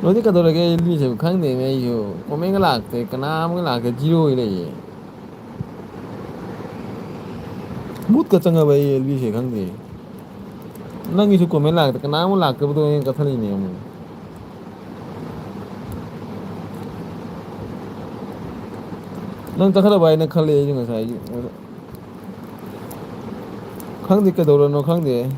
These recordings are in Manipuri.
Nanti kata lagi ilmu sih, kan deh, ayo, komen ngelak teh, kenapa ngelak teh zero ini ya. But kacang apa ya ilmu sih, kan deh. Nang isu komen lak teh, kenapa lak teh betul yang kata ini kamu. Nang tak ada bayi nak kali aja nggak saya. Kan deh kata orang kan deh.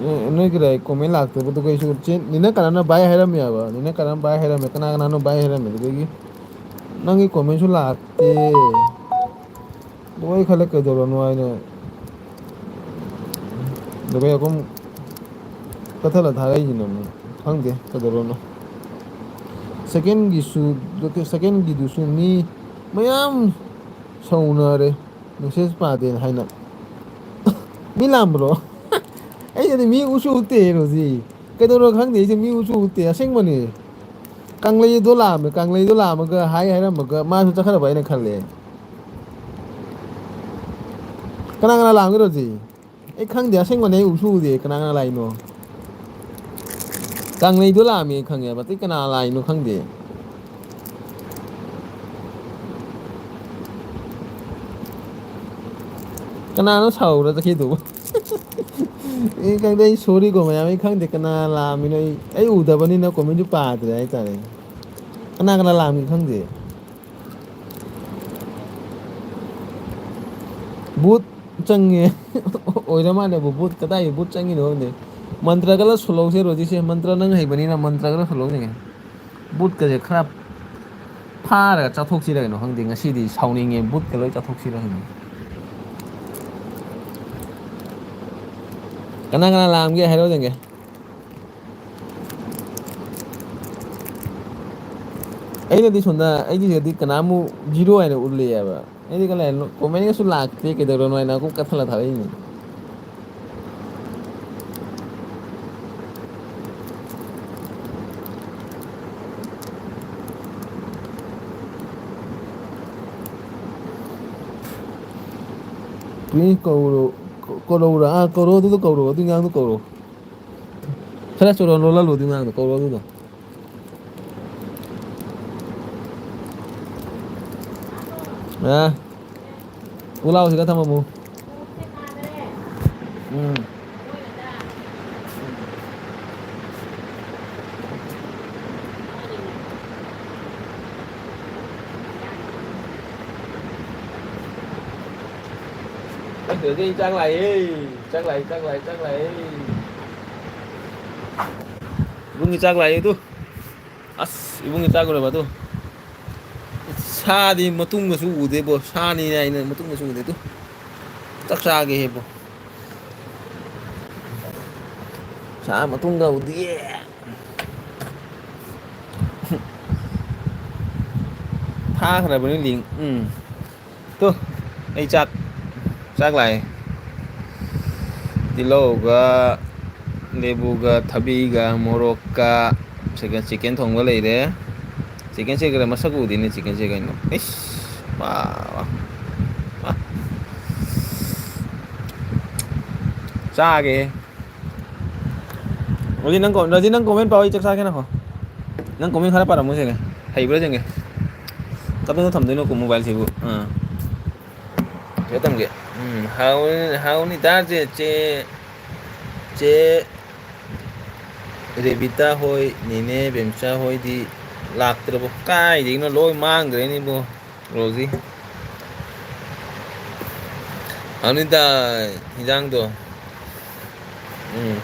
Ini kira komen lak teh betul kayak isu cint. Nina karena bayi heram ya ba, nina karena bayi heram ya, kenapa bayi heram ya, jadi. Nang i komen su lak teh. Boy khalek kata orang wahai Tapi aku kata lah thara ini namu, kan deh kata orang. Second gisu, second gisu ni, mayam saunare, message paden hai na. Milam bro, eh jadi mi usu ute rozi. Kado ro khang de je mi usu ute aseng mani. Kang lay do lam ga hai ram ga ma su chakhara bai na khalle. Kana lam gi rozi. Eh khang de aseng mani usu de kana lai no. Kang lay do lam mi khang ya bati kana lai no khang de. Kana no sau ra ki du. Eh kang de sorry ko ma mi khang de kana lam mi no ai u da bani na ko mi ju pa de ai ta le. Kana lam mi khang de. But changye oira mane bu but kadai but changi no ne mantra kala solo se roji se mantra nang hai bani na mantra kala solo ne but ka je khrap phara cha thok si ra no hang ding si di sauning nge but ka loi cha thok si ra no kana lam ge hai ro denge ai na di sonda ai di kana mu zero ai na ulle ya ba ai di kala no komen ga su lak te ke de ro no na ku ka thala tha ni Prince Koro tu Koro tu ngang tu Koro. Saya suruh lola lu tu ngang tu Koro tu. Nah, pulau sih kata mamu. Đi trang lại đi, trang lại. Ibungi trang lại tu. As, ibungi trang ko ba tu. Sa di matung ga su ude bo, sa ni na ina matung ga su ude tu. Tak sa ge he bo. Sa matung ga ude. Tha khana bani ling. Tu, ai chắc lại tiloga lebuga thabiga moroka chicken thong lấy đấy chicken sẽ cái masak udi ni chicken sẽ cái nó ish wow cha cái rồi nang comment bao chắc sao cái nào hả nang comment khá là para mua cái hay bữa cái các nó thầm tới nó cùng mobile thì cái tầm cái hau ni ta che Revita hoi nene bemsa hoi di lạc từ bộ cai thì nó lôi mang cái này bộ rồi gì 아니다 이장도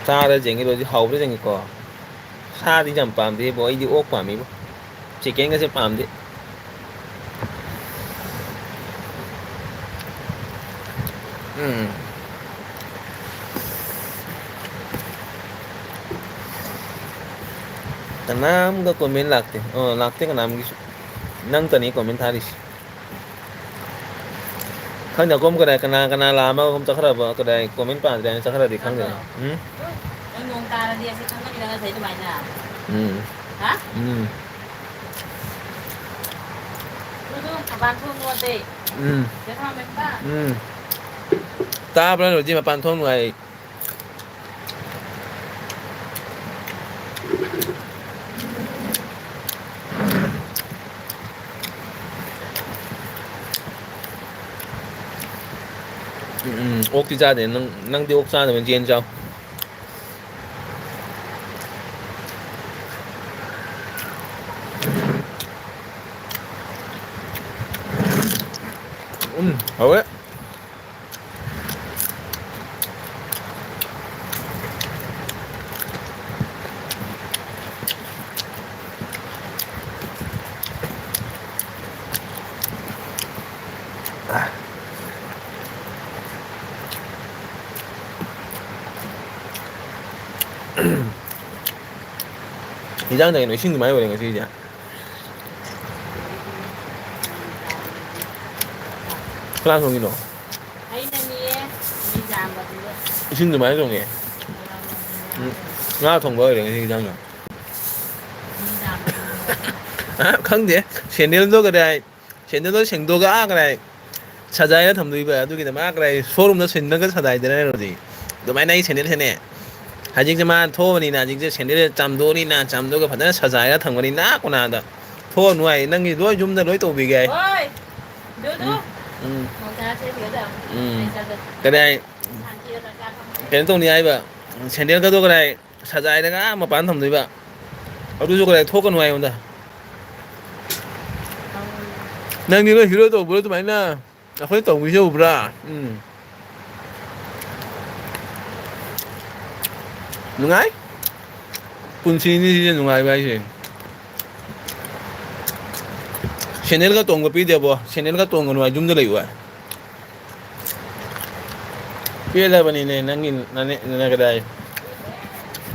차를 쟁이로지 하우를 쟁이고 사디 좀 밤디 뭐 이디 옥 밤이 뭐 치킨 것이 밤디 Tanam ka comment lakte lakte ka nam gisu nang tani comment haris khang ja kom ka dai kana lama kom chakra ba ka dai comment pa dai chakra di khang dai Ang ngong tara dia si kang kanila sa ito ba na? Ha? Tudo, kaban ko mo te. Dia tama ba? ta bra rồi ji ma pan thong ngai ốc đi ra để nâng đi ốc ra rồi mình chiên cho hầu ấy 이장 장에 신도 많이 버린 거지 이제 플란 송이노 Ay na niya, ni jamba dito. 신도 많이 송이 나 통보에 이제 이장이 Ni jamba dito. 아 강대 샌들도 그래 샌들도 생도가 그래 찾아야 탐도 입어야 두기 때문에 그래 소름도 샌는 거 찾아야 되는 거지 너 많이 나이 샌들 샌네 아직만 토원이나 아직 샌들 잠도리나 잠도가 받는 찾아야 탐거리 나고나다 토원 누아이 능이 누아 좀더 너희 또 비게 Hoy! Dudu! Ngong tara sa iyo daw. Ay sagot. 그래 Hanti na kakam. 걔는 또 니아이 봐 샌들 가도 그래 찾아야 내가 뭐 반탐도 입어 어두죠 그래 토건 와이 온다 năng đi nó hiểu đâu bữa tụi mày na phải tổng video bra đúng ấy 분신이 진짜 누가이 봐야지 샤넬가 똥거 비디오 봐 샤넬가 똥거 누가 좀 들어 이거 피엘라 버니네 năng 나네 나가다이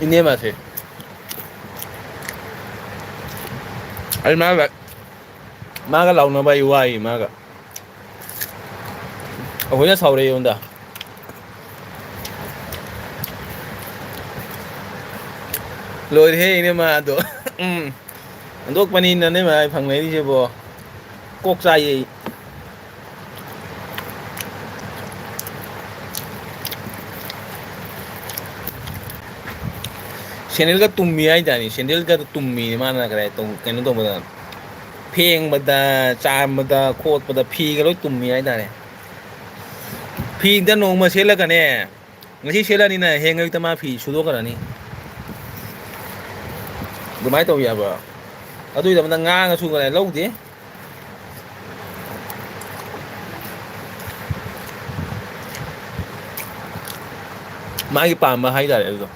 이네 마세 알마가 마가 나오나 봐 이와이 마가 그냥 서울에 온다 rồi thế nên mà đồ đồ panin này mà phẳng này đi chơi bò cốc dài gì channel ka tummi ai tani channel ka tummi mana kare tum kenu to bada pheng bada cham bada khot bada phi ka loi tummi ai tani phi da nong ma sela ka ne ngasi sela ni na hengai ta ma phi sudo ka ni dumai to ya ba adui da ma nga nga su ka lâu thế mai cái palm mà hay ra rồi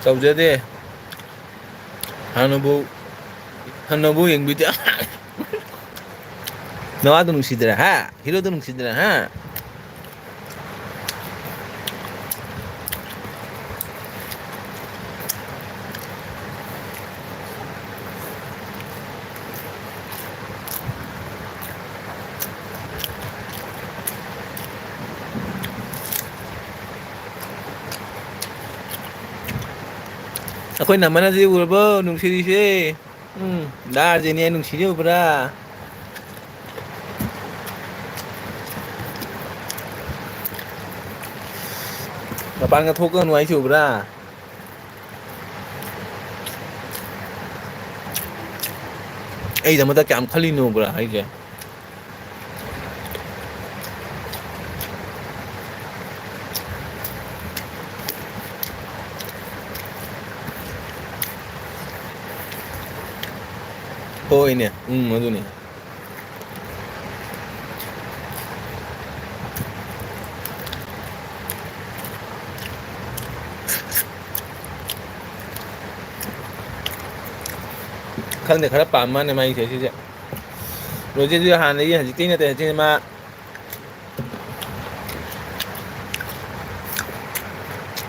tꯧꯖꯗꯦ ꯍꯥꯟꯅꯕꯨ ꯌꯦꯡꯕꯤꯗꯦ ꯅꯋꯥꯗꯣ ꯅꯨꯡꯁꯤꯗ꯭ꯔꯥ ꯍꯥ ꯍꯤꯔꯣꯗꯣ ꯅꯨꯡꯁꯤꯗ꯭ꯔꯥ ꯍꯥ Ako'y naman na siguro ba nung sirisye dahil niya nung siriyo bra kapan nga thok ang nuay siyo bra ay dama ta kam khali no bra ay je oh ini ya, aduh nih. ꯈꯪꯗꯦ ꯈꯔ ꯄꯥꯝ ꯃꯥꯅꯦ ꯃꯥꯒꯤ ꯁꯤꯁꯦ ꯔꯣꯖꯦꯁꯨ ꯍꯥꯟꯅꯗꯒꯤ ꯍꯧꯖꯤꯛꯇꯤ ꯅꯠꯇꯦ ꯍꯧꯖꯤꯛ ꯃꯥ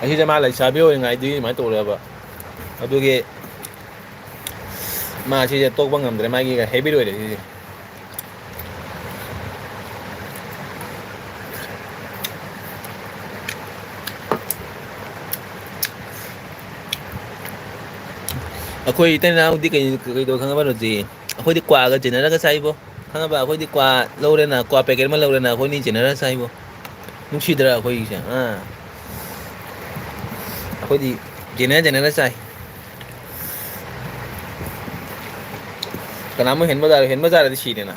ꯑꯁꯤꯗ ꯃꯥ ꯂꯩꯁꯥꯕꯤ ꯑꯣꯏꯔꯤꯉꯩꯗꯒꯤ ꯑꯗꯨꯃꯥꯏꯅ ꯇꯧꯔꯦꯕ ꯑꯗꯨꯒꯤ ꯃꯥ ꯁꯤꯁꯦ ꯇꯣꯛꯄ ꯉꯝꯗ꯭ꯔꯦ ꯃꯥꯒꯤ ꯍꯦꯕꯤꯠ ꯑꯣꯏꯔꯦ ꯁꯤꯁꯦ ꯑꯩꯈꯣꯏ ꯏꯇꯩ ꯏꯅꯥꯎꯗꯤ ꯀꯩꯗꯧ ꯈꯪꯉꯕ ꯔꯣꯖꯤ ꯑꯩꯈꯣꯏꯗꯤ ꯀ꯭ꯋꯥꯒ ꯆꯦꯟꯅꯔꯒ ꯆꯥꯏꯕꯣ ꯈꯪꯉꯕ ꯑꯩꯈꯣꯏꯗꯤ ꯀ꯭ꯋꯥ ꯂꯧꯔꯦꯅ ꯀ꯭ꯋꯥ ꯄꯦꯀꯦꯠ ꯑꯃ ꯂꯧꯔꯦꯅ ꯑꯩꯈꯣꯏꯅꯤ ꯆꯦꯟꯅꯔꯒ ꯆꯥꯏꯕꯣ ꯅꯨꯡꯁꯤꯗ꯭ꯔꯥ ꯑꯩꯈꯣꯏꯒꯤꯁꯦ ꯑꯩꯈꯣꯏꯗꯤ ꯖꯦꯟꯅꯔ ꯆꯥꯏ ꯀꯅꯥꯃꯨꯛ ꯍꯦꯟꯕ ꯇꯥꯔꯗꯤ ꯁꯤꯔꯦꯅ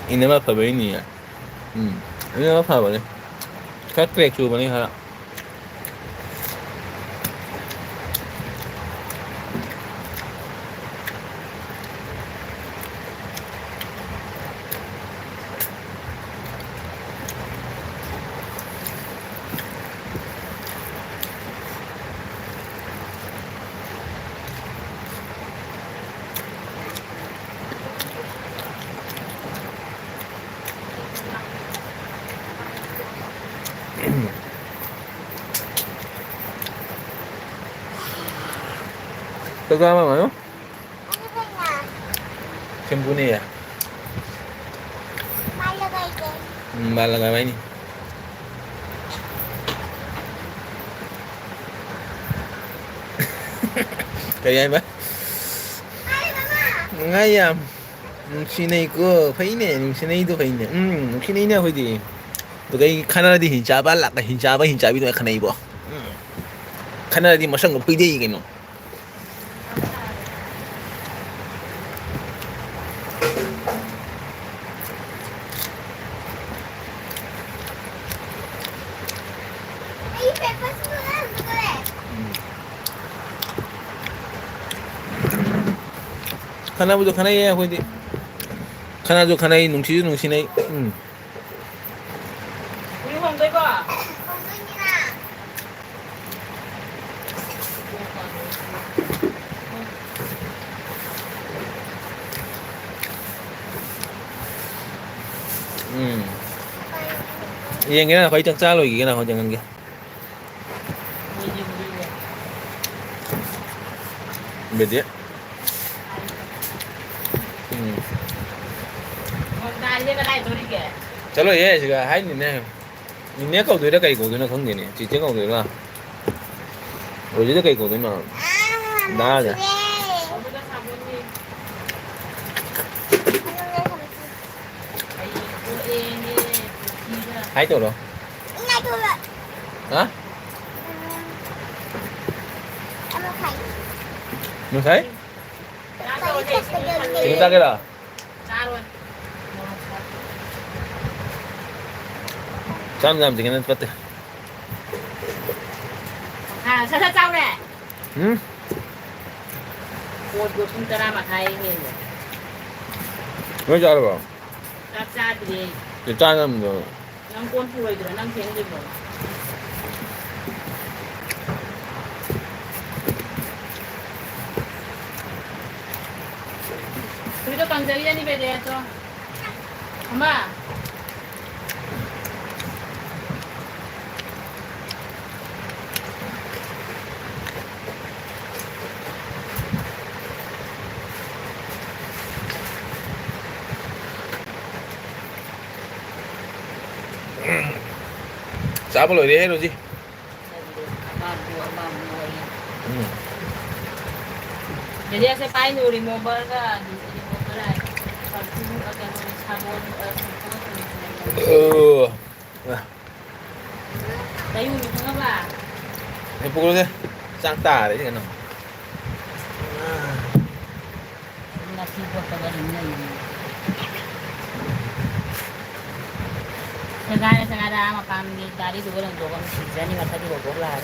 ꯏꯅꯦꯃ ꯐꯕꯩꯅꯤ ꯏꯅꯦꯃ ꯐꯕꯅꯦ ꯈꯔ ꯀ꯭ꯔꯦꯛ ꯆꯨꯕꯅꯤ ꯈꯔ Teka mama, ano? Ano ba nga? Simbuni ya? Malagay din. Malagay ba ini? Kaya ba? Ay, mama! Ngayam. Nung sinay ko, paine. Nung sinay do paine. Nung sinay na ako di. Tugay kana di hinchaba lak hinchabi do kanay bo. Kana di masang pide gino. Ay, pepas mo lang. Dali. Kana do kanay ya ako di. Kana do kanay nung sinay. 우리 홍대 봐. Kukunin na. Yang cái nào phải chắc chắn rồi cái nào không chẳng cái. Biết chứ. Chalo ye siga hai ni ne kau tu dah kai kau tu na khang ni chỉ kau tu na rồi chỉ kai kau tu na Ah, dah dah Ano nga sabi? hai tu rồi Inay ko ba? hả Ano kayo? nó thấy chúng ta cái đó Sam làm gì cái này bắt được 살살 싸우래. 응 옷 요즘 따라 막 다행이네. 왜 잘해 짭짤들이 봐 짜는 거 난 꼰푸로 들어 난 괜히 뭐. 그래도 강자기자니 배대야죠. 엄마. Sao rồi đi hết rồi gì Jadi saya pakai nu remover kan, remover lah. Parfum atau sabun, tayo gitu nggak lah? em pukul deh sang tà đấy chứ nào Nasi buat kabarnya ini. Segala macam ni tadi tu orang doang sisa ni masa di bawah lah.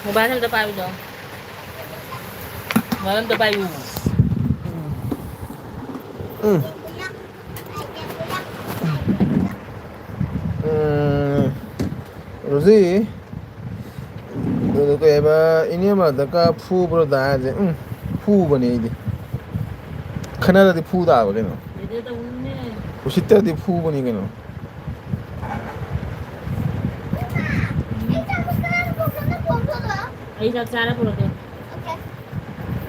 Mobile am tapayo daw. Mobile am tapayo. Rosie, dulu kayak apa ini mah deka fu bro dah aja, fu bani ini, kenapa di fu dah boleh no? Dede daw unne. Usita di fu bani kan no? Ay nagsara po daw. Okay.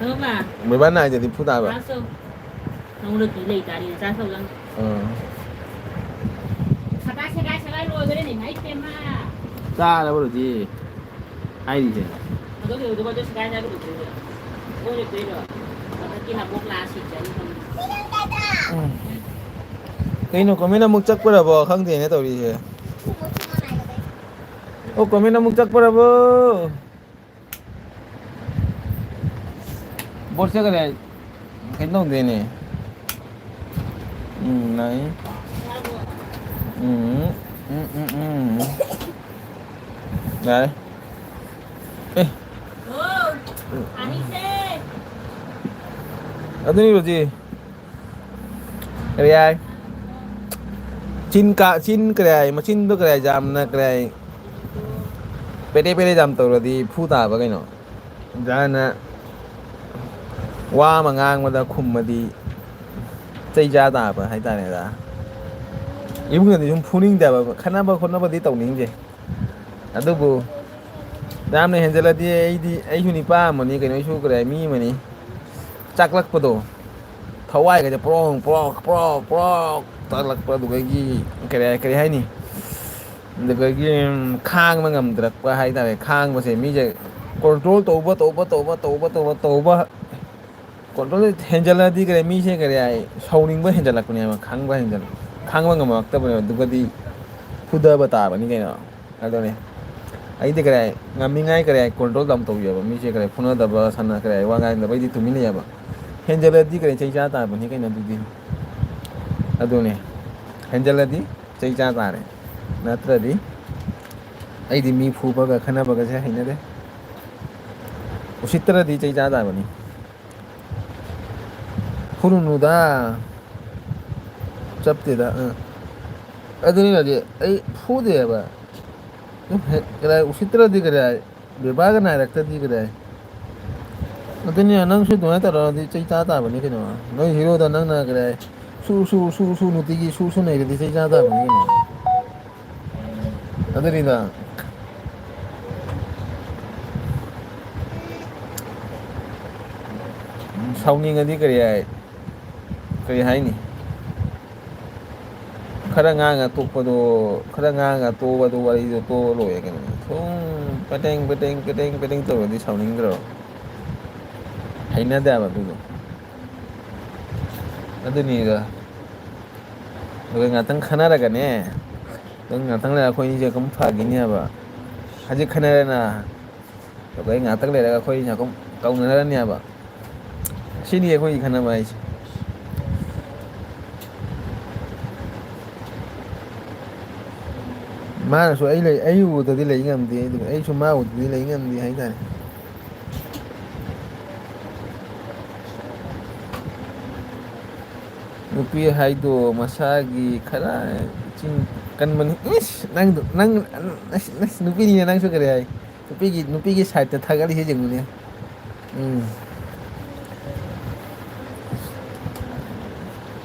Ano ba? May ba na aja di fu dah ba? Kaso. Nang ulo kilay tari na sasaw lang. Sakay ro dere ni mai tema. Sa na bro ji, ai di je. Ano ko do ba do sakay na ro do. Ko ni pero. Bakit kinabok lasik dyan. Kaya no kami na mugchak para ba kang din ito ri je. Oh kami na mugchak para ba. Bolsa ka rin. Kaya din eh. Nai. Đấy. Ê, Oh! Anise! ở đây là gì? Cái này ai? Chin cái này mà chin cái này jam na cái này. Pede jam tàu là đi phu ta vào cái nó. Ra na. Wa mà ngang mà da khum mà đi. Chơi ra ta vào hay ta này ra. 이분은 좀 푸닝데 봐. 카나바 코나바 디 떠닝제. 아두부. 다음에 현절라디 에이디 에이훈이 빠 뭐니 그네 슈 그래 미 뭐니. 짝락포도. 더와이 그저 프롱 짝락포도 거기 그래 하니. 근데 거기 캉만 감드락과 하이다에 캉 뭐세 미제 컨트롤 또버 컨트롤 현절라디 그래 미세 그래 서우닝버 현절락꾸냐 막 캉바 현절. Khang bang mak ta bane duga di phuda bata bani kai no ado ne ai de kare ngami ngai kare control dam to ya ba mi che kare phuna da ba sana kare wa ngai da bai di tumi ne ya ba henjala di kare chai cha ta bani kai na du di ado ne henjala di chai cha ta re natra di ai di mi phu ba ga khana ba ga se haina de usitra di chai cha ta bani phunu da 잡대다. 아들이 어디 이 푸드야 봐. 그래 우시트라디 그래. 배바가 나락다디 그래. 어떤이 안앙수 돈에 따라디 찌짜다 보니 그노. 너 히로다 낭나 그래. 수수 누디기 수수네 이렇게 찌짜다 보니 그노. 아들이다. 사우닝어디 그래. 그래 하이니. khara nga to pado khara nga to pado wari to lo ya kan thong peteng to di sauning gro haina da ba tu adu ni ga nga tang khana ra ga ne nga tang la khoi je kam pha gi nya ba haji khana na to nga tang le ga khoi nya kom kau na ra nya ba sini khoi khana ba mà số ấy là ấy u từ đi lấy ngầm thì ấy số mà từ đi lấy ngầm thì hay này nupi hay do masagi kara cing kan man nang nupi ni nang so kare nupi ki side ta thagali he jeng ne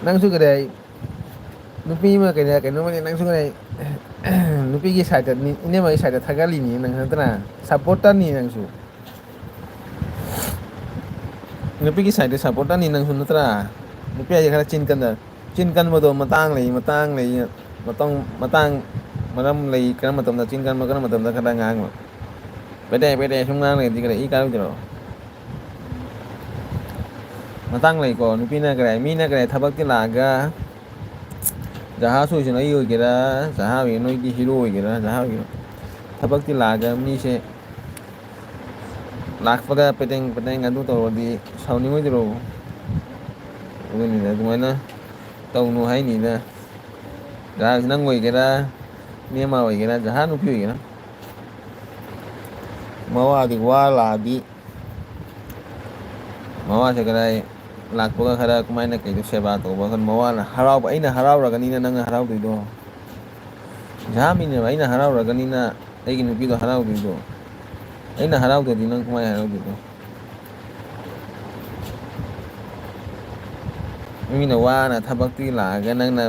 nang so kare nupi ma kare no man nang so kare nupi ki side ni ini mai side thagali ni nang hantana supporter ni nang su nupi ki side supporter ni nang su natra nupi aja kara chin kan mo do matang lei matang maram lei kan matam da chin kan ma kan matam da kada ngang ma pede sung ngang lei di kare I ka jero matang lei ko nupi na kare mi na kare thabak ti laga jaha su jina iyo gira jaha wi no ki hero gira jaha wi thabak ti laga mi se lak paga peteng adu to di sauni mo jero uni na dumana tau nu hai ni na ga nang ngoi gira ni ma wi gira jaha nu pi gira ꯃꯋꯥꯗꯤ ꯋꯥ ꯂꯥꯛꯑꯗꯤ ꯃꯋꯥꯁꯦ ꯀꯗꯥꯏ ꯂꯥꯛꯄꯒ ꯈꯔ ꯀꯃꯥꯏꯅ ꯀꯩꯗꯣ ꯁꯦꯕꯥ ꯇꯧꯕ ꯈꯔ ꯃꯋꯥꯅ ꯍꯔꯥꯎꯕ ꯑꯩꯅ ꯍꯔꯥꯎꯔꯒꯅꯤꯅ ꯅꯪꯅ ꯍꯔꯥꯎꯗꯣꯏꯗꯣ ꯌꯥꯝꯃꯤꯅꯦꯕ ꯑꯩꯅ ꯍꯔꯥꯎꯔꯒꯅꯤꯅ ꯑꯩꯒꯤ ꯅꯨꯄꯤꯗꯣ ꯍꯔꯥꯎꯗꯣꯏꯗꯣ ꯑꯩꯅ ꯍꯔꯥꯎꯗ꯭ꯔꯗꯤ ꯅꯪ ꯀꯃꯥꯏꯅ ꯍꯔꯥꯎꯗꯣꯏꯅꯣ ꯃꯤꯅ ꯋꯥꯅ ꯊꯕꯛꯇꯤ ꯂꯥꯛꯑꯒ ꯅꯪꯅ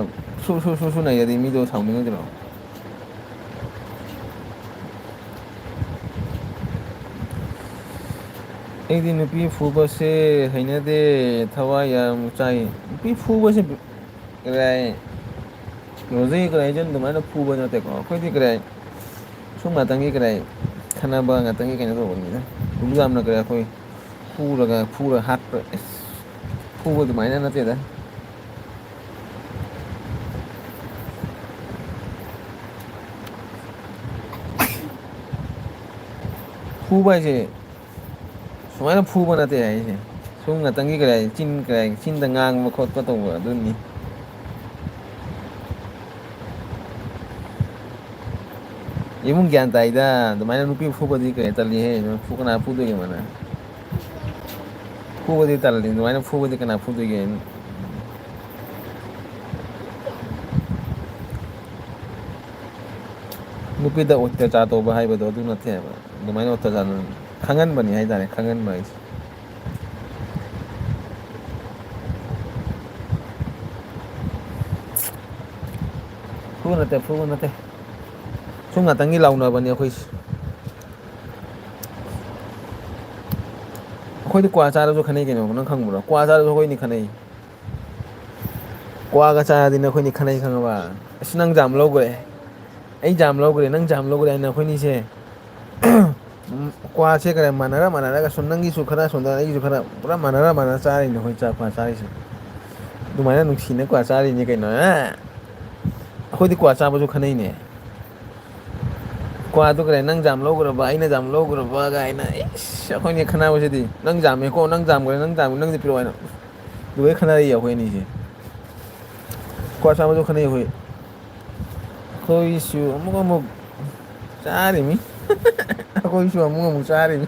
ꯁꯨ ꯅꯩꯔꯗꯤ ꯃꯤꯗꯣ ꯁꯥꯎꯅꯤꯡꯉꯣꯏꯗ꯭ꯔꯣ ꯑꯩꯗꯤ ꯅꯨꯄꯤ ꯐꯨꯕꯁꯦ ꯍꯩꯅꯗꯦ ꯊꯋꯥꯏ ꯌꯥꯝ ꯆꯥꯏ ꯅꯨꯄꯤ ꯐꯨꯕꯁꯦ ꯀꯔꯥꯏ ꯔꯣꯖꯩ ꯀꯔꯥꯏꯖꯟ ꯑꯗꯨꯃꯥꯏꯅ ꯐꯨꯕ ꯅꯠꯇꯦꯀꯣ ꯑꯩꯈꯣꯏꯗꯤ ꯀꯔꯥꯏ ꯁꯨꯝ ꯉꯥꯛꯇꯪꯒꯤ ꯀꯔꯥꯏ ꯈꯟꯅꯕ ꯉꯥꯛꯇꯪꯒꯤ ꯀꯩꯅꯣ ꯇꯧꯕꯅꯤꯅ ꯑꯗꯨꯛ ꯌꯥꯝꯅ ꯀꯔꯤ ꯑꯩꯈꯣꯏ ꯐꯨꯔ ꯍꯥꯠꯄ ꯐꯨꯕ ꯑꯗꯨꯃꯥꯏꯅ ꯅꯠꯇꯦꯗ ꯐꯨꯕ ꯍꯥꯏꯁꯦ ꯁꯨꯃꯥꯏꯅ ꯐꯨꯕ ꯅꯠꯇꯦ ꯍꯥꯏꯁꯦ ꯁꯨꯝ ꯉꯥꯛꯇꯪꯒꯤ ꯀꯔꯥꯏ ꯆꯤꯟꯗ ꯉꯥꯡꯕ ꯈꯣꯠꯄ ꯇꯧꯕ ꯑꯗꯨꯅꯤ ꯏꯕꯨꯡ ꯒ꯭ꯌꯥꯟ ꯇꯥꯏꯗ ꯑꯗꯨꯃꯥꯏꯅ ꯅꯨꯄꯤ ꯐꯨꯕꯗꯤ ꯀꯩ ꯇꯜꯂꯤꯍꯦ ꯀꯅꯥ ꯐꯨꯗꯣꯏꯒꯦ ꯑꯗꯨꯃꯥꯏꯅ ꯐꯨꯕꯗꯤ ꯇꯜꯂꯤ ꯑꯗꯨꯃꯥꯏꯅ ꯐꯨꯕꯗꯤ ꯀꯅꯥ ꯐꯨꯗꯣꯏꯒꯦ ꯅꯨꯄꯤꯗ ꯑꯣꯠꯇꯦꯆꯥꯔ ꯇꯧꯕ ꯍꯥꯏꯕꯗꯣ ꯑꯗꯨ ꯅꯠꯇꯦꯕ ꯑꯗꯨꯃꯥꯏꯅ ꯑꯣꯠꯇꯦꯆꯥꯔ ꯈꯪꯍꯟꯕꯅꯤ ꯍꯥꯏꯇꯥꯔꯦ ꯈꯪꯍꯟꯕ ꯍꯥꯏꯁꯦ ꯐꯨꯕ ꯅꯠꯇꯦ ꯁꯨꯝ ꯉꯥꯛꯇꯪꯒꯤ ꯂꯥꯎꯅꯕꯅꯦ ꯑꯩꯈꯣꯏꯁꯦ ꯑꯩꯈꯣꯏꯗꯤ ꯀ꯭ꯋꯥ ꯆꯥꯔꯁꯨ ꯈꯟꯅꯩ ꯀꯩꯅꯣ ꯅꯪ ꯈꯪꯕ꯭ꯔꯣ ꯀ꯭ꯋꯥ ꯆꯥꯔꯁꯨ ꯑꯩꯈꯣꯏꯅꯤ ꯈꯟꯅꯩ ꯀ꯭ꯋꯥꯒ ꯆꯥꯔꯗꯤ ꯅꯈꯣꯏꯅꯤ ꯈꯟꯅꯩ ꯈꯪꯉꯕ ꯑꯁ ꯅꯪ ꯖꯥꯝ ꯂꯧꯈ꯭ꯔꯦ ꯑꯩ ꯖꯥꯝ ꯂꯧꯈ꯭ꯔꯦ ꯅꯪ ꯖꯥꯝ ꯂꯧꯈ꯭ꯔꯦ ꯍꯥꯏꯅ ꯑꯩꯈꯣꯏꯅꯤꯁꯦ ꯀ꯭ꯋꯥꯁꯦ ꯈꯔ ꯃꯥꯟꯅꯔꯒ ꯁꯨꯝ ꯅꯪꯒꯤꯁꯨ ꯈꯔ ꯁꯣꯝꯗ ꯑꯩꯒꯤꯁꯨ ꯈꯔ ꯄꯨꯔꯥ ꯃꯥꯟꯅꯔ ꯆꯥꯔꯤꯅꯦ ꯑꯩꯈꯣꯏ ꯀ꯭ꯋꯥ ꯆꯥꯔꯤꯁꯦ ꯑꯗꯨꯃꯥꯏꯅ ꯅꯨꯡꯁꯤꯅ ꯀ꯭ꯋꯥ ꯆꯥꯔꯤꯅꯤ ꯀꯩꯅꯣ ꯑꯩꯈꯣꯏꯗꯤ ꯀ꯭ꯋꯥ ꯆꯥꯕꯁꯨ ꯈꯟꯅꯩꯅꯦ ꯀ꯭ꯋꯥꯗꯨ ꯀꯔꯦ ꯅꯪ ꯖꯥꯝ ꯂꯧꯈ꯭ꯔꯕ ꯑꯩꯅ ꯖꯥꯝ ꯂꯧꯈ꯭ꯔꯕ ꯒꯥꯏꯅ ꯏꯁ ꯑꯩꯈꯣꯏꯅꯤ ꯈꯟꯅꯕꯁꯤꯗꯤ ꯅꯪ ꯖꯥꯝꯃꯦꯀꯣ ꯅꯪ ꯖꯥꯝꯈ꯭ꯔꯦ ꯅꯪꯗꯤ ꯄꯤꯔꯛꯑꯣ ꯍꯥꯏꯅ ꯑꯗꯨꯒꯩ ꯈꯟꯅꯔꯛꯏ ꯑꯩꯈꯣꯏ ꯑꯅꯤꯁꯦ ꯀ꯭ꯋꯥ ꯆꯥꯕꯁꯨ ꯈꯟꯅꯩ ꯑꯩꯈꯣꯏꯁꯨ ꯑꯃꯨꯛ ꯆꯥꯔꯤꯃꯤ ꯑꯩꯈꯣꯏꯁꯨ ꯑꯃꯨꯛ ꯆꯥꯔꯤꯃꯤ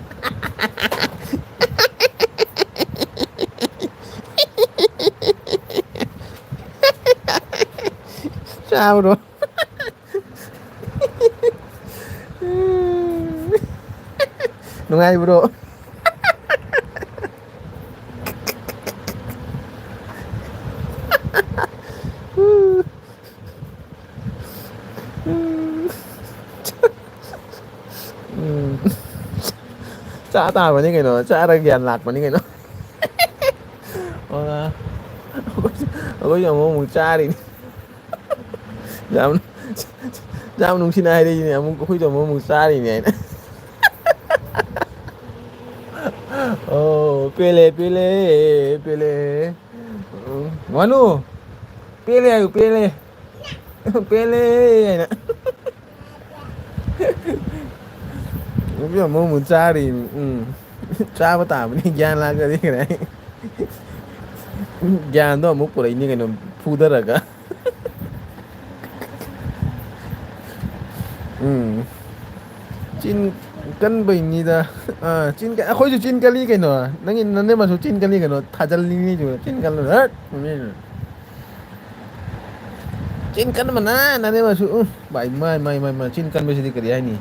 ꯆꯥꯕꯔꯣ ꯅꯨꯡꯉꯥꯏꯕ꯭ꯔꯣ ꯎꯝ ꯆꯥ ꯇꯥꯕꯅꯤ ꯀꯩꯅꯣ ꯆꯥꯔꯒ ꯒ꯭ꯌꯥꯟ ꯂꯥꯛꯄꯅꯤ ꯀꯩꯅꯣ ꯑꯩꯈꯣꯏꯁꯨ ꯑꯃꯨꯛ ꯆꯥꯔꯤꯅꯤ ꯌꯥꯝ ꯅꯨꯡꯁꯤꯅ ꯍꯥꯏꯔꯛꯏꯅꯦ ꯑꯩꯈꯣꯏꯁꯨ ꯑꯃꯨꯛ ꯆꯥꯔꯤꯅꯦ ꯍꯥꯏꯅ ꯑꯣ ꯄꯦꯂꯦ ꯃꯅꯨ ꯄꯦꯂꯦ ꯍꯥꯏꯌꯨ ꯄꯦꯂꯦ ꯍꯥꯏꯅ ꯑꯃꯨꯛ ꯆꯥꯔꯤꯅꯤ ꯆꯥꯕ ꯇꯥꯕꯅꯤ ꯒ꯭ꯌꯥꯟ ꯂꯥꯛꯑꯒꯗꯤ ꯒ꯭ꯌꯥꯟꯗꯣ ꯑꯃꯨꯛ ꯄꯨꯔꯛꯏꯅꯤ ꯀꯩꯅꯣ ꯐꯨꯊꯔꯒ ꯎꯝ ꯆꯤꯟ ꯀꯟꯕꯩꯅꯤꯗ ꯑꯩꯈꯣꯏꯁꯨ ꯆꯤꯟ ꯀꯜꯂꯤ ꯀꯩꯅꯣ ꯅꯪꯒꯤ ꯅꯅꯦꯝꯃꯁꯨ ꯆꯤꯟ ꯀꯜꯂꯤ ꯀꯩꯅꯣ ꯊꯥꯖꯤꯜꯂꯤꯅꯤꯁꯨ ꯆꯤꯟ ꯀꯜꯂ ꯆꯤꯟ ꯀꯟꯕꯅ ꯅꯅꯦꯝꯃꯁꯨ ꯃꯥꯏ ꯆꯤꯟ ꯀꯟꯕꯁꯤꯗꯤ ꯀꯔꯤ ꯍꯥꯏꯅꯤ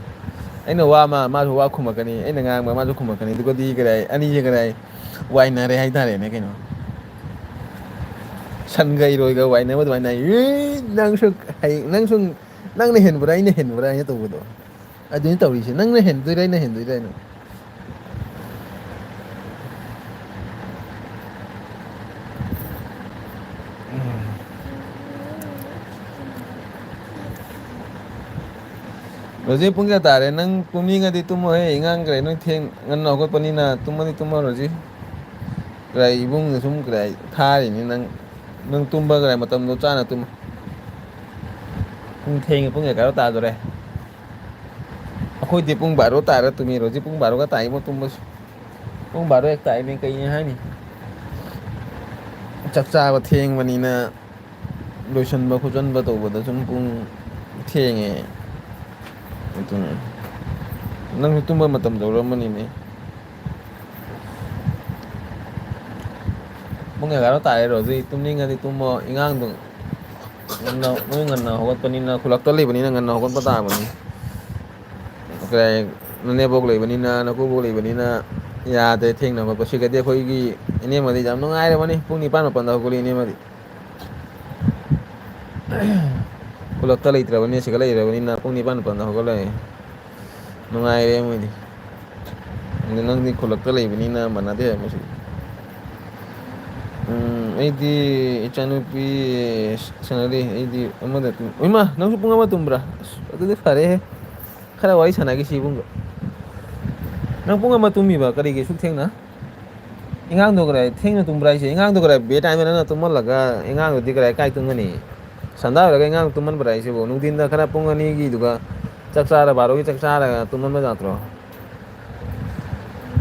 ꯑꯩꯅ ꯋꯥ ꯃꯥꯁꯨ ꯋꯥ ꯈꯨꯝꯃꯛꯀꯅꯤ ꯑꯩꯅ ꯉꯥꯡꯕ ꯃꯥꯁꯨ ꯈꯨꯝꯃꯛꯀꯅꯤ ꯑꯗꯨꯒꯗꯤ ꯀꯗꯥꯏ ꯑꯅꯤꯁꯦ ꯀꯗꯥꯏ ꯋꯥꯏꯅꯔꯦ ꯍꯥꯏꯇꯥꯔꯦꯅꯦ ꯀꯩꯅꯣ ꯁꯟꯒ ꯏꯔꯣꯏꯒ ꯋꯥꯏꯅꯕ ꯑꯗꯨꯃꯥꯏꯅ ꯅꯪꯅ ꯍꯦꯟꯕ꯭ꯔꯥ ꯑꯩꯅ ꯍꯦꯟꯕ꯭ꯔꯥ ꯍꯥꯏꯅ ꯇꯧꯕꯗꯣ ꯑꯗꯨꯅꯤ ꯇꯧꯔꯤꯁꯦ ꯅꯪꯅ ꯍꯦꯟꯗꯣꯏꯔꯥ ꯑꯩꯅ ꯍꯦꯟꯗꯣꯏꯔꯥ ꯍꯥꯏꯅ ꯔꯣꯖꯤ ꯄꯨꯡ ꯀꯌꯥ ꯇꯥꯔꯦ ꯅꯪ ꯇꯨꯝꯅꯤꯡꯉꯗꯤ ꯇꯨꯝꯃꯣꯍꯦ ꯉꯥꯡꯈ꯭ꯔꯦ ꯅꯣꯏ ꯉꯟꯅ ꯍꯧꯒꯠꯄꯅꯤꯅ ꯇꯨꯝꯃꯗꯤ ꯇꯨꯝꯃꯣ ꯔꯣꯖꯤ ꯀꯔꯥꯏ ꯏꯕꯨꯡꯅ ꯁꯨꯝ ꯀꯔꯥꯏ ꯊꯥꯔꯤꯅꯤ ꯅꯪ ꯇꯨꯝꯕ ꯀꯔꯥꯏ ꯃꯇꯝꯗꯣ ꯆꯥꯅ ꯇꯨꯝꯃꯨ ꯄꯨꯡ ꯊꯦꯡꯉꯦ ꯄꯨꯡ ꯀꯌꯥ ꯇꯥꯗꯣꯔꯦ ꯑꯩꯈꯣꯏꯗꯤ ꯄꯨꯡ ꯕꯥꯔꯣ ꯇꯥꯔ ꯇꯨꯝꯃꯤ ꯔꯣꯖꯤ ꯄꯨꯡ ꯕꯥꯔꯣꯒ ꯇꯥꯏꯉꯣ ꯇꯨꯝꯕꯁꯨ ꯄꯨꯡ ꯕꯥꯔꯣ ꯍꯦꯛ ꯇꯥꯏꯅꯦ ꯀꯩꯅꯤ ꯍꯥꯏꯅꯤ ꯆꯥꯛ ꯆꯥꯕ ꯊꯦꯡꯕꯅꯤꯅ ꯂꯣꯏꯁꯤꯟꯕ ꯈꯣꯠꯆꯟꯕ ꯇꯧꯕꯗ ꯁꯨꯝ ꯄꯨꯡ ꯊꯦꯡꯉꯦ ꯑꯗꯨꯅ Nang tumba matam dawramani. Mungkin kalau tayo rozi tumninga di tumo ingang dong ngana hokat panina kulak tali panina ngana hokat patama ni. Kaya nanebok lay panina nakubok lay panina ya te thing na pasi kadi khoi gi ini madi jam no ngai re mani pung ni pan panda ko ini madi kulak tali tra bani sikala ira panina pung ni pan panda ko lay no ngai re madi nang ni kulak tali panina manade masi Aidi ichanupi sanali aidi amada tu. Uima nang su punga matumbra. Atu de fare khara wai sanagi si bunga. Nang punga matumi ba kari ge suk theng na. Ingang do krai theng na tumbra ise ingang do krai be time na tumal laga ingang do dikrai kai tungani. Sanda laga ingang tuman brai se bo nung din da khara punga ni gi duga chaksara baro gi chaksara tuman ma jatro.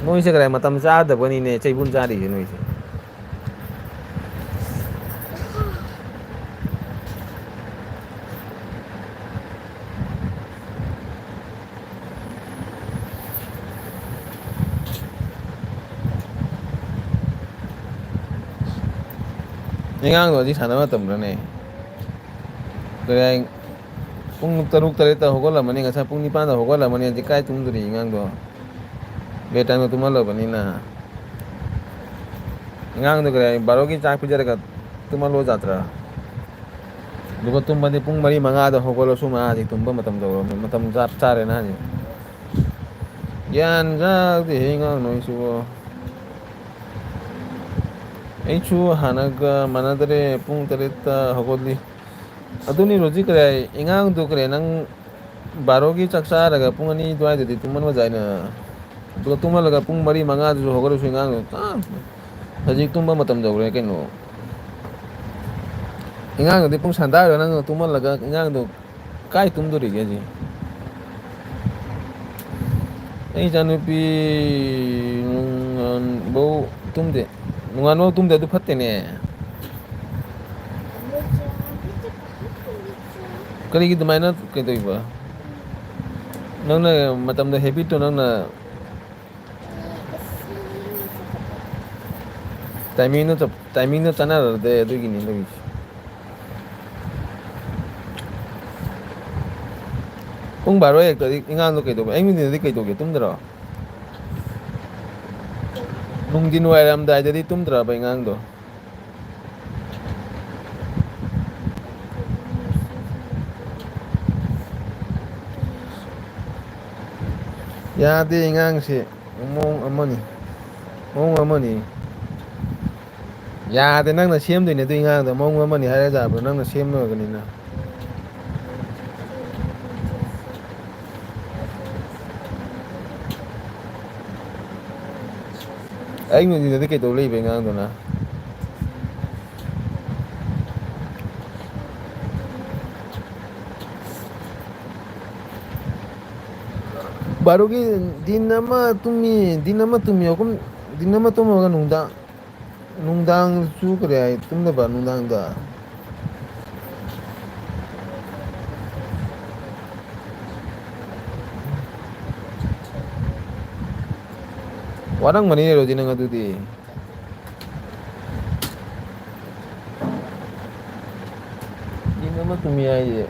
Noi se krai matam cha da bani ne chaibun cha ri noi se. Ingang do di sana matam ne. Kaya pung taruk tarita hogola mani ngasa pung ni panda hogola mani di kai tum duri ingang do. Be time tumal lo bani na. Ingang do kaya baro ki chak pijar ka tumal lo jatra. Dugo tum bani pung mari manga do hogola suma di tumba matam do matam jap chare na ni. Yan ja di ingang no isu. Eichu hanaga manadare pung tarita hogoli. Aduni roji kare ingang do kare nang barogi chaksa raga pung ani dwai de tuman ma jaina do tumal laga pung mari manga jo hogoro su ingang ta haji tumba matam jawre ke no ingang de pung sanda ro nang tumal laga ingang do kai tum do ri ge ji ei janupi bo tumde nungano tumde du phatte ne kali gi dumaina ke doiba nangna matamda habit to nangna timing no chana de du gi ni logi pung baro ek to ingang do ke do ai min de ke do ke tum dra nung din wa ram da de tum dra ba ingang do ya de ingang si mong amani ya de nang na sem de ne de ingang do mong amani ha ja ba nang na sem no ga ni na ai min de ke do le ba ingang do na barugi dinama tumi okum dinama tumo ga nungdang su kare tumda ba nungdang da warang mani ro dinanga dudi dinama tumi ai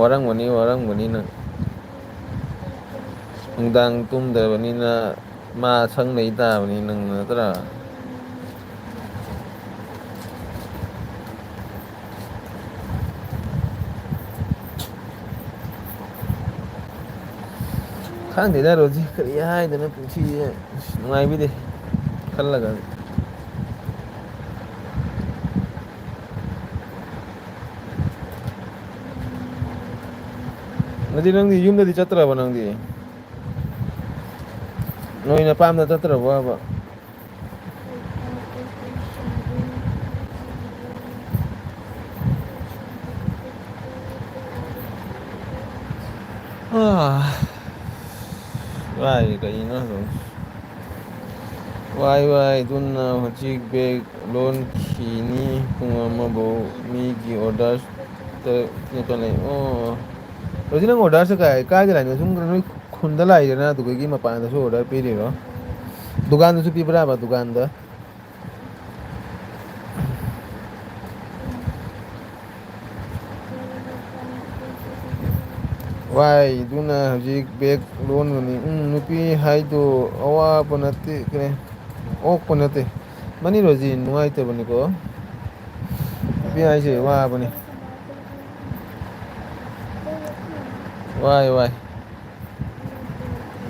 orang mani na nungdang tumda bani na ma sang nei ta bani nang na tra khang de da roji kari hai da na puchi ngai bi de khallaga Nadi nang di yum di chatra ba nang di noi na pam na chatra ba ah ꯋꯥꯏ ꯀꯩꯅꯣ ꯑꯗꯨꯝ ꯋꯥꯏ ꯑꯗꯨꯅ ꯍꯧꯖꯤꯛ ꯕꯦꯛ ꯂꯣꯟꯈꯤꯅꯤ ꯄꯨꯡ ꯑꯃꯐꯥꯎ ꯃꯤꯒꯤ ꯑꯣꯔꯗꯔ ꯂꯩ ꯑꯣ ꯍꯧꯖꯤꯛ ꯅꯪ ꯑꯣꯔꯗꯔꯁꯦ ꯀꯥꯏꯗ ꯂꯥꯛꯏꯅꯣ ꯁꯨꯝ ꯅꯣꯏ ꯈꯨꯟꯗ ꯂꯥꯛꯏꯔꯅ ꯑꯗꯨꯗꯒꯤ ꯃꯄꯥꯟꯗꯁꯨ ꯑꯣꯔꯗꯔ ꯄꯤꯔꯤꯔꯣ ꯗꯨꯀꯥꯟꯗꯁꯨ ꯄꯤꯕ꯭ꯔꯥꯕ ꯗꯨꯀꯥꯟꯗ ꯋꯥꯏ ꯑꯗꯨꯅ ꯍꯧꯖꯤꯛ ꯕꯦꯛ ꯂꯣꯟꯒꯅꯤ ꯅꯨꯄꯤ ꯍꯥꯏꯗꯣ ꯑꯋꯥꯕ ꯅꯠꯇꯦ ꯀꯔꯤ ꯑꯣꯛꯄ ꯅꯠꯇꯦ ꯃꯅꯤ ꯔꯣꯖꯤ ꯅꯨꯡꯉꯥꯏꯇꯕꯅꯤꯀꯣ ꯅꯨꯄꯤ ꯍꯥꯏꯁꯦ ꯋꯥꯕꯅꯤ ꯋꯥꯏ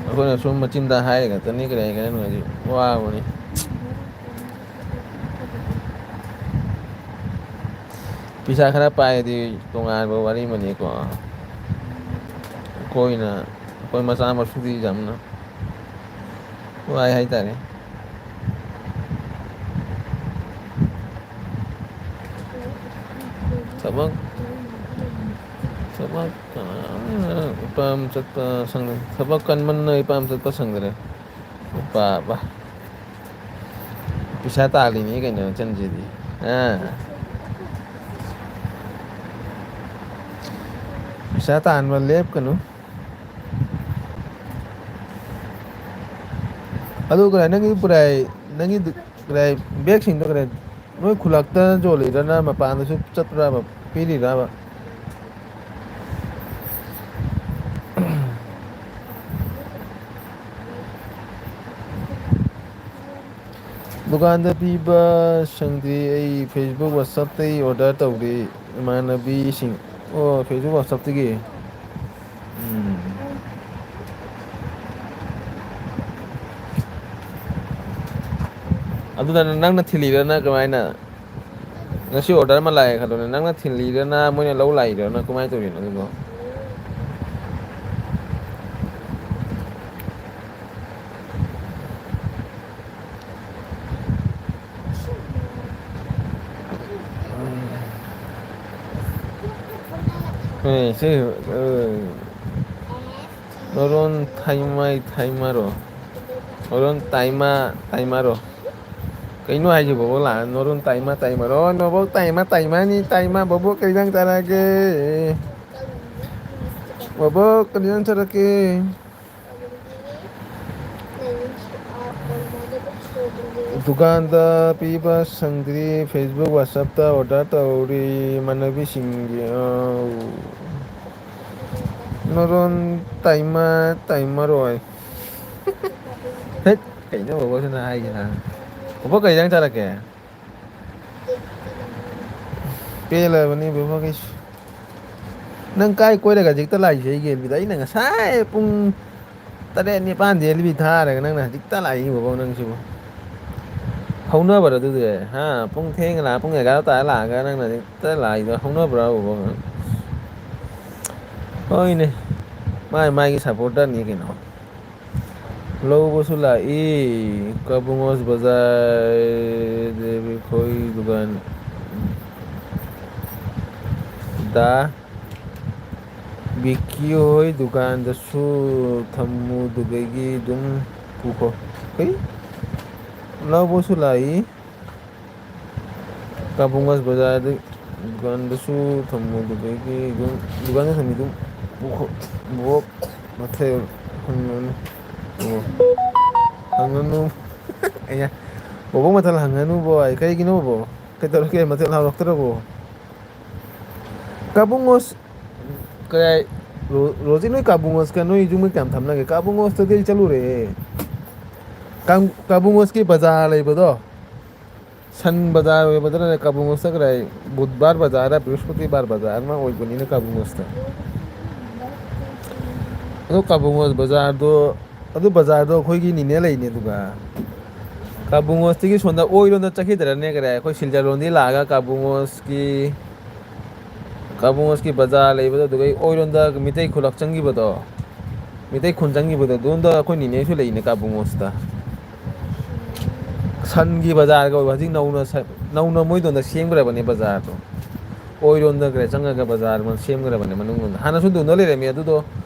ꯑꯩꯈꯣꯏꯅ ꯁꯨꯝ ꯃꯆꯤꯟꯗ ꯍꯥꯏꯔ ꯈꯛꯇꯅꯤ ꯀꯔꯤ ꯀꯔꯤꯅꯣ ꯍꯧꯖꯤꯛ ꯋꯥꯕꯅꯤ ꯄꯩꯁꯥ ꯈꯔ ꯄꯥꯏꯔꯗꯤ ꯇꯣꯉꯥꯟꯕ ꯋꯥꯔꯤ ꯑꯃꯅꯤꯀꯣ ꯑꯩꯈꯣꯏ ꯃꯆꯥ ꯃꯁꯨꯗꯤ ꯌꯥꯝꯅ ꯋꯥꯏ ꯍꯥꯏꯇꯥꯔꯦ ꯊꯕꯛ ꯏꯄꯥꯝ ꯆꯠꯄ ꯁꯪꯗꯦ ꯊꯕꯛ ꯀꯟꯃꯟꯅ ꯏꯄꯥꯝ ꯆꯠꯄ ꯁꯪꯗ꯭ꯔꯦ ꯄꯥꯕ ꯄꯩꯁꯥ ꯇꯥꯜꯂꯤꯅꯤ ꯀꯩꯅꯣ ꯆꯟꯁꯤꯗꯤ ꯄꯩꯁꯥ ꯇꯥꯟꯕ ꯂꯦꯞꯀꯅꯨ ꯑꯗꯨ ꯀꯔꯦ ꯅꯪꯒꯤ ꯄꯨꯔꯥꯏ ꯅꯪꯒꯤ ꯀꯔꯥꯏ ꯕꯦꯛꯁꯤꯡꯗꯣ ꯀꯔ ꯅꯣꯏ ꯈꯨꯜꯂꯛꯇ ꯌꯣꯜꯂꯤꯔꯅ ꯃꯄꯥꯟꯗꯁꯨ ꯆꯠꯄ꯭ꯔꯕ ꯄꯤꯔꯤꯔꯕ ꯗꯨꯀꯥꯟꯗ ꯄꯤꯕ ꯁꯪꯗ꯭ꯔꯤ ꯑꯩ ꯐꯦꯁꯕꯨꯛ ꯋꯥꯆꯞꯇ ꯑꯣꯔꯗꯔ ꯇꯧꯔꯤ ꯏꯃꯥꯟꯅꯕꯤꯁꯤꯡ ꯑꯣ ꯐꯦꯁꯕꯨꯛ ꯋꯥꯆꯞꯇꯒꯤ ꯑꯗꯨꯅ ꯅꯪꯅ ꯊꯤꯜꯂꯤꯔꯅ ꯀꯃꯥꯏꯅ ꯉꯁꯤ ꯑꯣꯔꯗꯔ ꯑꯃ ꯂꯥꯛꯑꯦ ꯈꯜꯂꯣꯅꯦ ꯅꯪꯅ ꯊꯤꯜꯂꯤꯔꯅ ꯃꯣꯏꯅ ꯂꯧ ꯂꯥꯛꯏꯔꯅ ꯀꯃꯥꯏꯅ ꯇꯧꯔꯤꯅꯣ ꯑꯗꯨꯕꯣ ꯁꯤ ꯅꯔꯣꯟ ꯊꯥꯏꯃꯔꯣ ꯅꯔꯣꯟ ꯇꯥꯏꯃꯔꯣ ꯀꯩꯅꯣ ꯍꯥꯏꯁꯤ ꯕꯣꯕꯣ ꯂꯥꯛꯑ ꯅꯣꯔꯣꯟ ꯇꯥꯏꯃꯔꯣ ꯅꯕꯣꯛ ꯇꯥꯏꯃꯅꯤ ꯕꯣꯕꯣꯛ ꯀꯩ ꯏꯟꯖꯥꯡ ꯆꯥꯔꯒꯦ ꯕꯣꯕꯣꯛ ꯀꯔꯤ ꯏꯟꯖꯥꯡ ꯆꯥꯔꯒꯦ ꯗꯨꯀꯥꯟꯗ ꯄꯤꯕ ꯁꯪꯗ꯭ꯔꯤ ꯐꯦꯁꯕꯨꯛ ꯋꯥꯆꯞꯇ ꯑꯣꯔꯗꯔ ꯇꯧꯔꯤ ꯏꯃꯥꯟꯅꯕꯤꯁꯤꯡꯒꯤ ꯅꯔꯣꯟ ꯇꯥꯏꯃꯔꯣꯏ ꯍꯠ ꯀꯩꯅꯣ ꯕꯣꯕꯣꯛꯁꯤꯅ ꯍꯥꯏꯁꯤꯅ ꯕꯣꯕꯣꯛ ꯀꯩ ꯏꯟꯖꯥꯡ ꯆꯥꯔꯛꯀꯦ ꯄꯦꯜꯂꯕꯅꯤ ꯕꯣꯕꯣꯛꯒꯤꯁꯨ ꯅꯪ ꯀꯥꯏ ꯀꯣꯏꯔꯒ ꯍꯧꯖꯤꯛꯇ ꯂꯥꯛꯏꯁꯦ ꯑꯩ ꯌꯦꯡꯕꯤꯗ ꯑꯩꯅ ꯉꯁꯥꯏ ꯄꯨꯡ ꯇꯔꯦꯠ ꯅꯤꯄꯥꯟꯗꯤ ꯑꯦꯜꯕꯤ ꯊꯥꯔꯒ ꯅꯪꯅ ꯍꯧꯖꯤꯛꯇ ꯂꯥꯛꯏ ꯕꯣꯕꯣꯛ ꯅꯪꯁꯤꯕꯨ ꯍꯧꯅꯕ꯭ꯔꯥ ꯑꯗꯨꯗꯤ ꯄꯨꯡ ꯊꯦꯡꯅ ꯂꯥꯛꯑ ꯄꯨꯡ 11 ꯇꯥꯔ ꯂꯥꯛꯑꯒ ꯅꯪꯅ ꯍꯧꯖꯤꯛꯇ ꯂꯥꯛꯏꯗꯣ ꯍꯧꯅꯕ꯭ꯔꯥ ꯕꯣꯕꯣꯛ ꯍꯣꯏꯅꯦ ꯃꯥꯒꯤ ꯁꯞꯄꯣꯔꯇꯔꯅꯤ ꯀꯩꯅꯣ ꯂꯧꯕꯁꯨ ꯂꯥꯛꯏ ꯀꯕꯨꯡꯉꯣꯁ ꯕꯖꯥꯔ ꯈꯣꯏ ꯗꯨꯀꯥꯟ ꯗ ꯕꯤꯀꯤ ꯍꯣꯏ ꯗꯨꯀꯥꯟꯗꯁꯨ ꯊꯝꯃꯨꯗꯨꯗꯒꯤ ꯑꯗꯨꯝ ꯄꯨꯈꯣ ꯀꯩ ꯂꯧꯕꯁꯨ ꯂꯥꯛꯏ ꯀꯥꯕꯨꯡꯋꯥꯁ ꯕꯖꯥꯔꯗ ꯗꯨꯀꯥꯟꯗꯁꯨ ꯊꯝꯃꯨ ꯑꯗꯨꯗꯒꯤ ꯑꯗꯨꯝ ꯗꯨꯀꯥꯟꯗ ꯊꯝꯃꯤ ꯑꯗꯨꯝ ꯕꯣꯛ ꯃꯊꯦꯜ ꯍꯪꯉꯅꯨ ꯍꯪꯉꯅꯨ ꯑꯩꯌꯥ ꯕꯣꯕꯣꯛ ꯃꯊꯦꯜ ꯍꯪꯉꯅꯨꯕꯣ ꯀꯩꯒꯤꯅꯣ ꯕꯣꯕꯣꯛ ꯀꯩꯗꯧꯔꯒꯦ ꯃꯊꯦꯜ ꯍꯥꯎꯔꯛꯇ꯭ꯔꯕꯣ ꯀꯥꯕꯨꯡꯉꯣꯁ ꯀꯔꯥꯏ ꯔꯣꯖꯤ ꯅꯣꯏ ꯀꯥꯕꯨꯡꯉꯣꯁꯀ ꯅꯣꯏ ꯌꯨꯝꯒ ꯀꯌꯥꯝ ꯊꯝꯅꯒꯦ ꯀꯥꯕꯨꯡꯉꯣꯁꯇꯗꯤ ꯑꯩ ꯆꯠꯂꯨꯔꯦ ꯀꯥꯕꯨꯡꯉꯣꯁꯀꯤ ꯕꯖꯥꯔ ꯂꯩꯕꯗꯣ ꯁꯟ ꯕꯖꯥꯔ ꯑꯣꯏꯕꯗꯨꯅ ꯀꯥꯕꯨꯡꯉꯣꯁꯇ ꯀꯗꯥꯏ ꯕꯨꯙꯕꯥꯔ ꯕꯖꯥꯔ ꯕ꯭ꯔꯤꯍꯁꯄꯇꯤꯕꯥꯔ ꯕꯖꯥꯔ ꯑꯃ ꯑꯣꯏꯕꯅꯤꯅ ꯀꯥꯕꯨꯡꯉꯣꯁꯇ ꯑꯗꯣ ꯀꯥꯕꯨꯡꯉꯣꯁ ꯕꯖꯥꯔꯗꯣ ꯑꯗꯨ ꯕꯖꯥꯔꯗꯣ ꯑꯩꯈꯣꯏꯒꯤ ꯅꯤꯅꯦ ꯂꯩꯅꯦ ꯑꯗꯨꯒ ꯀꯥꯕꯨꯡꯉꯣꯁꯇꯒꯤ ꯁꯣꯝꯗ ꯑꯣꯏꯔꯣꯝꯗ ꯆꯠꯈꯤꯗꯔꯅꯦ ꯀꯗꯥꯏ ꯑꯩꯈꯣꯏ ꯁꯤꯜꯆꯔ ꯂꯥꯛꯑꯒ ꯀꯥꯕꯨꯡꯉꯣꯁꯀꯤ ꯕꯖꯥꯔ ꯂꯩꯕꯗꯣ ꯑꯗꯨꯒ ꯑꯣꯏꯔꯣꯝꯗ ꯃꯤꯇꯩ ꯈꯨꯂꯛ ꯆꯪꯈꯤꯕꯗꯣ ꯃꯤꯇꯩ ꯈꯨꯟ ꯆꯪꯈꯤꯕꯗꯣ ꯑꯗꯣꯝꯗ ꯑꯩꯈꯣꯏ ꯅꯤꯅꯦꯁꯨ ꯂꯩꯅꯦ ꯀꯥꯕꯨꯡꯉꯣꯁꯇ ꯁꯟꯒꯤ ꯕꯖꯥꯔꯒ ꯑꯣꯏꯕ ꯍꯧꯖꯤꯛ ꯅꯧꯅ ꯃꯣꯏꯗꯣꯝꯗ ꯁꯦꯝꯈ꯭ꯔꯕꯅꯦ ꯕꯖꯥꯔꯗꯣ ꯑꯣꯏꯔꯣꯝꯗ ꯆꯪꯉꯒ ꯕꯖꯥꯔ ꯑꯃ ꯁꯦꯝꯈ꯭ꯔꯕꯅꯦ ꯃꯅꯨꯡꯗ ꯍꯥꯟꯅꯁꯨ ꯑꯗꯨꯗ ꯂꯩꯔꯝꯃꯤ ꯑꯗꯨꯗꯣ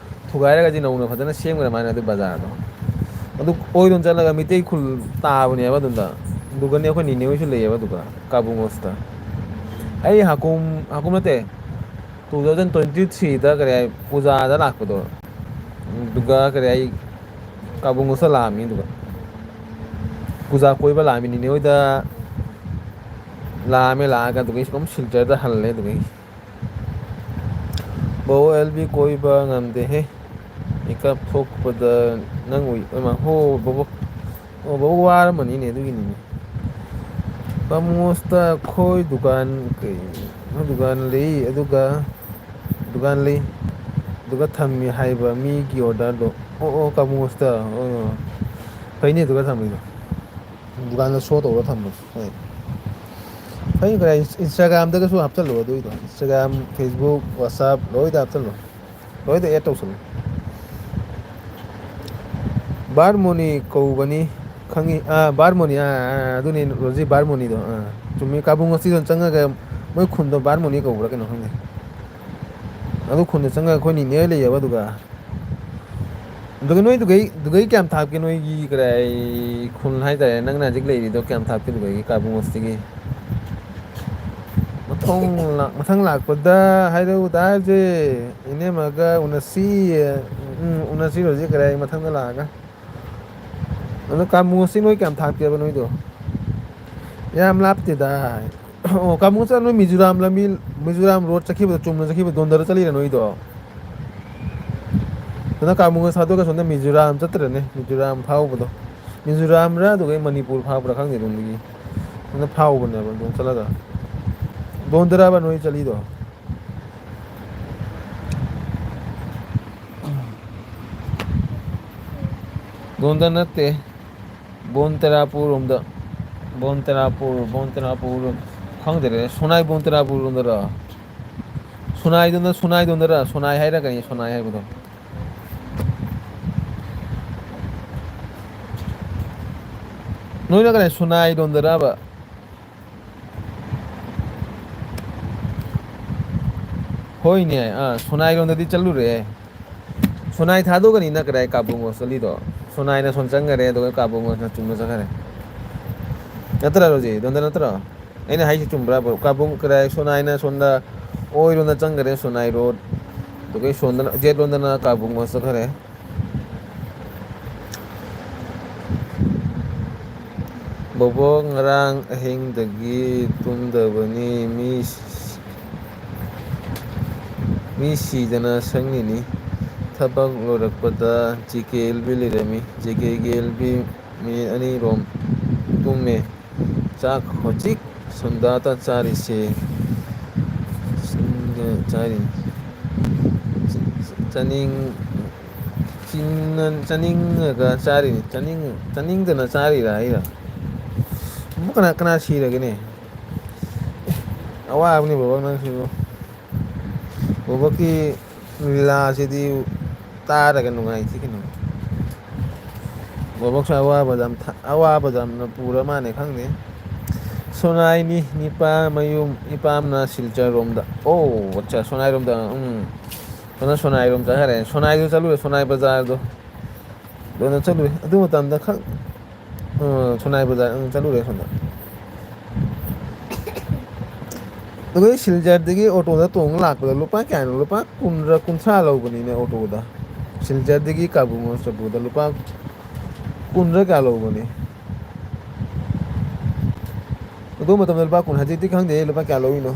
ꯊꯨꯒꯥꯏꯔꯒꯗꯤ ꯅꯧꯅ ꯐꯖꯅ ꯁꯦꯝꯈ꯭ꯔ ꯃꯥꯅ ꯑꯗꯨ ꯕꯖꯥꯔꯗꯣ ꯑꯗꯨ ꯑꯣꯏꯔꯣꯝ ꯆꯠꯂꯒ ꯃꯤꯇꯩ ꯈꯨꯜ ꯇꯥꯕꯅꯦꯕ ꯑꯗꯨꯗ ꯑꯗꯨꯒꯅꯦ ꯑꯩꯈꯣꯏ ꯅꯤꯅꯦ ꯍꯣꯏꯁꯨ ꯂꯩꯌꯦꯕ ꯑꯗꯨꯒ ꯀꯥꯕꯨꯡꯉꯣꯁꯇ ꯑꯩ ꯍꯥꯀꯨꯝ ꯅꯠꯇꯦ 2023ꯗ ꯀꯔꯤ ꯍꯥꯏ ꯄꯨꯖꯥꯗ ꯂꯥꯛꯄꯗꯣ ꯑꯗꯨꯒ ꯀꯔꯤ ꯑꯩ ꯀꯥꯕꯨꯡꯉꯣꯁꯇ ꯂꯥꯛꯑꯝꯃꯤ ꯑꯗꯨꯒ ꯄꯨꯖꯥ ꯀꯣꯏꯕ ꯂꯥꯛꯑꯝꯃꯤ ꯅꯤꯅꯦ ꯍꯣꯏꯗ ꯂꯥꯛꯑꯝꯃꯦ ꯂꯥꯛꯑꯒ ꯑꯗꯨꯒ ꯁꯨꯝ ꯁꯤꯜꯆꯔꯗ ꯍꯜꯂꯦ ꯑꯗꯨꯒ ꯕꯧ ꯑꯦꯜꯕꯤ ꯀꯣꯏꯕ ꯉꯝꯗꯦꯍꯦ ꯃꯤꯀꯞ ꯊꯣꯛꯄꯗ ꯅꯪ ꯎꯏ ꯍꯣ ꯕꯣꯕꯣꯛ ꯑꯣ ꯕꯣꯕꯣꯛ ꯋꯥꯔꯝꯃꯅꯤꯅꯦ ꯑꯗꯨꯒꯤꯅꯤꯅꯦ ꯀꯃꯣꯁꯇ ꯑꯩꯈꯣꯏ ꯗꯨꯀꯥꯟ ꯀꯩ ꯗꯨꯀꯥꯟ ꯂꯩ ꯑꯗꯨꯒ ꯗꯨꯀꯥꯟ ꯂꯩ ꯑꯗꯨꯒ ꯊꯝꯃꯤ ꯍꯥꯏꯕ ꯃꯤꯒꯤ ꯑꯣꯔꯗꯔꯗꯣ ꯑꯣ ꯑꯣ ꯀꯃꯣꯁꯇ ꯑꯣ ꯐꯩꯅꯦ ꯑꯗꯨꯒ ꯊꯝꯃꯤꯗꯣ ꯗꯨꯀꯥꯟꯗ ꯁꯣ ꯇꯧꯔ ꯊꯝꯕꯗꯣ ꯍꯣꯏ ꯐꯩ ꯀꯔꯥꯏ ꯏꯟꯁꯇꯥꯒ꯭ꯔꯥꯝꯗꯒꯁꯨ ꯍꯥꯞꯆꯤꯜꯂꯣ ꯑꯗꯨꯏꯗꯣ ꯏꯟꯁꯇꯥꯒ꯭ꯔꯥꯝ ꯐꯦꯁꯕꯨꯛ ꯋꯥꯆꯞ ꯂꯣꯏꯗ ꯍꯥꯞꯆꯜꯂꯣ ꯂꯣꯏꯗ ꯑꯦꯠ ꯇꯧꯁꯜꯂꯣ ꯕꯥꯔꯃꯣꯅꯤ ꯀꯧꯕꯅꯤ ꯈꯪꯉꯤ ꯕꯥꯔꯃꯣꯅꯤ ꯑꯗꯨꯅꯤ ꯔꯣꯖꯤ ꯕꯥꯔꯃꯣꯅꯤꯗꯣ ꯆꯨꯝꯃꯤ ꯀꯥꯕꯨꯡ ꯉꯁꯤꯗ ꯆꯪꯉꯒ ꯃꯣꯏ ꯈꯨꯟꯗꯣ ꯕꯥꯔꯃꯣꯅꯤ ꯀꯧꯕ꯭ꯔꯥ ꯀꯩꯅꯣ ꯈꯪꯗꯦ ꯑꯗꯨ ꯈꯨꯟꯗ ꯆꯪꯉꯒ ꯑꯩꯈꯣꯏ ꯅꯤꯅꯦ ꯂꯩꯌꯦꯕ ꯑꯗꯨꯒ ꯅꯣꯏꯗꯨꯒꯩ ꯀꯌꯥꯝ ꯊꯥꯞꯀꯦ ꯅꯣꯏꯒꯤ ꯀꯔꯥꯏ ꯈꯨꯟ ꯍꯥꯏꯇꯥꯔꯦ ꯅꯪꯅ ꯍꯧꯖꯤꯛ ꯂꯩꯔꯤꯗꯣ ꯀꯌꯥꯝ ꯊꯥꯞꯀꯦ ꯑꯗꯨꯗꯒꯤ ꯀꯥꯕꯨꯡꯋꯣꯁꯇꯒꯤ ꯃꯊꯪ ꯂꯥꯛꯄꯗ ꯍꯥꯏꯔꯛꯎ ꯗꯥ ꯏꯅꯦꯝꯃꯒ ꯎꯅꯁꯤ ꯎꯅꯁꯤ ꯔꯣꯖꯤ ꯀꯔꯥꯏ ꯃꯊꯪꯗ ꯂꯥꯛꯑꯒ ꯑꯗꯣ ꯀꯥꯃꯨꯁꯤ ꯅꯣꯏ ꯀꯌꯥꯝ ꯊꯥꯞꯀꯦꯕ ꯅꯣꯏꯗꯣ ꯌꯥꯝ ꯂꯥꯞꯇꯦꯗ ꯑꯣ ꯀꯥꯃꯨꯁꯇ ꯅꯣꯏ ꯃꯤꯖꯣꯔꯥꯝ ꯂꯝꯕꯤ ꯃꯤꯖꯣꯔꯥꯝ ꯔꯣꯗ ꯆꯠꯈꯤꯕꯗꯣ ꯆꯨꯝꯅ ꯆꯠꯈꯤꯕ ꯗꯣꯟꯗꯔ ꯆꯠꯂꯤꯔ ꯅꯣꯏꯗꯣ ꯁꯣꯝꯗ ꯀꯥꯃꯨꯁ ꯊꯥꯗꯣꯛꯑꯒ ꯁꯣꯝꯗ ꯃꯤꯖꯣꯔꯥꯝ ꯆꯠꯇ꯭ꯔꯅꯦ ꯃꯤꯖꯣꯔꯥꯝ ꯐꯥꯎꯕꯗꯣ ꯃꯤꯖꯣꯔꯥꯝꯔ ꯑꯗꯨꯒ ꯃꯅꯤꯄꯨꯔ ꯐꯥꯎꯕ꯭ꯔꯥ ꯈꯪꯗꯦ ꯑꯗꯣꯝꯗꯒꯤ ꯁꯣꯝꯗ ꯐꯥꯎꯕꯅꯦꯕ ꯑꯗꯣꯝ ꯆꯠꯂꯒ ꯗꯣꯟꯗꯔꯕ ꯅꯣꯏ ꯆꯠꯂꯤꯗꯣ ꯗꯣꯟꯗꯔ ꯅꯠꯇꯦ ꯕꯣꯟ ꯇꯔꯥꯄꯨꯔ ꯔꯣꯝꯗ ꯕꯣꯟ ꯇꯔꯥꯄꯨꯔ ꯈꯪꯗꯔꯦ ꯁꯣꯅꯥꯏ ꯕꯣꯟ ꯇꯔꯥꯄꯨꯔ ꯔꯣꯝꯗꯔ ꯁꯨꯅꯥꯏꯗꯣꯟꯗꯔ ꯁꯣꯅꯥꯏ ꯍꯥꯏꯔꯒꯅꯤ ꯁꯣꯅꯥꯏ ꯍꯥꯏꯕꯗꯣ ꯅꯣꯏꯅ ꯀꯔꯤ ꯁꯨꯅꯥꯏꯔꯣꯝꯗꯔꯕ ꯍꯣꯏꯅꯦ ꯁꯣꯅꯥꯏꯔꯣꯝꯗꯗꯤ ꯆꯠꯂꯨꯔꯦ ꯁꯣꯅꯥꯏ ꯊꯥꯗꯣꯛꯒꯅꯤꯅ ꯀꯗꯥꯏ ꯀꯥꯕꯨꯡꯉꯣꯁ ꯆꯠꯂꯤꯗꯣ ꯁꯣꯅꯥꯏꯅ ꯁꯣꯝ ꯆꯪꯈꯔꯦ ꯑꯗꯨꯒ ꯀꯥꯕꯨꯡꯉꯣꯁꯅ ꯆꯨꯝꯅ ꯆꯠꯈꯔꯦ ꯅꯠꯇ꯭ꯔ ꯔꯣꯖꯤ ꯑꯗꯣꯝꯗ ꯅꯠꯇ꯭ꯔꯣ ꯑꯩꯅ ꯍꯥꯏꯁꯤ ꯆꯨꯝꯕ꯭ꯔꯥꯕ ꯀꯥꯕꯨꯡ ꯀꯗꯥꯏ ꯁꯣꯅꯥꯏꯅ ꯁꯣꯝꯗ ꯑꯣꯏꯔꯣꯝꯗ ꯆꯪꯈꯔꯦ ꯁꯣꯅꯥꯏ ꯔꯣꯗ ꯑꯗꯨꯒ ꯁꯣꯝꯗꯅ ꯖꯦꯠꯂꯣꯝꯗꯅ ꯀꯥꯕꯨꯡꯉꯣꯁ ꯆꯠꯈꯔꯦ ꯕꯣꯕꯣꯛ ꯉꯔꯥꯡ ꯑꯍꯤꯡꯗꯒꯤ ꯇꯨꯝꯗꯕꯅꯤ ꯃꯤ ꯁꯤꯗꯅ ꯁꯪꯉꯤꯅꯤ ꯊꯕꯛ ꯂꯣꯏꯔꯛꯄꯗ ꯖꯦꯀꯦꯑꯦꯜꯕꯤ ꯂꯩꯔꯝꯃꯤ ꯖꯦꯀꯦꯒꯤ ꯃꯤꯅꯤꯠ ꯑꯅꯤꯔꯣꯝ ꯇꯨꯝꯃꯦ ꯆꯥꯛ ꯍꯧꯖꯤꯛ ꯁꯨꯟꯗꯥꯇ ꯆꯥꯔꯤꯁꯦ ꯆꯥꯔꯤꯅꯤ ꯆꯥꯅꯤꯡ ꯆꯥꯅꯤꯡꯉꯒ ꯆꯥꯔꯤꯅꯤ ꯆꯥꯅꯤꯡꯗꯅ ꯆꯥꯔꯤꯔ ꯑꯩꯔ ꯀꯅꯥ ꯁꯤꯔꯒꯦꯅꯦ ꯑꯋꯥꯕꯅꯤ ꯕꯣꯕꯣꯛ ꯅꯪꯁꯤꯁꯨ ꯕꯣꯕꯣꯛꯀꯤ ꯂꯤꯂꯥꯁꯤꯗꯤ ꯇꯥꯔꯒ ꯅꯨꯡꯉꯥꯏꯇꯦ ꯀꯩꯅꯣ ꯕꯣꯕꯣꯛꯁꯨ ꯑꯋꯥꯕꯗ ꯌꯥꯝꯅ ꯄꯨꯔ ꯃꯥꯟꯅꯦ ꯈꯪꯗꯦ ꯁꯣꯅꯥꯏꯅꯤ ꯅꯤꯄꯥꯃꯌꯨꯝ ꯏꯄꯥꯝꯅ ꯁꯤꯜꯆꯔꯔꯣꯝꯗ ꯑꯣ ꯑꯠꯆꯥ ꯁꯣꯅꯥꯏꯔꯣꯝꯗ ꯁꯣꯝꯗ ꯁꯣꯅꯥꯏꯔꯣꯝ ꯆꯠꯈꯔꯦ ꯁꯣꯅꯥꯏꯗꯣ ꯆꯠꯂꯨꯔꯦ ꯁꯣꯅꯥꯏ ꯕꯖꯥꯔꯗꯣ ꯂꯣꯏꯅ ꯆꯠꯂꯨꯏ ꯑꯗꯨ ꯃꯇꯝꯗ ꯁꯣꯅꯥꯏ ꯕꯖꯥꯔ ꯆꯠꯂꯨꯔꯦ ꯁꯣꯝꯗ ꯑꯗꯨꯒ ꯁꯤꯜꯆꯔꯗꯒꯤ ꯑꯣꯇꯣꯗ ꯇꯣꯡꯉ ꯂꯥꯛꯄꯗ ꯂꯨꯄꯥ ꯀꯌꯥꯅꯣ ꯂꯨꯄꯥ ꯀꯨꯟꯔ ꯀꯨꯟꯊ꯭ꯔꯥ ꯂꯧꯕꯅꯤꯅꯦ ꯑꯣꯇꯣꯗ ꯁꯤꯜꯆꯔꯗꯒꯤ ꯀꯥꯕꯨꯡꯉꯣꯁ ꯆꯠꯄꯗ ꯂꯨꯄꯥ ꯀꯨꯟꯔ ꯀꯌꯥ ꯂꯧꯕꯅꯤ ꯑꯗꯨ ꯃꯇꯝꯗ ꯂꯨꯄꯥ ꯀꯨꯟ ꯍꯧꯖꯤꯛꯇꯤ ꯈꯪꯗꯦ ꯂꯨꯄꯥ ꯀꯌꯥ ꯂꯧꯔꯤꯅꯣ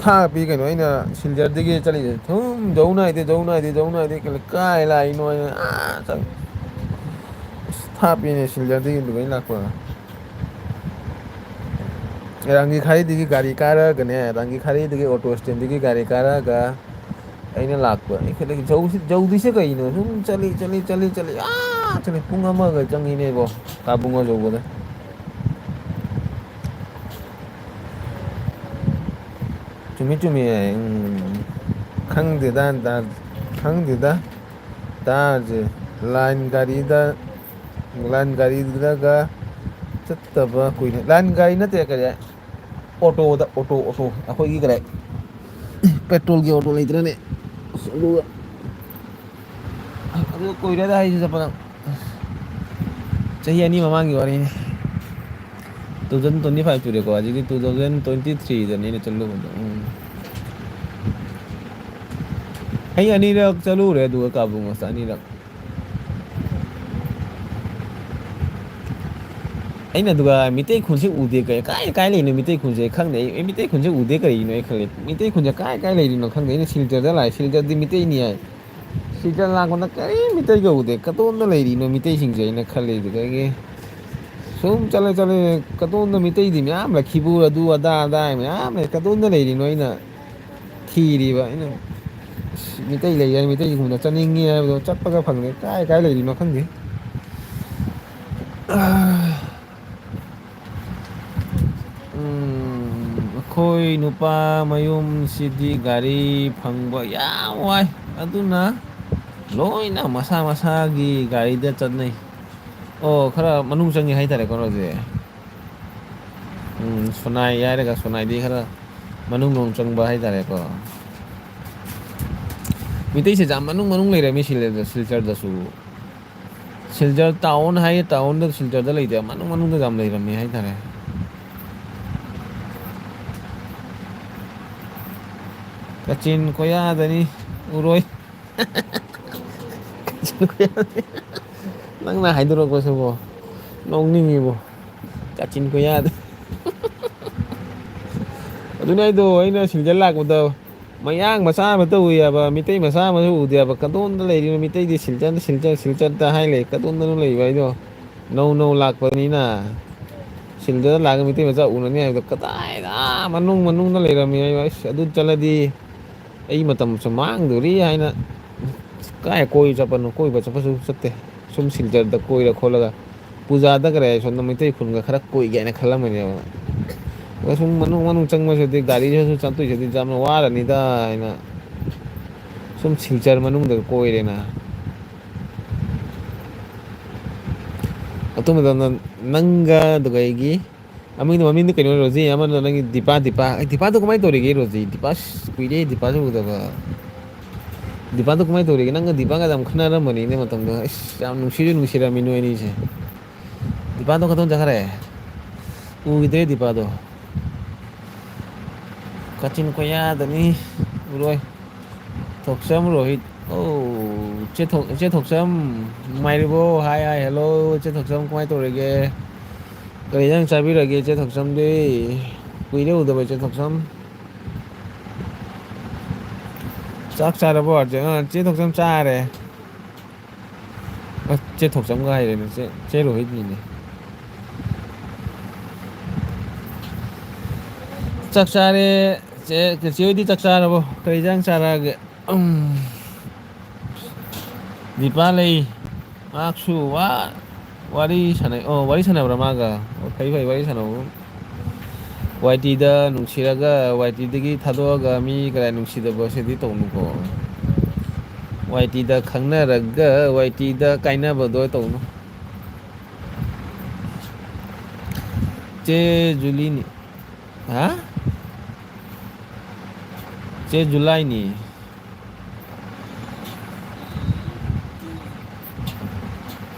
ꯊꯥꯒ ꯄꯤ ꯀꯩꯅꯣ ꯑꯩꯅ ꯁꯤꯜꯆꯔꯗꯒꯤ ꯆꯠꯂꯤꯁꯦ ꯁꯨꯝ ꯌꯧ ꯅꯥꯏꯗꯦ ꯀꯥꯏ ꯂꯥꯛꯏꯅꯣ ꯊꯥꯞꯄꯤꯅꯦ ꯁꯤꯜꯆꯔꯗꯒꯤ ꯑꯗꯨꯗꯩ ꯂꯥꯛꯄ ꯔꯥꯡꯒꯤ ꯈꯥꯔꯤꯗꯒꯤ ꯒꯥꯔꯤ ꯀꯥꯔꯛꯑꯒꯅꯦ ꯔꯥꯡꯒꯤ ꯈꯥꯔꯤꯗꯒꯤ ꯑꯣꯇꯣ ꯏꯁꯇꯦꯟꯗꯒꯤ ꯒꯥꯔꯤ ꯀꯥꯔꯛꯑꯒ ꯑꯩꯅ ꯂꯥꯛꯄ ꯌꯧꯗ꯭ꯔꯤꯁꯦ ꯀꯩꯅꯣ ꯁꯨꯝ ꯆꯠꯂꯤ ꯆꯠꯂꯤ ꯄꯨꯡ ꯑꯃꯒ ꯆꯪꯉꯤꯅꯦꯕꯣ ꯀꯥꯕꯨꯡꯉꯣ ꯌꯧꯕꯗ ꯆꯨꯝꯃꯤ ꯈꯪꯗꯦꯗ ꯇꯥꯔꯁꯦ ꯂꯥꯏꯟ ꯒꯥꯔꯤꯗꯒ ꯆꯠꯇꯕ ꯀꯨꯏꯔꯦ ꯂꯥꯏꯟ ꯒꯥꯔꯤ ꯅꯠꯇꯦ ꯀꯔꯤ ꯑꯣꯇꯣ ꯑꯩꯈꯣꯏꯒꯤ ꯀꯔꯤ ꯄꯦꯇ꯭ꯔꯣꯜꯒꯤ ꯑꯣꯇꯣ ꯂꯩꯇ꯭ꯔꯅꯦ ꯑꯗꯨꯒ ꯑꯗꯨ ꯀꯨꯏꯔꯦꯗ ꯑꯩꯁꯨ ꯆꯠꯄꯗ ꯆꯍꯤ 2 ꯃꯃꯥꯡꯒꯤ ꯋꯥꯔꯤꯅꯤ 2025 ꯆꯨꯔꯦꯀꯣ ꯍꯧꯖꯤꯛꯇꯤ 2023ꯗꯅꯤ ꯑꯩꯅ ꯆꯠꯂꯨꯕꯗꯣ ꯑꯩ ꯑꯅꯤꯔꯛ ꯆꯠꯂꯨꯔꯦ ꯑꯗꯨꯒ ꯀꯥꯕꯨꯡ ꯃꯁꯇ ꯑꯅꯤꯔꯛ ꯑꯩꯅ ꯑꯗꯨꯒ ꯃꯤꯇꯩ ꯈꯨꯟꯁꯦ ꯎꯗꯦ ꯀꯥꯏ ꯂꯩꯔꯤꯅꯣ ꯃꯤꯇꯩ ꯈꯨꯟꯁꯦ ꯈꯪꯗꯦ ꯑꯩ ꯃꯤꯇꯩ ꯈꯨꯟꯁꯦ ꯎꯗꯦ ꯀꯔꯤꯒꯤꯅꯣ ꯑꯩ ꯈꯜꯂꯤ ꯃꯤꯇꯩ ꯈꯨꯟꯁꯦ ꯀꯥꯏ ꯂꯩꯔꯤꯅꯣ ꯈꯪꯗꯦ ꯑꯩꯅ ꯁꯤꯜꯆꯔꯗ ꯂꯥꯛꯑꯦ ꯁꯤꯜꯆꯔꯗꯤ ꯃꯤꯇꯩꯅꯤ ꯍꯥꯏ ꯁꯤꯜꯆꯔ ꯂꯥꯛꯄꯗ ꯀꯔꯤ ꯃꯤꯇꯩꯒ ꯎꯗꯦ ꯀꯗꯣꯝꯗ ꯂꯩꯔꯤꯅꯣ ꯃꯤꯇꯩꯁꯤꯡꯁꯦ ꯑꯩꯅ ꯈꯜꯂꯤ ꯑꯗꯨꯗꯒꯤ ꯁꯨꯝ ꯆꯠꯂꯦ ꯀꯗꯣꯝꯗ ꯃꯤꯇꯩꯗꯤ ꯃꯌꯥꯝ ꯂꯩ ꯈꯤꯕꯨꯔ ꯑꯗꯨ ꯑꯗꯥ ꯃꯌꯥꯝ ꯂꯩ ꯀꯗꯣꯝꯗ ꯂꯩꯔꯤꯅꯣ ꯑꯩꯅ ꯊꯤꯔꯤꯕ ꯑꯩꯅ ꯃꯤꯇꯩ ꯂꯩ ꯍꯥꯏ ꯃꯤꯇꯩꯒꯨꯝꯕꯗ ꯆꯠꯅꯤꯡꯉꯤ ꯍꯥꯏꯕꯗꯣ ꯆꯠꯄꯒ ꯐꯪꯗꯦ ꯀꯥꯏ ꯂꯩꯔꯤꯅꯣ ꯈꯪꯗꯦ ꯑꯩꯈꯣꯏ ꯅꯨꯄꯥ ꯃꯌꯨꯝꯁꯤꯗꯤ ꯒꯥꯔꯤ ꯐꯪꯕ ꯌꯥꯝ ꯋꯥꯏ ꯑꯗꯨꯅ ꯂꯣꯏꯅ ꯃꯁꯥ ꯃꯁꯥꯒꯤ ꯒꯥꯔꯤꯗ ꯆꯠꯅꯩ ꯑꯣ ꯈꯔ ꯃꯅꯨꯡ ꯆꯪꯉꯦ ꯍꯥꯏꯇꯥꯔꯦꯀꯣ ꯀꯩꯅꯣꯁꯦ ꯁꯣꯅꯥꯏ ꯍꯥꯏꯔꯒ ꯁꯣꯅꯥꯏꯗꯤ ꯈꯔ ꯃꯅꯨꯡ ꯆꯪꯕ ꯍꯥꯏꯇꯥꯔꯦꯀꯣ ꯃꯤꯇꯩꯁꯦ ꯌꯥꯝ ꯃꯅꯨꯡ ꯂꯩꯔꯝꯃꯤ ꯁꯤꯜꯆꯔꯗꯁꯨ ꯁꯤꯜꯆꯔ ꯇꯥꯎꯟ ꯍꯥꯏꯌꯦ ꯇꯥꯎꯟꯗ ꯁꯤꯜꯆꯔꯗ ꯂꯩꯇꯦ ꯃꯅꯨꯡꯗ ꯌꯥꯝ ꯂꯩꯔꯝꯃꯦ ꯍꯥꯏꯇꯥꯔꯦ ꯀꯥꯆꯤꯟ ꯀꯣꯏꯌꯥꯗꯅꯤ ꯎꯔꯣꯏ ꯅꯪꯅ ꯍꯥꯏꯗꯣꯔꯛꯄꯁꯤꯕꯣ ꯅꯣꯛꯅꯤꯡꯉꯤꯕꯣ ꯀꯥꯆꯤꯟ ꯀꯣꯏꯌꯥꯗ ꯑꯗꯨꯅ ꯑꯩꯅ ꯁꯤꯜꯆꯔ ꯂꯥꯛꯄꯗ ꯃꯌꯥꯡ ꯃꯆꯥ ꯑꯃꯇ ꯎꯏꯌꯦꯕ ꯃꯤꯇꯩ ꯃꯆꯥ ꯑꯃꯁꯨ ꯎꯗꯦꯕ ꯀꯗꯣꯝꯗ ꯂꯩꯔꯤꯕ ꯃꯤꯇꯩꯗꯤ ꯁꯤꯜꯆꯔꯗ ꯍꯥꯏ ꯂꯩ ꯀꯗꯣꯝꯗꯅꯣ ꯂꯩꯕ ꯍꯥꯏꯗꯣ ꯅꯧ ꯂꯥꯛꯄꯅꯤꯅ ꯁꯤꯜꯆꯔꯗ ꯂꯥꯛꯑꯒ ꯃꯤꯇꯩ ꯃꯆꯥ ꯎꯅꯅꯤ ꯍꯥꯏꯕꯗꯣ ꯀꯗꯥꯏꯗ ꯃꯅꯨꯡꯗ ꯂꯩꯔꯝꯃꯤ ꯑꯁ ꯑꯗꯨ ꯆꯠꯂꯗꯤ ꯑꯩ ꯃꯇꯝꯁꯨ ꯃꯥꯡꯗꯣꯔꯤ ꯍꯥꯏꯅ ꯀꯥꯏ ꯀꯣꯏꯕ ꯆꯠꯄꯅꯣ ꯀꯣꯏꯕ ꯆꯠꯄꯁꯨ ꯆꯠꯇꯦ ꯁꯨꯝ ꯁꯤꯜꯆꯔꯗ ꯀꯣꯏꯔ ꯈꯣꯠꯂꯒ ꯄꯨꯖꯥꯗ ꯀꯔꯦ ꯁꯣꯝꯗ ꯃꯩꯇꯩ ꯈꯨꯟꯒ ꯈꯔ ꯀꯣꯏꯒꯦ ꯍꯥꯏꯅ ꯈꯜꯂꯝꯕꯅꯦꯕ ꯁꯨꯝ ꯃꯅꯨꯡ ꯆꯪꯕꯁꯤꯗꯤ ꯒꯥꯔꯤꯗꯁꯨ ꯆꯠꯇꯣꯏꯁꯤꯗꯤ ꯌꯥꯝꯅ ꯋꯥꯔꯅꯤꯗ ꯍꯥꯏꯅ ꯁꯨꯝ ꯁꯤꯜꯆꯔ ꯃꯅꯨꯡꯗ ꯀꯣꯏꯔꯦꯅ ꯑꯇꯨꯡ ꯃꯇꯝꯗ ꯅꯪꯒ ꯑꯗꯨꯒ ꯑꯩꯒꯤ ꯃꯃꯤꯡꯗꯤ ꯀꯩꯅꯣ ꯔꯣꯖꯤ ꯑꯃꯅ ꯅꯪꯒꯤ ꯗꯤꯄꯥꯗꯣ ꯀꯃꯥꯏꯅ ꯇꯧꯔꯤꯒꯦ ꯔꯣꯖꯤ ꯗꯤꯄꯥ ꯀꯨꯏꯔꯦ ꯗꯤꯄꯥꯁꯨ ꯎꯗꯕ ꯗꯤꯄꯥꯗꯣ ꯀꯃꯥꯏꯅ ꯇꯧꯔꯤꯒꯦ ꯅꯪꯒ ꯗꯤꯄꯥꯒ ꯌꯥꯝ ꯈꯠꯅꯔꯝꯕꯅꯤꯅꯦ ꯃꯇꯝꯗꯣ ꯑꯁ ꯌꯥꯝ ꯅꯨꯡꯁꯤꯔꯝꯃꯤ ꯅꯣꯏ ꯑꯅꯤꯁꯦ ꯗꯤꯄꯥꯗꯣ ꯀꯗꯣꯝ ꯆꯠꯈ꯭ꯔꯦ ꯎꯈꯤꯗ꯭ꯔꯦ ꯗꯤꯄꯥꯗꯣ ꯀꯥꯆꯤꯟ ꯀꯣꯏꯌꯥꯗꯅꯤ ꯎꯔꯣꯏ ꯊꯣꯛꯆꯝ ꯔꯣꯍꯤꯠ ꯑꯣ ꯏꯆꯦ ꯊꯣꯛꯆꯝ ꯅꯨꯡꯉꯥꯏꯔꯤꯕꯣ ꯍꯥꯏ ꯍꯦꯜꯂꯣ ꯏꯆꯦ ꯊꯣꯛꯆꯝ ꯀꯃꯥꯏꯅ ꯇꯧꯔꯤꯒꯦ ꯀꯔꯤ ꯏꯟꯖꯥꯡ ꯆꯥꯕꯤꯔꯒꯦ ꯏꯆꯦ ꯊꯣꯛꯆꯝꯗꯤ ꯀꯨꯏꯔꯦ ꯎꯗꯕ ꯏꯆꯦ ꯊꯣꯛꯆꯝ ꯆꯥꯛ ꯆꯥꯔꯕꯣ ꯆꯦ ꯊꯣꯛꯆꯝ ꯆꯥꯔꯦ ꯆꯦ ꯊꯣꯛꯆꯝꯒ ꯍꯥꯏꯔꯦꯅꯦ ꯆꯦ ꯔꯣꯍꯤꯠꯅꯤꯅꯦ ꯆꯥꯛ ꯆꯥꯔꯦ ꯆꯦ ꯍꯣꯏꯗꯤ ꯆꯥꯛ ꯆꯥꯔꯕꯣ ꯀꯔꯤ ꯏꯟꯖꯥꯡ ꯆꯥꯔꯛꯑꯒꯦ ꯗꯤꯄꯥ ꯂꯩ ꯃꯍꯥꯛꯁꯨ ꯋꯥꯔꯤ ꯁꯥꯟꯅꯩ ꯋꯥꯔꯤ ꯁꯥꯟꯅꯕ꯭ꯔꯥ ꯃꯥꯒ ꯐꯩ ꯋꯥꯔꯤ ꯁꯥꯟꯅꯕ ꯋꯥꯏꯇꯤꯗ ꯅꯨꯡꯁꯤꯔꯒ ꯋꯥꯏꯇꯤꯗꯒꯤ ꯊꯥꯗꯣꯛꯑꯒ ꯃꯤ ꯀꯌꯥ ꯅꯨꯡꯁꯤꯗꯕ ꯁꯤꯗꯤ ꯇꯧꯅꯨꯀꯣ ꯋꯥꯏꯇꯤꯗ ꯈꯪꯅꯔꯒ ꯋꯥꯏꯇꯤꯗ ꯀꯥꯏꯅꯕꯗꯣ ꯇꯧꯅꯨ ꯆꯦ ꯖꯨꯂꯤꯅꯤ ꯍꯥ ꯆꯦ ꯖꯨꯂꯥꯏꯅꯤ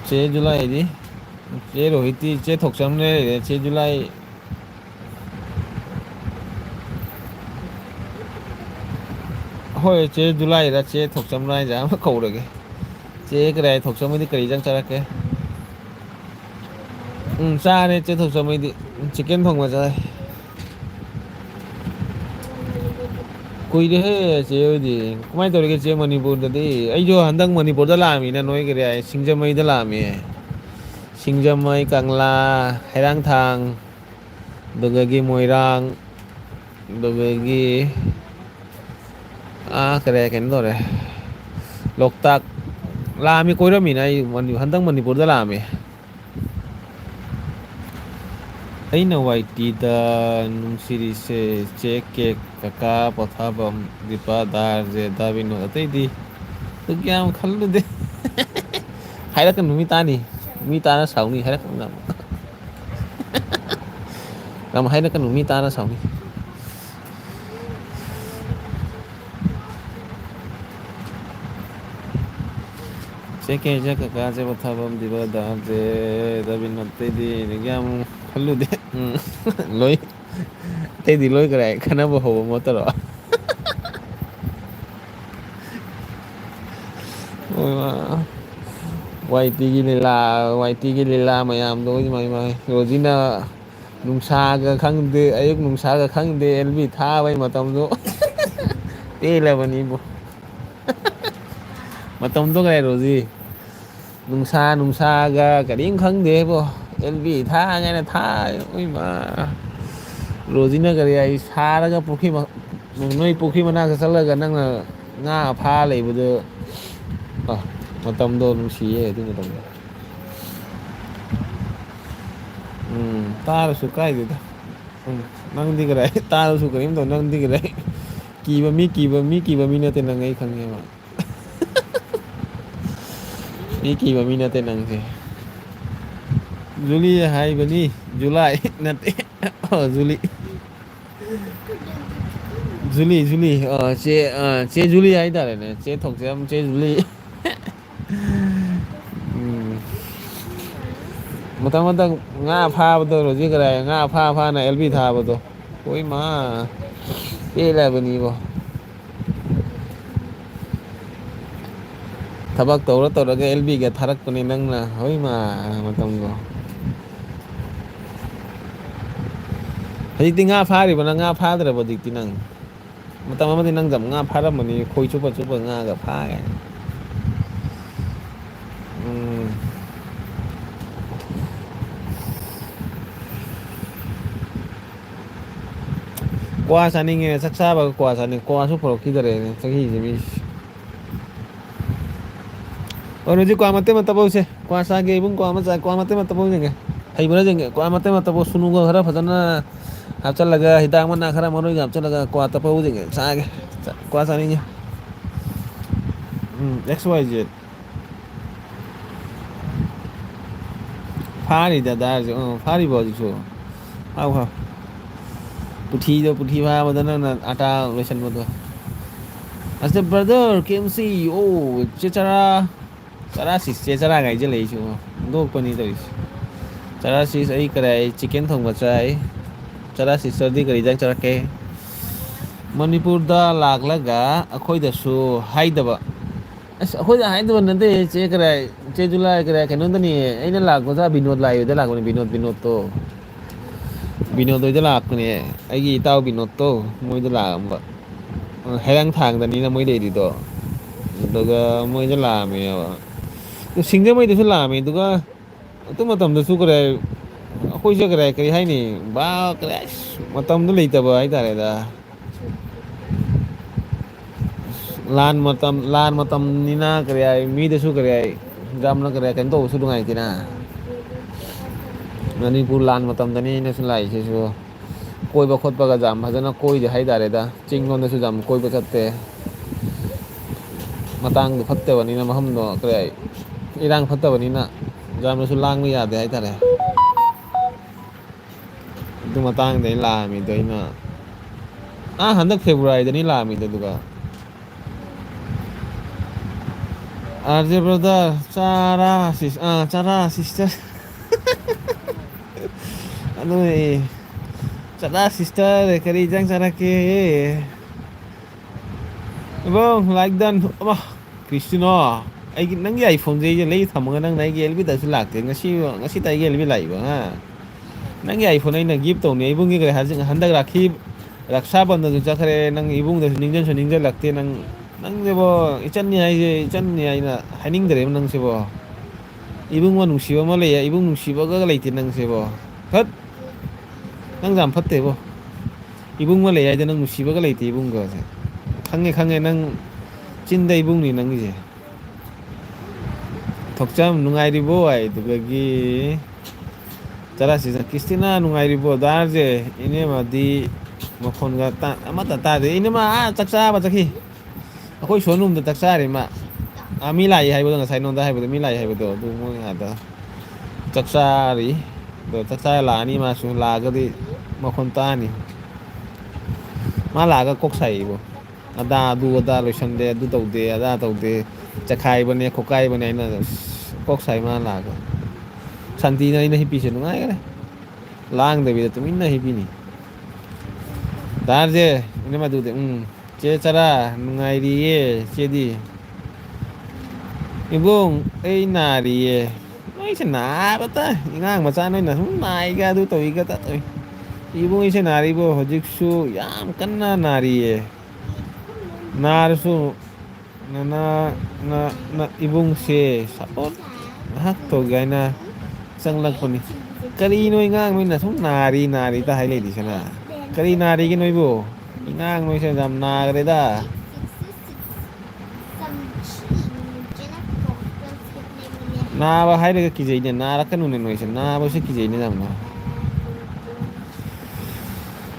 ꯆꯦ ꯖꯨꯂꯥꯏ ꯍꯥꯏꯗꯤ ꯆꯦ ꯔꯣꯍꯤꯠꯇꯤ ꯆꯦ ꯊꯣꯛꯆꯝꯅꯦ ꯂꯩꯔꯦ ꯆꯦ ꯖꯨꯂꯥꯏ ꯍꯣꯏ ꯆꯦ ꯖꯨꯂꯥꯏꯔ ꯆꯦ ꯊꯣꯛꯆꯝꯔ ꯍꯥꯏꯁꯦ ꯑꯃ ꯀꯧꯔꯒꯦ ꯆꯦ ꯀꯔꯤ ꯊꯣꯛꯆꯝ ꯀꯔꯤ ꯏꯟꯖꯥꯡ ꯆꯥꯔꯛꯀꯦ ꯆꯥꯔꯦ ꯆꯦ ꯊꯣꯛꯆꯝ ꯍꯣꯏꯗꯤ ꯆꯤꯛꯀꯟ ꯊꯣꯡꯕ ꯆꯥꯏ ꯀꯨꯏꯔꯦꯍꯦ ꯆꯦ ꯍꯣꯏꯗꯤ ꯀꯃꯥꯏꯅ ꯇꯧꯔꯤꯒꯦ ꯆꯦ ꯃꯅꯤꯄꯨꯔꯗꯗꯤ ꯑꯩꯁꯨ ꯍꯟꯗꯛ ꯃꯅꯤꯄꯨꯔꯗ ꯂꯥꯛꯑꯃꯤꯅ ꯅꯣꯏ ꯀꯔꯤ ꯍꯥꯏ ꯁꯤꯡꯖꯃꯩꯗ ꯂꯥꯛꯑꯝꯃꯤ ꯁꯤꯡꯖꯃꯩ ꯀꯪꯂꯥ ꯍꯩꯔꯥꯡꯊꯥꯡ ꯑꯗꯨꯗꯒꯤ ꯃꯣꯏꯔꯥꯡ ꯑꯗꯨꯗꯒꯤ ꯀꯩꯅꯣ ꯇꯧꯔꯦ ꯂꯣꯛꯇꯥꯛ ꯂꯥꯛꯑꯝꯃꯤ ꯀꯣꯏꯔꯝꯃꯤꯅ ꯑꯩ ꯍꯟꯗꯛ ꯃꯅꯤꯄꯨꯔꯗ ꯂꯥꯛꯑꯝꯃꯤ ꯑꯩꯅ ꯋꯥꯏꯇꯤꯗ ꯅꯨꯡꯁꯤꯔꯤꯁꯦ ꯆꯦ ꯀꯦꯛ ꯀꯀꯥ ꯄꯣꯊꯥꯐꯝ ꯗꯤꯄꯥ ꯗꯥꯔ ꯖꯦꯗꯥ ꯕꯤꯅꯣ ꯑꯇꯩꯗꯤ ꯑꯗꯨꯛ ꯌꯥꯝ ꯈꯜꯂꯨꯗꯦ ꯍꯥꯏꯔꯛꯀꯅꯨ ꯃꯤ ꯇꯥꯅꯤ ꯃꯤ ꯇꯥꯔ ꯁꯥꯎꯅꯤ ꯍꯥꯏꯔꯛꯀꯅꯨ ꯌꯥꯝ ꯍꯥꯏꯔꯛꯀꯅꯨ ꯃꯤ ꯇꯥꯔ ꯁꯥꯎꯅꯤ. 。 . ꯫ ꯫ ꯫ ꯫ ꯫ ꯫ ꯫ ꯫ ꯫ ꯫ ꯫ ꯫ ꯫ ꯫ ꯫ ꯫ ꯫ ꯫ ꯫ ꯫ ꯫ ꯫ ꯫ ꯫ ꯫ ꯫ ꯫ ꯫ ꯫ ꯫ ꯫ ꯫ ꯫ ꯫ ꯫ ꯫ ꯫ ꯫ ꯫ ꯫ ꯫ ꯫ ꯫ ꯫ ꯫ ꯫ ꯫ ꯫ ꯫ ꯫ ꯫ ꯫ ꯫ ꯆꯦꯛꯀꯦ ꯀꯀꯥꯁꯦ ꯄꯣꯊꯥꯐꯝꯗꯤꯕ ꯗꯥꯁꯦ ꯗꯕꯤꯟ ꯑꯇꯩꯗꯤ ꯌꯥꯝ ꯈꯜꯂꯨꯗꯦ ꯂꯣꯏ ꯑꯇꯩꯗꯤ ꯂꯣꯏꯈ꯭ꯔꯦ ꯈꯟꯅꯕ ꯍꯧꯕ ꯃꯣꯠꯇꯔꯣ ꯋꯥꯏꯇꯤꯒꯤ ꯂꯤꯂꯥ ꯃꯌꯥꯝꯗꯣ ꯔꯣꯖꯤꯅ ꯅꯨꯡꯁꯥꯒ ꯈꯪꯗꯦ ꯑꯌꯨꯛ ꯅꯨꯡꯁꯥꯒ ꯈꯪꯗꯦ ꯑꯦꯜꯕꯤ ꯊꯥꯕꯩ ꯃꯇꯝꯗꯣ ꯄꯦꯜꯂꯕꯅꯤꯕꯣ ꯃꯇꯝꯗꯣ ꯀꯥꯏ ꯔꯣꯖꯤ ꯅꯨꯡꯁꯥꯒ ꯀꯔꯤꯝ ꯈꯪꯗꯦꯕꯣ ꯑꯦꯜꯕꯤ ꯊꯥꯉꯥꯏꯅ ꯊꯥꯏꯃ ꯔꯣꯖꯤꯅ ꯀꯔꯤ ꯑꯩ ꯁꯥꯔꯒ ꯄꯨꯈ꯭ꯔꯤ ꯅꯣꯏ ꯄꯨꯈ꯭ꯔꯤ ꯃꯅꯥꯛꯇ ꯆꯠꯂꯒ ꯅꯪꯅ ꯉꯥ ꯐꯥ ꯂꯩꯕꯗꯨ ꯃꯇꯝꯗꯣ ꯅꯨꯡꯁꯤꯌꯦ ꯑꯗꯨ ꯃꯇꯝꯗꯣ ꯇꯥꯔꯁꯨ ꯀꯥꯏꯗꯦꯗ ꯅꯪꯗꯤ ꯀꯔꯥꯏ ꯇꯥꯔꯁꯨ ꯀꯔꯤꯝ ꯇꯧ ꯅꯪꯗꯤ ꯀꯔꯥꯏ ꯀꯤꯕ ꯃꯤ ꯅꯠꯇꯦ ꯅꯪ ꯑꯩ ꯈꯪꯉꯦꯕ ꯃꯤ ꯀꯤꯕ ꯃꯤ ꯅꯠꯇꯦ ꯅꯪꯁꯦ ꯖꯨꯂꯤ ꯍꯥꯏꯕꯅꯤ ꯖꯨꯂꯥꯏ ꯅꯠꯇꯦ ꯖꯨꯂꯤ ꯖꯨꯂꯤ ꯆꯦ ꯖꯨꯂꯤ ꯍꯥꯏꯇꯥꯔꯦꯅꯦ ꯆꯦ ꯊꯣꯛꯆꯝ ꯆꯦ ꯖꯨꯂꯤ ꯃꯊꯪ ꯉꯥ ꯐꯥꯕꯗꯣ ꯍꯧꯖꯤꯛ ꯀꯔ ꯉꯥ ꯐꯥꯅ ꯑꯦꯜꯕꯤ ꯊꯥꯕꯗꯣ ꯍꯣꯏꯃ ꯄꯦꯜꯂꯕꯅꯤꯕꯣ ꯊꯕꯛ ꯇꯧꯔꯒ ꯑꯦꯜꯕꯤꯒ ꯊꯥꯔꯛꯄꯅꯦ ꯅꯪꯅ ꯍꯣꯏꯃ ꯃꯇꯝꯗꯣ ꯍꯧꯖꯤꯛꯇꯤ ꯉꯥ ꯐꯥꯔꯤꯕ ꯅꯪ ꯉꯥ ꯐꯥꯗ꯭ꯔꯕ ꯍꯧꯖꯤꯛꯇꯤ ꯅꯪ ꯃꯇꯝ ꯑꯃꯗꯤ ꯅꯪꯖ ꯉꯥ ꯐꯥꯔꯝꯕꯅꯤ ꯈꯣꯏ ꯆꯨꯞꯄ ꯉꯥꯒ ꯐꯥꯒꯦ ꯀ꯭ꯋꯥ ꯆꯥꯅꯤꯡꯉꯦ ꯆꯥꯛ ꯆꯥꯕꯒ ꯀ꯭ꯋꯥ ꯆꯥꯅꯤꯡꯉꯦ ꯀ꯭ꯋꯥꯁꯨ ꯄꯨꯔꯛꯈꯤꯗꯔꯦꯅꯦ ꯆꯍꯤꯁꯦ ꯃꯤꯁꯦ ꯍꯧꯖꯤꯛ ꯀ꯭ꯋꯥ ꯃꯇꯦꯛ ꯇꯧꯕꯁꯦ ꯀ꯭ꯋꯥ ꯆꯥꯒꯦ ꯏꯕꯨꯡ ꯀ꯭ꯋꯥ ꯃꯇꯦꯛ ꯇꯧꯕꯁꯤꯒꯦ ꯍꯩꯕ꯭ꯔꯥꯡꯒꯦ ꯀ꯭ꯋꯥ ꯃꯇꯦꯛ ꯁꯨꯅꯨꯒ ꯈꯔ ꯐꯖꯅ ꯍꯥꯞꯆꯤꯜꯂꯒ ꯍꯤꯗꯥꯛ ꯃꯅꯥ ꯈꯔ ꯃꯔꯣꯏꯒ ꯍꯥꯞꯆꯤꯜꯂꯒ ꯀ꯭ꯋꯥ ꯇꯞꯄ ꯍꯧꯁꯤꯒꯦ ꯆꯥꯒꯦ ꯀ꯭ꯋꯥ ꯆꯥꯅꯤꯡꯉꯦ XYZ ꯐꯥꯔꯤꯗꯗꯥ ꯐꯥꯔꯤꯕ ꯍꯧꯖꯤꯛꯁꯨ ꯄꯨꯊꯤ ꯐꯥꯕꯗ ꯅꯪꯅ ꯑꯇꯥ ꯂꯣꯏꯁꯟꯕꯗꯣ ꯑꯁ ꯕ꯭ꯔꯗꯔ ꯀꯦꯝꯁꯤ ꯑꯣ ꯆꯦ ꯆꯔꯥ ꯆꯦ ꯆꯔꯥꯒ ꯍꯥꯏꯖꯤꯜꯂꯛꯏꯁꯤ ꯍꯨꯟꯗꯣꯛꯄꯅꯤ ꯇꯧꯔꯤꯁꯦ ꯆꯔꯥ ꯁꯤꯁ ꯑꯩ ꯀꯔꯥꯏ ꯆꯤꯛꯀꯦꯟ ꯊꯣꯡꯕ ꯆꯥꯏ ꯆꯔꯥ ꯁꯤꯁꯇꯔꯗꯤ ꯀꯔꯤ ꯍꯤꯟꯖꯥꯡ ꯆꯥꯔꯛꯀꯦ ꯃꯅꯤꯄꯨꯔꯗ ꯂꯥꯛꯂꯒ ꯑꯩꯈꯣꯏꯗꯁꯨ ꯍꯥꯏꯗꯕ ꯑꯁ ꯑꯩꯈꯣꯏꯗ ꯍꯥꯏꯗꯕ ꯅꯠꯇꯦ ꯆꯦ ꯆꯦ ꯖꯨꯂꯥꯏ ꯀꯩꯅꯣꯗꯅꯤ ꯑꯩꯅ ꯂꯥꯛꯄꯗ ꯕꯤꯅꯣꯠ ꯂꯥꯛꯏꯗ ꯂꯥꯛꯄꯅꯤ ꯕꯤꯅꯣꯠꯇꯣ ꯕꯤꯅꯣꯗ ꯍꯣꯏꯗ ꯂꯥꯛꯄꯅꯦ ꯑꯩꯒꯤ ꯏꯇꯥꯎ ꯕꯤꯅꯣꯠꯇꯣ ꯃꯣꯏꯗ ꯂꯥꯛꯑꯝꯕ ꯍꯩꯔꯥꯡꯊꯥꯡꯗꯅꯤꯅ ꯃꯣꯏ ꯂꯩꯔꯤꯗꯣ ꯑꯗꯨꯒ ꯃꯣꯏꯗ ꯂꯥꯛꯑꯝꯃꯦꯕ ꯁꯤꯡꯖꯃꯩꯗꯁꯨ ꯂꯥꯛꯑꯝꯃꯤ ꯑꯗꯨꯒ ꯑꯗꯨ ꯃꯇꯝꯗꯁꯨ ꯑꯩꯈꯣꯏꯁꯦ ꯀꯔꯤ ꯍꯥꯏꯅꯤ ꯃꯇꯝꯗꯣ ꯂꯩꯇꯕ ꯍꯥꯏꯇꯥꯔꯦꯗ ꯂꯥꯟ ꯃꯇꯝꯅꯤꯅ ꯀꯔꯤ ꯍꯥꯏ ꯃꯤꯗꯁꯨ ꯀꯔꯤ ꯍꯥꯏ ꯌꯥꯝꯅ ꯀꯩꯅꯣ ꯇꯧꯕꯁꯨ ꯅꯨꯡꯉꯥꯏꯇꯦꯅ ꯃꯅꯤꯄꯨꯔ ꯂꯥꯟ ꯃꯇꯝꯗꯅꯤ ꯑꯩꯅꯁꯨ ꯂꯥꯛꯏꯁꯤꯁꯨ ꯀꯣꯏꯕ ꯈꯣꯠꯄꯒ ꯌꯥꯝ ꯐꯖꯅ ꯀꯣꯏꯗꯦ ꯍꯥꯏꯇꯥꯔꯦꯗ ꯆꯤꯡ ꯂꯣꯝꯗꯁꯨ ꯌꯥꯝ ꯀꯣꯏꯕ ꯆꯠꯇꯦ ꯃꯇꯥꯡꯗꯨ ꯐꯠꯇꯕꯅꯤꯅ ꯃꯐꯝꯗꯣ ꯏꯔꯥꯡ ꯐꯠꯇꯕꯅꯤꯅ ꯌꯥꯝꯅꯁꯨ ꯂꯥꯡꯕ ꯌꯥꯗꯦ ꯍꯥꯏꯇꯥꯔꯦ ꯑꯗꯨ ꯃꯇꯥꯡꯗ ꯑꯩꯅ ꯂꯥꯛꯑꯝꯃꯤꯗꯣ ꯑꯩꯅ ꯍꯟꯗꯛ ꯐꯦꯕ꯭ꯔꯨꯋꯥꯔꯤꯗꯅꯤ ꯂꯥꯛꯑꯝꯃꯤꯗꯣ ꯑꯗꯨꯒ ꯕ꯭ꯔꯗꯔ ꯆꯔꯥ ꯁꯤꯁꯇꯔ ꯑꯗꯨꯅꯦ ꯆꯔꯥ ꯁꯤꯁꯇꯔ ꯀꯔꯤ ꯍꯤꯟꯖꯥꯡ ꯆꯥꯔꯛꯀꯦ ꯏꯕꯨꯡ ꯂꯥꯏꯛ ꯗꯟ ꯀ꯭ꯔꯤꯁꯇꯤꯅꯣ ꯅꯪꯒꯤ ꯑꯥꯏꯐꯣꯟꯁꯦ ꯑꯩꯁꯦ ꯂꯩ ꯊꯝꯃꯒ ꯅꯪꯅ ꯑꯩꯒꯤ ꯑꯦꯜꯕꯤꯗꯁꯨ ꯂꯥꯛꯇꯦ ꯉꯁꯤꯇ ꯑꯩꯒꯤ ꯑꯦꯜꯕꯤ ꯂꯥꯛꯏꯕ ꯅꯪꯒꯤ ꯑꯥꯏꯐꯣꯟ ꯑꯩꯅ ꯒꯤꯐ ꯇꯧꯅꯤ ꯏꯕꯨꯡꯒꯤ ꯀꯔꯤ ꯍꯟꯗꯛ ꯔꯛꯁꯥ ꯕꯟꯙꯟꯁꯨ ꯆꯠꯈ꯭ꯔꯦ ꯅꯪ ꯏꯕꯨꯡꯗꯁꯨ ꯅꯤꯡꯁꯤꯜꯂꯛꯇꯦ ꯅꯪꯁꯤꯕꯣ ꯏꯆꯟꯅꯤ ꯍꯥꯏꯅ ꯍꯥꯏꯅꯤꯡꯗ꯭ꯔꯦꯕ ꯅꯪꯁꯤꯕꯣ ꯏꯕꯨꯡꯉꯣ ꯅꯨꯡꯁꯤꯕ ꯑꯃ ꯂꯩꯌꯦ ꯏꯕꯨꯡ ꯅꯨꯡꯁꯤꯕꯒ ꯂꯩꯇꯦ ꯅꯪꯁꯦꯕꯣ ꯅꯪ ꯌꯥꯝ ꯐꯠꯇꯦꯕꯣ ꯏꯕꯨꯡꯒ ꯂꯩ ꯍꯥꯏꯗꯦ ꯅꯪ ꯅꯨꯡꯁꯤꯕꯒ ꯂꯩꯇꯦ ꯏꯕꯨꯡꯒꯁꯦ ꯈꯪꯉꯦ ꯅꯪ ꯆꯤꯟꯗ ꯏꯕꯨꯡꯅꯤ ꯅꯪꯒꯤꯁꯦ ꯊꯣꯛꯆꯝ ꯅꯨꯡꯉꯥꯏꯔꯤꯕꯣ ꯑꯗꯨꯗꯒꯤ ꯆꯔꯥꯁꯤ ꯀ꯭ꯔꯤꯁꯇꯤꯅꯥ ꯅꯨꯡꯉꯥꯏꯔꯤꯕꯣ ꯗꯥꯔꯁꯦ ꯏꯅꯦꯝꯃꯗꯤ ꯃꯈꯣꯟꯒ ꯑꯃꯠꯇ ꯇꯥꯗꯦ ꯏꯅꯦꯝꯃ ꯆꯥꯛ ꯆꯥꯕ ꯆꯠꯈꯤ ꯑꯩꯈꯣꯏ ꯁꯣꯅꯨꯡꯗ ꯆꯥꯛ ꯆꯥꯔꯤ ꯃꯥ ꯃꯤ ꯂꯥꯛꯏ ꯍꯥꯏꯕꯗꯣ ꯉꯁꯥꯏ ꯅꯉꯣꯟꯗ ꯍꯥꯏꯕꯗꯣ ꯃꯤ ꯂꯥꯛꯏ ꯍꯥꯏꯕꯗꯣ ꯑꯗꯨ ꯃꯣꯏ ꯑꯥꯗ ꯆꯥꯛꯆꯥꯔꯤ ꯑꯗꯣ ꯆꯥꯛꯆꯥ ꯂꯥꯛꯑꯅꯤ ꯃꯥꯁꯨ ꯂꯥꯛꯑꯒꯗꯤ ꯃꯈꯣꯟ ꯇꯥꯅꯤ ꯃꯥ ꯂꯥꯛꯑꯒ ꯀꯣꯛ ꯁꯥꯏꯌꯦ ꯏꯕꯣ ꯑꯗꯨ ꯑꯗꯥ ꯂꯣꯏꯁꯟꯗꯦ ꯑꯗꯨ ꯇꯧꯗꯦ ꯑꯗꯥ ꯇꯧꯗꯦ ꯆꯈꯥꯏꯕꯅꯦ ꯈꯣꯠꯀꯥꯏꯕꯅꯦ ꯑꯩꯅ ꯀꯣꯛ ꯁꯥꯏ ꯃꯥ ꯂꯥꯛꯑꯒ ꯁꯥꯟꯇꯤꯅ ꯑꯩꯅ ꯍꯤꯞꯄꯤꯁꯦ ꯅꯨꯡꯉꯥꯏꯈꯔꯦ ꯂꯥꯡꯗꯕꯤꯗ ꯇꯨꯃꯤꯟꯅ ꯍꯤꯞꯄꯤꯅꯤ ꯗꯥꯔꯁꯦ ꯏꯅꯝ ꯑꯗꯨꯗꯤ ꯆꯦ ꯆꯔꯥ ꯅꯨꯡꯉꯥꯏꯔꯤꯌꯦ ꯆꯦꯗꯤ ꯏꯕꯨꯡ ꯑꯩ ꯅꯥꯔꯤꯌꯦ ꯅꯣꯏꯁꯦ ꯅꯥꯕꯇ ꯑꯉꯥꯡ ꯃꯆꯥ ꯅꯣꯏꯅ ꯁꯨꯝ ꯅꯥꯏꯒ ꯑꯗꯨ ꯇꯧꯏꯒ ꯇꯧꯏ ꯏꯕꯨꯡꯉꯣꯁꯦ ꯅꯥꯔꯤꯕꯣ ꯍꯧꯖꯤꯛꯁꯨ ꯌꯥꯝ ꯀꯟꯅ ꯅꯥꯔꯤꯌꯦ ꯅꯥꯔꯁꯨ ꯏꯕꯨꯡꯁꯦ ꯁꯞꯄꯣꯔꯠ ꯉꯥꯏꯍꯥꯛ ꯇꯧꯒꯦ ꯍꯥꯏꯅ ꯆꯪꯂꯛꯄꯅꯤ ꯀꯔꯤꯅꯣ ꯑꯉꯥꯡ ꯅꯣꯏꯅ ꯁꯨꯝ ꯅꯥꯔꯤ ꯅꯥꯔꯤꯗ ꯍꯥꯏ ꯂꯩꯔꯤꯁꯤꯅ ꯀꯔꯤ ꯅꯥꯔꯤꯒꯦ ꯅꯣꯏꯕꯨ ꯑꯉꯥꯡ ꯅꯣꯏꯁꯦ ꯌꯥꯝ ꯅꯥꯈ꯭ꯔꯦꯗ ꯅꯥꯕ ꯍꯥꯏꯔꯒ ꯀꯤꯖꯩꯅꯦ ꯅꯥꯔꯛꯀꯅꯨꯅꯦ ꯅꯣꯏꯁꯦ ꯅꯥꯕꯁꯦ ꯀꯤꯖꯩꯅꯦ ꯌꯥꯝꯅ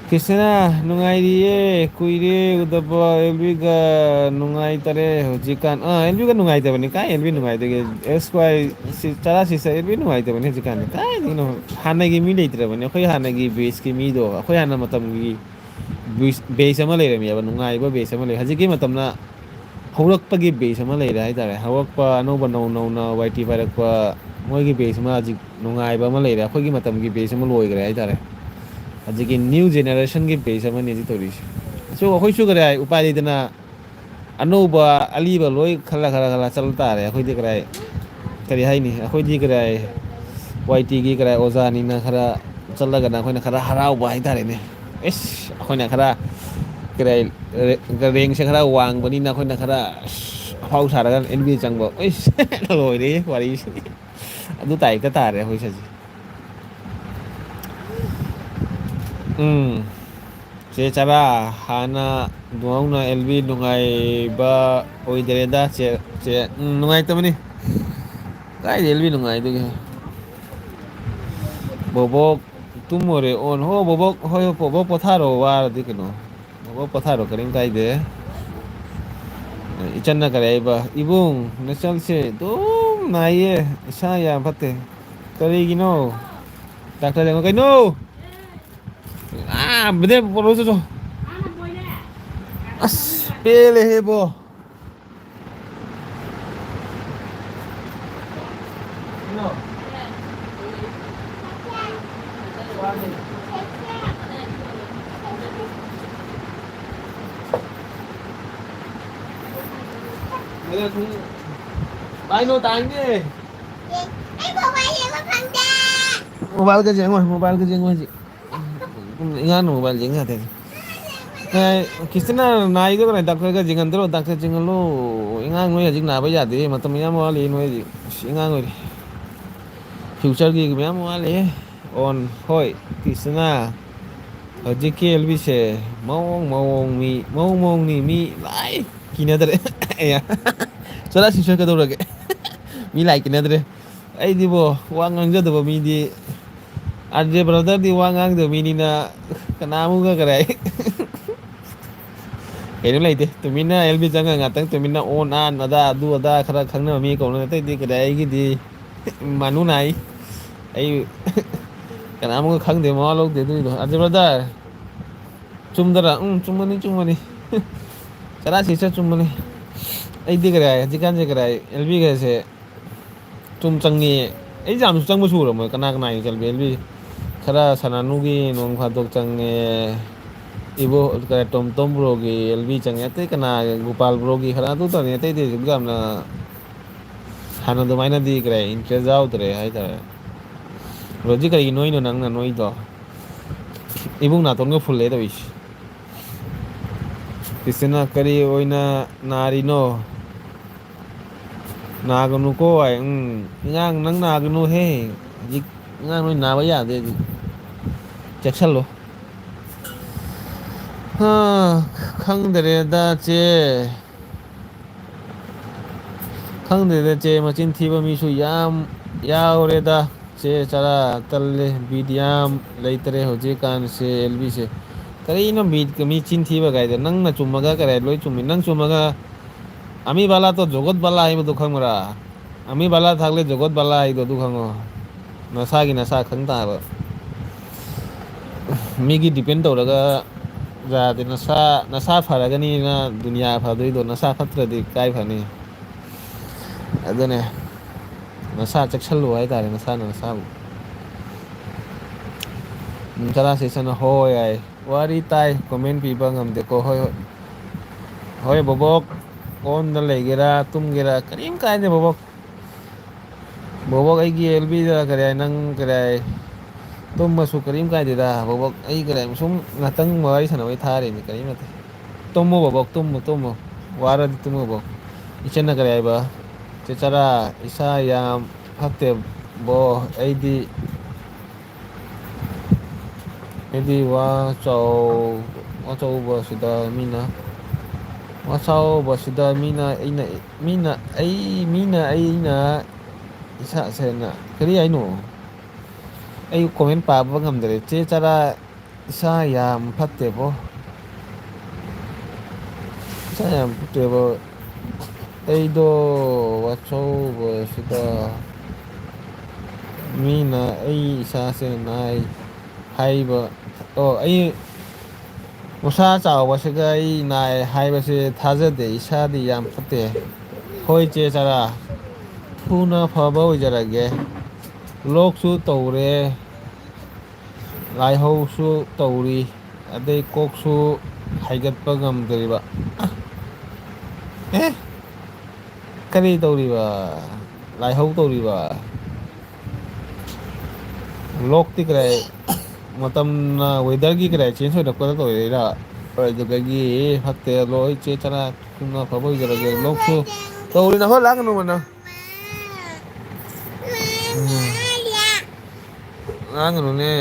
ꯀ꯭ꯔꯤꯁꯇꯅ ꯅꯨꯡꯉꯥꯏꯔꯤꯌꯦ ꯀꯨꯏꯔꯦ ꯎꯗꯕ ꯑꯦꯜꯕꯤꯒ ꯅꯨꯡꯉꯥꯏꯇꯔꯦ ꯍꯧꯖꯤꯛꯀꯥꯟ ꯑꯦꯜꯕꯤꯒ ꯅꯨꯡꯉꯥꯏꯇꯕꯅꯤ ꯀꯥꯏ ꯑꯦꯜꯕꯤ ꯅꯨꯡꯉꯥꯏꯇꯒꯦ ꯑꯦꯁ ꯋꯥꯏ ꯆꯔꯥ ꯁꯤꯁ ꯑꯦꯜꯕꯤ ꯅꯨꯡꯉꯥꯏꯇꯕꯅꯤ ꯍꯧꯖꯤꯛꯀꯥꯟꯗꯤ ꯀꯥꯏꯗꯒꯤꯅꯣ ꯍꯥꯟꯅꯒꯤ ꯃꯤ ꯂꯩꯇ꯭ꯔꯕꯅꯤ ꯑꯩꯈꯣꯏ ꯍꯥꯟꯅꯒꯤ ꯕꯦꯁꯀꯤ ꯃꯤꯗꯣ ꯑꯩꯈꯣꯏ ꯍꯥꯟꯅ ꯃꯇꯝꯒꯤ ꯕꯦꯁ ꯑꯃ ꯂꯩꯔꯝꯃꯦꯕ ꯅꯨꯡꯉꯥꯏꯕ ꯕꯦꯁ ꯑꯃ ꯂꯩ ꯍꯧꯖꯤꯛꯀꯤ ꯃꯇꯝꯗ ꯍꯧꯔꯛꯄꯒꯤ ꯕꯦꯁ ꯑꯃ ꯂꯩꯔꯦ ꯍꯥꯏꯇꯥꯔꯦ ꯍꯧꯔꯛꯄ ꯑꯅꯧꯕ ꯅꯧ ꯅꯧꯅ ꯋꯥꯏ ꯇꯤ ꯄꯥꯏꯔꯛꯄ ꯃꯣꯏꯒꯤ ꯕꯦꯁ ꯑꯃ ꯍꯧꯖꯤꯛ ꯅꯨꯡꯉꯥꯏꯕ ꯑꯃ ꯂꯩꯔꯦ ꯑꯩꯈꯣꯏꯒꯤ ꯃꯇꯝꯒꯤ ꯕꯦꯁ ꯑꯃ ꯂꯣꯏꯈ꯭ꯔꯦ ꯍꯥꯏꯇꯥꯔꯦ ꯍꯧꯖꯤꯛꯀꯤ ꯅ꯭ꯌꯨ ꯖꯦꯅꯦꯔꯦꯁꯟꯒꯤ ꯕꯦꯁ ꯑꯃꯅꯤ ꯍꯧꯖꯤꯛ ꯇꯧꯔꯤꯁꯦ ꯑꯩꯈꯣꯏꯁꯨ ꯀꯔꯤ ꯎꯄꯥꯏ ꯂꯩꯗꯅ ꯑꯅꯧꯕ ꯑꯂꯤꯕ ꯂꯣꯏ ꯈꯜꯂ ꯆꯠꯂ ꯇꯥꯔꯦ ꯑꯩꯈꯣꯏꯗꯤ ꯀꯔꯤ ꯍꯥꯏꯅꯤ ꯑꯩꯈꯣꯏꯗꯤ ꯋꯥꯏ ꯇꯤꯒꯤ ꯑꯣꯖꯥꯅꯤꯅ ꯈꯔ ꯆꯠꯂꯒꯅ ꯑꯩꯈꯣꯏꯅ ꯈꯔ ꯍꯔꯥꯎꯕ ꯍꯥꯏꯇꯥꯔꯦꯅꯦ ꯑꯦꯁ ꯑꯩꯈꯣꯏꯅ ꯈꯔ ꯔꯦꯡꯁꯦ ꯈꯔ ꯋꯥꯡꯕꯅꯤꯅ ꯑꯩꯈꯣꯏꯅ ꯈꯔ ꯑꯐꯥꯎ ꯁꯥꯔꯒ ꯑꯦꯟꯕꯤ ꯆꯪꯕ ꯂꯣꯏꯔꯦ ꯋꯥꯔꯤꯁꯤ ꯑꯗꯨ ꯇꯥꯏꯞꯇ ꯇꯥꯔꯦ ꯑꯩꯈꯣꯏ ꯁꯤꯖꯤ ꯆꯦ ꯆꯔꯥ ꯍꯥꯟꯅ ꯗꯨꯍꯧꯅ ꯑꯦꯜꯕꯤ ꯅꯨꯡꯉꯥꯏꯕ ꯑꯣꯏꯗ꯭ꯔꯦꯗ ꯆꯦ ꯅꯨꯡꯉꯥꯏꯇꯕꯅꯤ ꯀꯥꯏꯗ ꯑꯦꯜꯕꯤ ꯅꯨꯡꯉꯥꯏꯗꯨꯒꯦ ꯕꯣꯕꯣꯛ ꯇꯨꯝꯃꯨꯔꯦ ꯑꯣꯟ ꯍꯣ ꯕꯣꯕꯣꯛ ꯍꯣꯏ ꯕꯣꯕꯣꯛ ꯄꯣꯊꯥꯔꯣ ꯋꯥꯔꯗꯤ ꯀꯩꯅꯣ ꯕꯣꯕꯣꯛ ꯄꯣꯊꯥꯔꯣ ꯀꯔꯤꯝ ꯀꯥꯏꯗꯦ ꯏꯆꯟꯅ ꯀꯔꯤ ꯍꯥꯏꯕ ꯏꯕꯨꯡ ꯅꯆꯜꯁꯦ ꯑꯗꯨꯝ ꯅꯥꯏꯌꯦ ꯏꯁꯥ ꯌꯥꯝ ꯐꯠꯇꯦ ꯀꯔꯤꯒꯤꯅꯣ ꯗꯥꯛꯇꯔ ꯌꯦꯡꯉꯣ ꯀꯩꯅꯣ ꯄꯨꯔꯛꯑꯣ ꯆꯠꯂꯣ ꯑꯁ ꯄꯦꯜꯂꯦꯍꯦ ꯏꯕꯣ Paano tangge? Ay, babae, maganda! Mobile ka dyan, mobile ka dyan, ingano mobile dyan nga, Kristina naik itu kan doctor ka jangan terus doctor jangan lo ingang noi hajik na ba ya de matam ya mo ali noi ingang noi future gi ya mo ali on hoi Kristina hajik ke elbi se mong ni mi lai kina dare ya sala si ka dora ke mi lai kina dare ai di bo wang ang jado mi di arje brother di wang ang do mi ni na kanamu ga kare ꯀꯩꯅꯣ ꯂꯩꯇꯦ ꯇꯨꯃꯤꯟꯅ ꯑꯦꯜꯕꯤ ꯆꯪꯉ ꯉꯥꯛꯇꯪ ꯇꯨꯃꯤꯟꯅ ꯑꯣꯟ ꯑꯥꯟ ꯑꯗꯥ ꯑꯗꯨ ꯑꯗꯥ ꯈꯔ ꯈꯪꯅꯕ ꯃꯤ ꯀꯧꯅ ꯑꯇꯩꯗꯤ ꯀꯗꯥꯏ ꯑꯩꯒꯤꯗꯤ ꯃꯥꯅꯨ ꯅꯥꯏ ꯑꯩ ꯀꯅꯥꯃꯨꯛ ꯈꯪꯗꯦ ꯃꯋꯥ ꯂꯧꯗꯦ ꯑꯗꯨꯏꯗꯣ ꯑꯗꯨ ꯕ꯭ꯔꯗꯔ ꯆꯨꯝꯗꯔ ꯆꯨꯝꯃꯅꯤ ꯆꯔꯥ ꯁꯤꯁ ꯆꯨꯝꯕꯅꯤ ꯑꯩꯗꯤ ꯀꯔꯥꯏ ꯍꯧꯖꯤꯛꯀꯥꯟꯁꯦ ꯀꯔꯥꯏ ꯑꯦꯜꯕꯤꯒꯁꯦ ꯆꯨꯝ ꯆꯪꯉꯤ ꯑꯩ ꯌꯥꯝꯁꯨ ꯆꯪꯕꯁꯨ ꯎꯔꯝꯃꯣꯏ ꯀꯅꯥ ꯆꯠꯕꯤ ꯑꯦꯜꯕꯤ ꯈꯔ ꯁꯅꯥꯅꯨꯒꯤ ꯅꯣꯡ ꯐꯥꯗꯣꯛ ꯆꯪꯉꯦ ꯏꯕꯣ ꯇꯣꯝ ꯇꯣꯝ ꯕ꯭ꯔꯣꯒꯤ ꯑꯦꯜꯕꯤ ꯆꯪꯉꯦ ꯑꯇꯩ ꯀꯅꯥ ꯒꯣꯄꯥꯜ ꯕ꯭ꯔꯣꯒꯤ ꯈꯔ ꯑꯗꯨ ꯇꯧꯅꯤ ꯑꯇꯩꯗꯤ ꯌꯥꯝꯅ ꯍꯥꯟꯅ ꯑꯗꯨꯃꯥꯏꯅꯗꯤ ꯏꯟꯇꯔꯦꯁ ꯌꯥꯎꯗ꯭ꯔꯦ ꯍꯥꯏꯇꯥꯔꯦ ꯍꯧꯖꯤꯛ ꯀꯔꯤꯒꯤ ꯅꯣꯏꯅꯣ ꯅꯪꯅ ꯅꯣꯏꯗꯣ ꯏꯕꯨꯡ ꯅꯥꯇꯣꯟꯒ ꯐꯨꯜꯂꯦ ꯇꯧꯏꯁꯦ ꯀ꯭ꯔꯤꯁꯇꯤꯅꯥ ꯀꯔꯤ ꯑꯣꯏꯅ ꯅꯥꯔꯤꯅꯣ ꯅꯥꯒꯅꯨꯀꯣ ꯑꯉꯥꯡ ꯅꯪ ꯅꯥꯒꯅꯨꯍꯦ ꯍꯧꯖꯤꯛ ꯑꯉꯥꯡ ꯅꯣꯏ ꯅꯥꯕ ꯌꯥꯗꯦ ꯍꯧꯖꯤꯛ ꯆꯦꯛꯁꯜꯂꯣ ꯈꯪꯗꯔꯦꯗ ꯆꯦ ꯈꯪꯗꯦꯗ ꯆꯦ ꯃꯆꯤꯟ ꯊꯤꯕ ꯃꯤꯁꯨ ꯌꯥꯝ ꯌꯥꯎꯔꯦꯗ ꯆꯦ ꯆꯔꯥ ꯇꯜꯂꯦ ꯕꯤꯠ ꯌꯥꯝ ꯂꯩꯇꯔꯦ ꯍꯧꯖꯤꯛꯀꯥꯟꯁꯦ ꯑꯦꯜꯕꯤꯁꯦ ꯀꯔꯤꯅꯣ ꯕꯤꯠꯀ ꯃꯤ ꯆꯤꯟ ꯊꯤꯕ ꯀꯥꯏꯗꯣ ꯅꯪꯅ ꯆꯨꯝꯃꯒ ꯀꯔꯥꯏ ꯂꯣꯏ ꯆꯨꯝꯃꯤ ꯅꯪ ꯆꯨꯝꯃꯒ ꯑꯃꯤ ꯕꯥꯂꯥ ꯇꯣ ꯖꯒꯣꯠ ꯕꯥꯂꯥ ꯍꯥꯏꯕꯗꯨ ꯈꯪꯕ꯭ꯔꯥ ꯑꯃꯤ ꯕꯥꯂꯥ ꯊꯥꯛꯂꯦ ꯖꯒꯣꯠ ꯕꯥꯂꯥ ꯍꯥꯏꯗꯣ ꯑꯗꯨ ꯈꯪꯉꯣ ꯅꯁꯥꯒꯤ ꯅꯁꯥ ꯈꯪ ꯇꯥꯕ ꯃꯤꯒꯤ ꯗꯤꯄꯦꯟ ꯇꯧꯔꯒ ꯌꯥꯗꯦ ꯅꯁꯥ ꯐꯔꯒꯅꯤꯅ ꯗꯨꯅꯤꯌꯥ ꯐꯗꯣꯏꯗꯣ ꯅꯁꯥ ꯐꯠꯇ꯭ꯔꯗꯤ ꯀꯥꯏ ꯐꯅꯤ ꯑꯗꯨꯅꯦ ꯅꯁꯥ ꯆꯦꯛꯁꯤꯜꯂꯨ ꯍꯥꯏꯇꯥꯔꯦ ꯅꯁꯥꯅ ꯅꯁꯥꯕꯨ ꯆꯔꯥ ꯁꯤꯁꯅ ꯍꯣꯏ ꯌꯥꯏ ꯋꯥꯔꯤ ꯇꯥꯏ ꯀꯣꯃꯦꯟ ꯄꯤꯕ ꯉꯝꯗꯦꯀꯣ ꯍꯣꯏ ꯍꯣꯏ ꯍꯣꯏ ꯕꯣꯕꯣꯛ ꯑꯣꯟꯗ ꯂꯩꯒꯦꯔꯥ ꯇꯨꯝꯒꯦꯔꯥ ꯀꯔꯤꯝ ꯀꯥꯏꯗꯦ ꯕꯣꯕꯣꯛ ꯕꯣꯕꯣꯛ ꯑꯩꯒꯤ ꯑꯦꯜꯕꯤꯗ ꯀꯔꯤ ꯍꯥꯏ ꯅꯪ ꯀꯔꯤ ꯍꯥꯏ ꯇꯨꯝꯃꯁꯨ ꯀꯔꯤꯝ ꯀꯥꯏꯗꯦꯗ ꯕꯣꯕꯣꯛ ꯑꯩ ꯀꯔꯤ ꯁꯨꯝ ꯉꯥꯛꯇꯪ ꯋꯥꯔꯤ ꯁꯥꯟꯅꯕꯩ ꯊꯥꯔꯤꯅꯤ ꯀꯔꯤꯝ ꯅꯠꯇꯦ ꯇꯨꯝꯃꯣ ꯕꯣꯕꯣꯛ ꯇꯨꯝꯃꯣ ꯇꯨꯝꯃꯣ ꯋꯥꯔꯗꯤ ꯇꯨꯝꯃꯣ ꯕꯣꯕꯣꯛ ꯏꯆꯟꯅ ꯀꯔꯤ ꯍꯥꯏꯕ ꯆꯦ ꯆꯔꯥ ꯏꯁꯥ ꯌꯥꯝ ꯐꯠꯇꯦꯕꯣ ꯑꯩꯗꯤ ꯋꯥꯆꯧꯕꯁꯤꯗ ꯋꯥꯆꯥꯎꯕꯁꯤꯗ ꯃꯤꯅ ꯑꯩꯅ ꯏꯁꯥꯁꯦꯅ ꯀꯔꯤ ꯍꯥꯏꯅꯣ ꯑꯩ ꯀꯣꯃꯦꯟ ꯄꯥꯕ ꯉꯝꯗ꯭ꯔꯦ ꯆꯦ ꯆꯔꯥ ꯏꯁꯥ ꯌꯥꯝ ꯐꯠꯇꯦꯕꯣ ꯏꯁꯥ ꯌꯥꯝ ꯐꯠꯇꯦꯕ ꯑꯩꯗꯣ ꯋꯥꯆꯧꯕꯁꯤꯗ ꯃꯤꯅ ꯑꯩ ꯏꯁꯥꯁꯦ ꯅꯥꯏ ꯍꯥꯏꯕ ꯑꯣ ꯑꯩ ꯃꯁꯥ ꯆꯥꯎꯕꯁꯤꯒ ꯑꯩ ꯅꯥꯏ ꯍꯥꯏꯕꯁꯦ ꯊꯥꯖꯗꯦ ꯏꯁꯥꯗꯤ ꯌꯥꯝ ꯐꯠꯇꯦ ꯍꯣꯏ ꯆꯦ ꯆꯔꯥ ꯊꯨꯅ ꯐꯕ ꯑꯣꯏꯖꯔꯒꯦ ꯂꯣꯛꯁꯨ ꯇꯧꯔꯦ ꯂꯥꯏꯍꯧꯁꯨ ꯇꯧꯔꯤ ꯑꯗꯩ ꯀꯣꯛꯁꯨ ꯍꯥꯏꯒꯠꯄ ꯉꯝꯗ꯭ꯔꯤꯕ ꯑꯦ ꯀꯔꯤ ꯇꯧꯔꯤꯕ ꯂꯥꯏꯍꯧ ꯇꯧꯔꯤꯕ ꯂꯣꯛꯇꯤ ꯀꯔꯥꯏ ꯃꯇꯝꯅ ꯋꯦꯗꯔꯒꯤ ꯀꯗꯥꯏ ꯆꯦꯟꯖ ꯑꯣꯏꯔꯛꯄꯗ ꯇꯧꯔꯛꯏꯔꯥ ꯑꯗꯨꯗꯒꯤ ꯐꯠꯇꯦ ꯂꯣꯛ ꯆꯦ ꯆꯔꯥ ꯊꯨꯅ ꯐꯕ ꯑꯣꯏꯖꯔꯒꯦ ꯂꯣꯛꯁꯨ ꯇꯧꯔꯤ ꯍꯣꯏ ꯂꯥꯡꯒꯅꯨ ꯅꯪ ꯂꯥꯡꯒꯅꯨꯅꯦ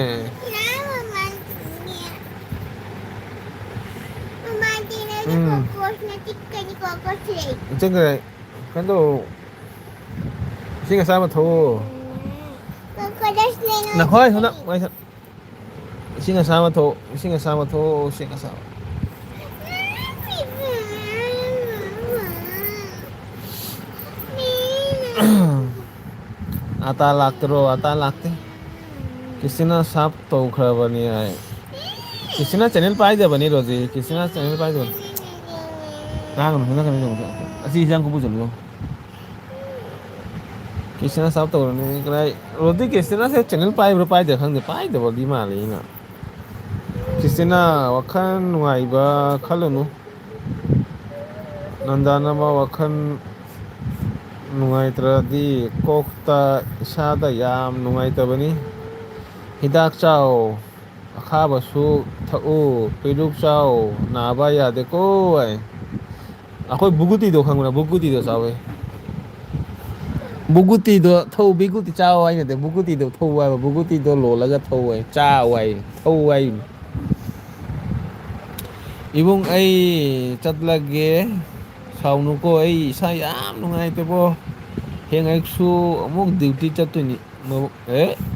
ꯀꯩꯅꯣ ꯇꯧ ꯏꯁꯤꯡ ꯑꯁꯥꯕ ꯊꯛꯑꯣ ꯅꯈꯣꯏ ꯏꯁꯤꯡ ꯑꯁꯥꯕ ꯊꯛꯑꯣ ꯏꯁꯤꯡ ꯑꯁꯥꯕ ꯊꯛꯑꯣ ꯏꯁꯤꯡ ꯑꯁꯥꯕ ꯑꯇꯥ ꯂꯥꯛꯇ꯭ꯔꯣ ꯑꯇꯥ ꯂꯥꯛꯇꯦ ꯀ꯭ꯔꯤꯁꯇꯤꯅ ꯁꯥꯞ ꯇꯧꯈ꯭ꯔꯕꯅꯤ ꯍꯥꯏ ꯀ꯭ꯔꯤꯁꯇꯤꯅ ꯆꯦꯅꯦꯜ ꯄꯥꯏꯗꯕꯅꯤ ꯔꯣꯖꯤ ꯀ꯭ꯔꯤꯁꯇꯤꯅ ꯆꯦꯅꯦꯜ ꯄꯥꯏꯗꯕꯅꯤ ꯑꯁꯤ ꯍꯤꯟꯖꯥꯡ ꯄꯨꯁꯤꯜꯂꯨ ꯀ꯭ꯔꯤꯁꯇꯤꯅ ꯁꯥꯞ ꯇꯧꯔꯅꯤ ꯀꯗꯥꯏ ꯔꯣꯗꯤ ꯀ꯭ꯔꯤꯁꯇꯤꯅꯁꯦ ꯆꯦꯅꯦꯜ ꯄꯥꯏꯕ꯭ꯔꯥ ꯄꯥꯏꯗ꯭ꯔꯥ ꯈꯪꯗꯦ ꯄꯥꯏꯗꯕꯗꯤ ꯃꯥꯜꯂꯤ ꯑꯩꯅ ꯈ꯭ꯔꯤꯁꯇꯤꯅꯥ ꯋꯥꯈꯜ ꯅꯨꯡꯉꯥꯏꯕ ꯈꯜꯂꯨꯅꯨ ꯅꯟꯗꯥꯅꯕ ꯋꯥꯈꯜ ꯅꯨꯡꯉꯥꯏꯇ꯭ꯔꯗꯤ ꯀꯣꯛꯇ ꯏꯁꯥꯗ ꯌꯥꯝ ꯅꯨꯡꯉꯥꯏꯇꯕꯅꯤ ꯍꯤꯗꯥꯛ ꯆꯥꯎ ꯑꯈꯥꯕꯁꯨ ꯊꯛꯎ ꯄꯦꯔꯨꯛ ꯆꯥꯎ ꯅꯥꯕ ꯌꯥꯗꯦꯀꯣ ꯑꯩꯈꯣꯏ ꯕꯨꯒꯨꯇꯤꯗꯣ ꯈꯪꯕ꯭ꯔꯥ ꯕꯨꯒꯨꯇꯤꯗꯣ ꯆꯥꯎꯋꯦ ꯕꯨꯒꯨꯇꯤꯗꯣ ꯊꯧ ꯕꯤꯒꯨꯇꯤ ꯆꯥꯎ ꯍꯥꯏꯅꯗꯦ ꯕꯨꯒꯨꯇꯤꯗꯣ ꯊꯧ ꯍꯥꯏꯕ ꯕꯨꯒꯨꯇꯤꯗꯣ ꯂꯣꯜꯂꯒ ꯊꯧ ꯍꯥꯏ ꯆꯥꯎ ꯍꯥꯏ ꯊꯧ ꯍꯥꯏ ꯏꯕꯨꯡ ꯑꯩ ꯆꯠꯂꯒꯦ ꯁꯥꯎꯅꯨꯀꯣ ꯑꯩ ꯏꯁꯥ ꯌꯥꯝ ꯅꯨꯡꯉꯥꯏꯇꯦꯕꯣ ꯍꯌꯦꯡ ꯑꯌꯨꯛꯁꯨ ꯑꯃꯨꯛ ꯗ꯭ꯌꯨꯇꯤ ꯆꯠꯇꯣꯏꯅꯤ